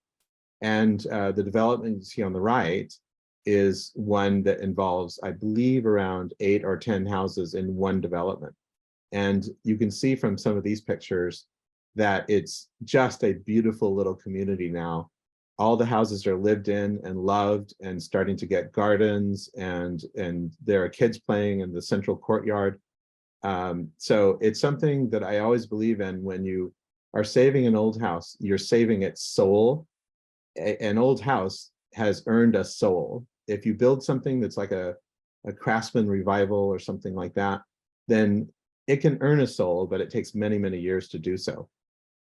And the development you see on the right is one that involves, I believe, around 8 or 10 houses in one development. And you can see from some of these pictures that it's just a beautiful little community now. All the houses are lived in and loved and starting to get gardens, and there are kids playing in the central courtyard. So it's something that I always believe in. When you are saving an old house, you're saving its soul. An old house has earned a soul. If you build something that's like a craftsman revival or something like that, then it can earn a soul, but it takes many, many years to do so.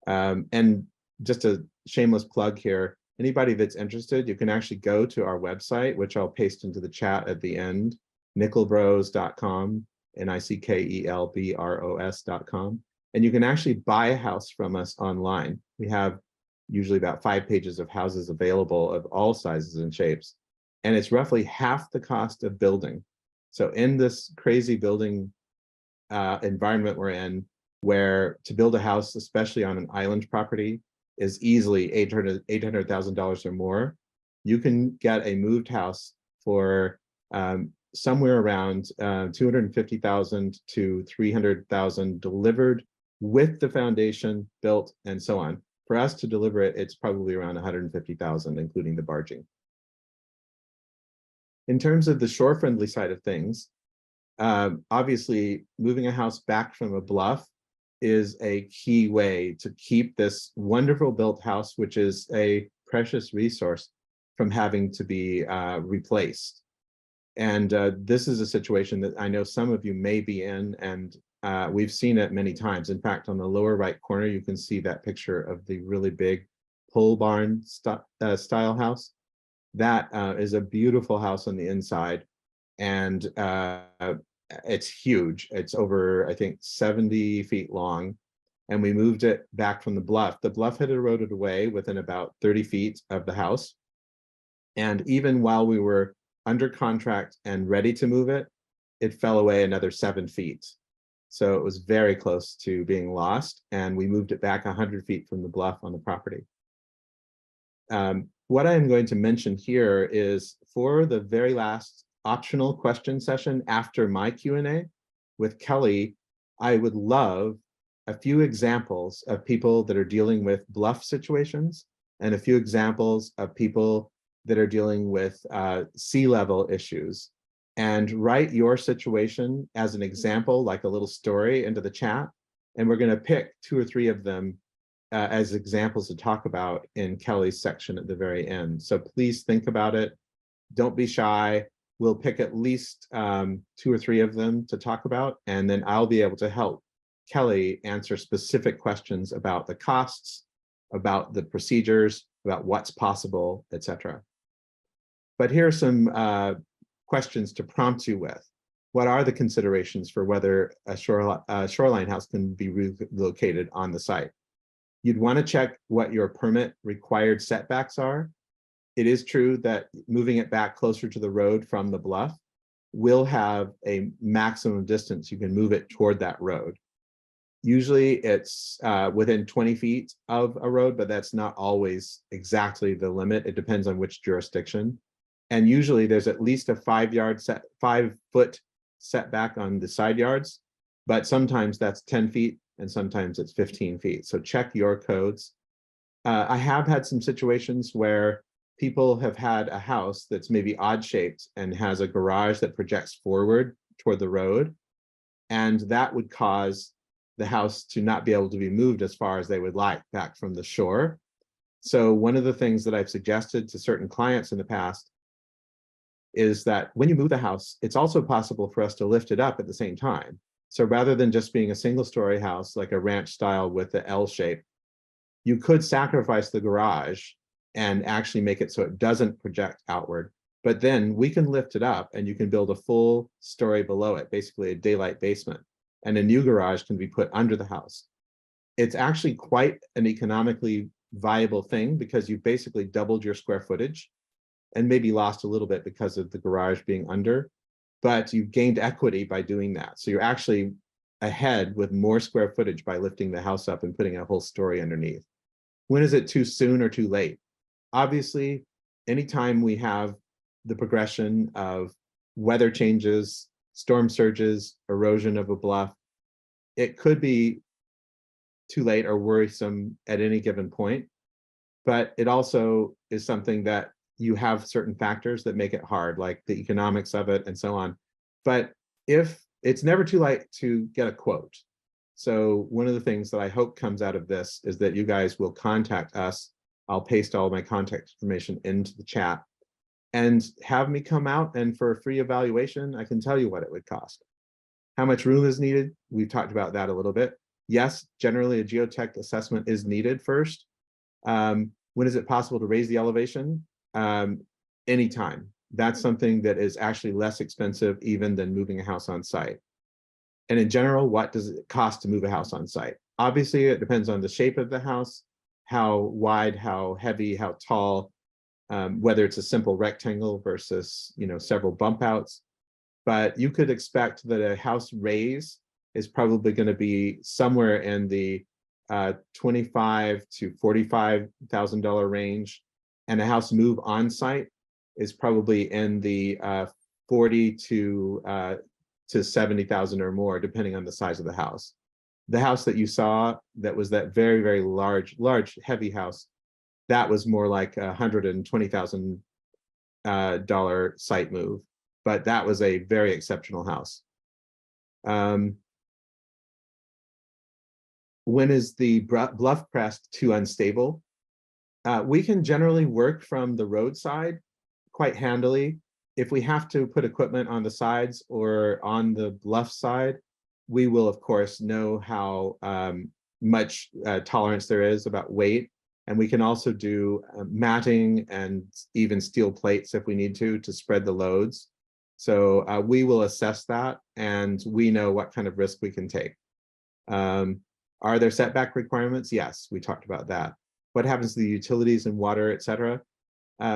And just a shameless plug here, anybody that's interested, you can actually go to our website, which I'll paste into the chat at the end, nickelbros.com, nickelbros.com. And you can actually buy a house from us online. We have usually about 5 pages of houses available of all sizes and shapes. And it's roughly half the cost of building. So in this crazy building environment we're in, where to build a house, especially on an island property, is easily $800,000 or more, you can get a moved house for somewhere around $250,000 to $300,000 delivered with the foundation built and so on. For us to deliver it, it's probably around $150,000, including the barging. In terms of the shore-friendly side of things, obviously moving a house back from a bluff is a key way to keep this wonderful built house, which is a precious resource, from having to be replaced. And this is a situation that I know some of you may be in, and we've seen it many times. In fact, on the lower right corner, you can see that picture of the really big pole barn style house. That is a beautiful house on the inside, and it's huge. It's over, I think, 70 feet long, and we moved it back from the bluff. The bluff had eroded away within about 30 feet of the house, and even while we were under contract and ready to move it, it fell away another 7 feet. So it was very close to being lost, and we moved it back 100 feet from the bluff on the property. What I'm going to mention here is, for the very last optional question session after my Q&A with Kelly, I would love a few examples of people that are dealing with bluff situations and a few examples of people that are dealing with sea level issues, and write your situation as an example, like a little story, into the chat. And we're going to pick 2 or 3 of them as examples to talk about in Kelly's section at the very end. So please think about it. Don't be shy. We'll pick at least 2 or 3 of them to talk about, and then I'll be able to help Kelly answer specific questions about the costs, about the procedures, about what's possible, etc. But here are some questions to prompt you with. What are the considerations for whether a shoreline house can be relocated on the site? You'd want to check what your permit required setbacks are. It is true that moving it back closer to the road from the bluff will have a maximum distance you can move it toward that road. Usually it's within 20 feet of a road, but that's not always exactly the limit. It depends on which jurisdiction. And usually there's at least a 5-foot setback on the side yards, but sometimes that's 10 feet and sometimes it's 15 feet. So check your codes. I have had some situations where people have had a house that's maybe odd shaped and has a garage that projects forward toward the road, and that would cause the house to not be able to be moved as far as they would like back from the shore. So one of the things that I've suggested to certain clients in the past is that when you move the house, it's also possible for us to lift it up at the same time. So rather than just being a single-story house, like a ranch style with the L shape, you could sacrifice the garage and actually make it so it doesn't project outward. But then we can lift it up and you can build a full story below it, basically a daylight basement. And a new garage can be put under the house. It's actually quite an economically viable thing because you've basically doubled your square footage and maybe lost a little bit because of the garage being under, but you've gained equity by doing that. So you're actually ahead with more square footage by lifting the house up and putting a whole story underneath. When is it too soon or too late? Obviously, anytime we have the progression of weather changes, storm surges, erosion of a bluff, it could be too late or worrisome at any given point, but it also is something that you have certain factors that make it hard, like the economics of it and so on. But if it's never too late to get a quote. So one of the things that I hope comes out of this is that you guys will contact us. I'll paste all my contact information into the chat and have me come out, and for a free evaluation, I can tell you what it would cost. How much room is needed? We've talked about that a little bit. Yes, generally a geotech assessment is needed first. When is it possible to raise the elevation? Anytime. That's something that is actually less expensive even than moving a house on site. And in general, what does it cost to move a house on site? Obviously, it depends on the shape of the house, how wide, how heavy, how tall, whether it's a simple rectangle versus, several bump outs. But you could expect that a house raise is probably going to be somewhere in the $25,000 to $45,000 range, and a house move on site is probably in the $40,000 to $70,000 or more, depending on the size of the house. The house that you saw, that was that very, very large, heavy house, that was more like $120,000 site move, but that was a very exceptional house. When is the bluff crest too unstable? We can generally work from the roadside quite handily. if we have to put equipment on the sides or on the bluff side, we will of course know how much tolerance there is about weight. And we can also do matting and even steel plates if we need to spread the loads. So we will assess that, and we know what kind of risk we can take. Are there setback requirements? Yes, we talked about that. What happens to the utilities and water, et cetera?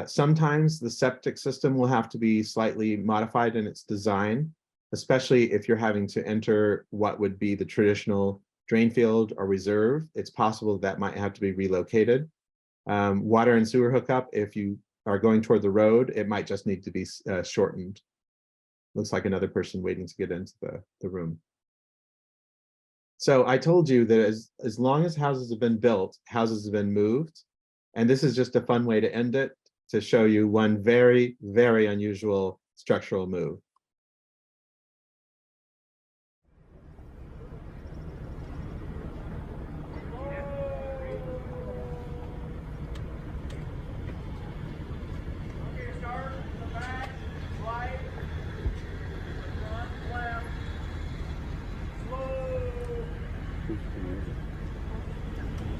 Sometimes the septic system will have to be slightly modified in its design, especially if you're having to enter what would be the traditional drain field or reserve. It's possible that might have to be relocated. Water and sewer hookup, if you are going toward the road, it might just need to be shortened. Looks like another person waiting to get into the room. So I told you that as long as houses have been built, houses have been moved. And this is just a fun way to end it, to show you one very, very unusual structural move.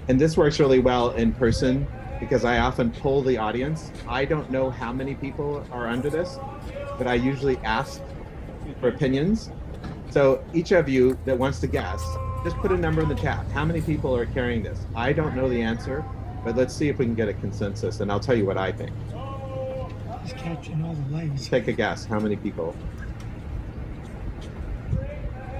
And this works really well in person because I often poll the audience. I don't know how many people are under this, but I usually ask for opinions. So each of you that wants to guess, just put a number in the chat. How many people are carrying this? I don't know the answer, but let's see if we can get a consensus, and I'll tell you what I think. He's catching all the lights. Take a guess. How many people?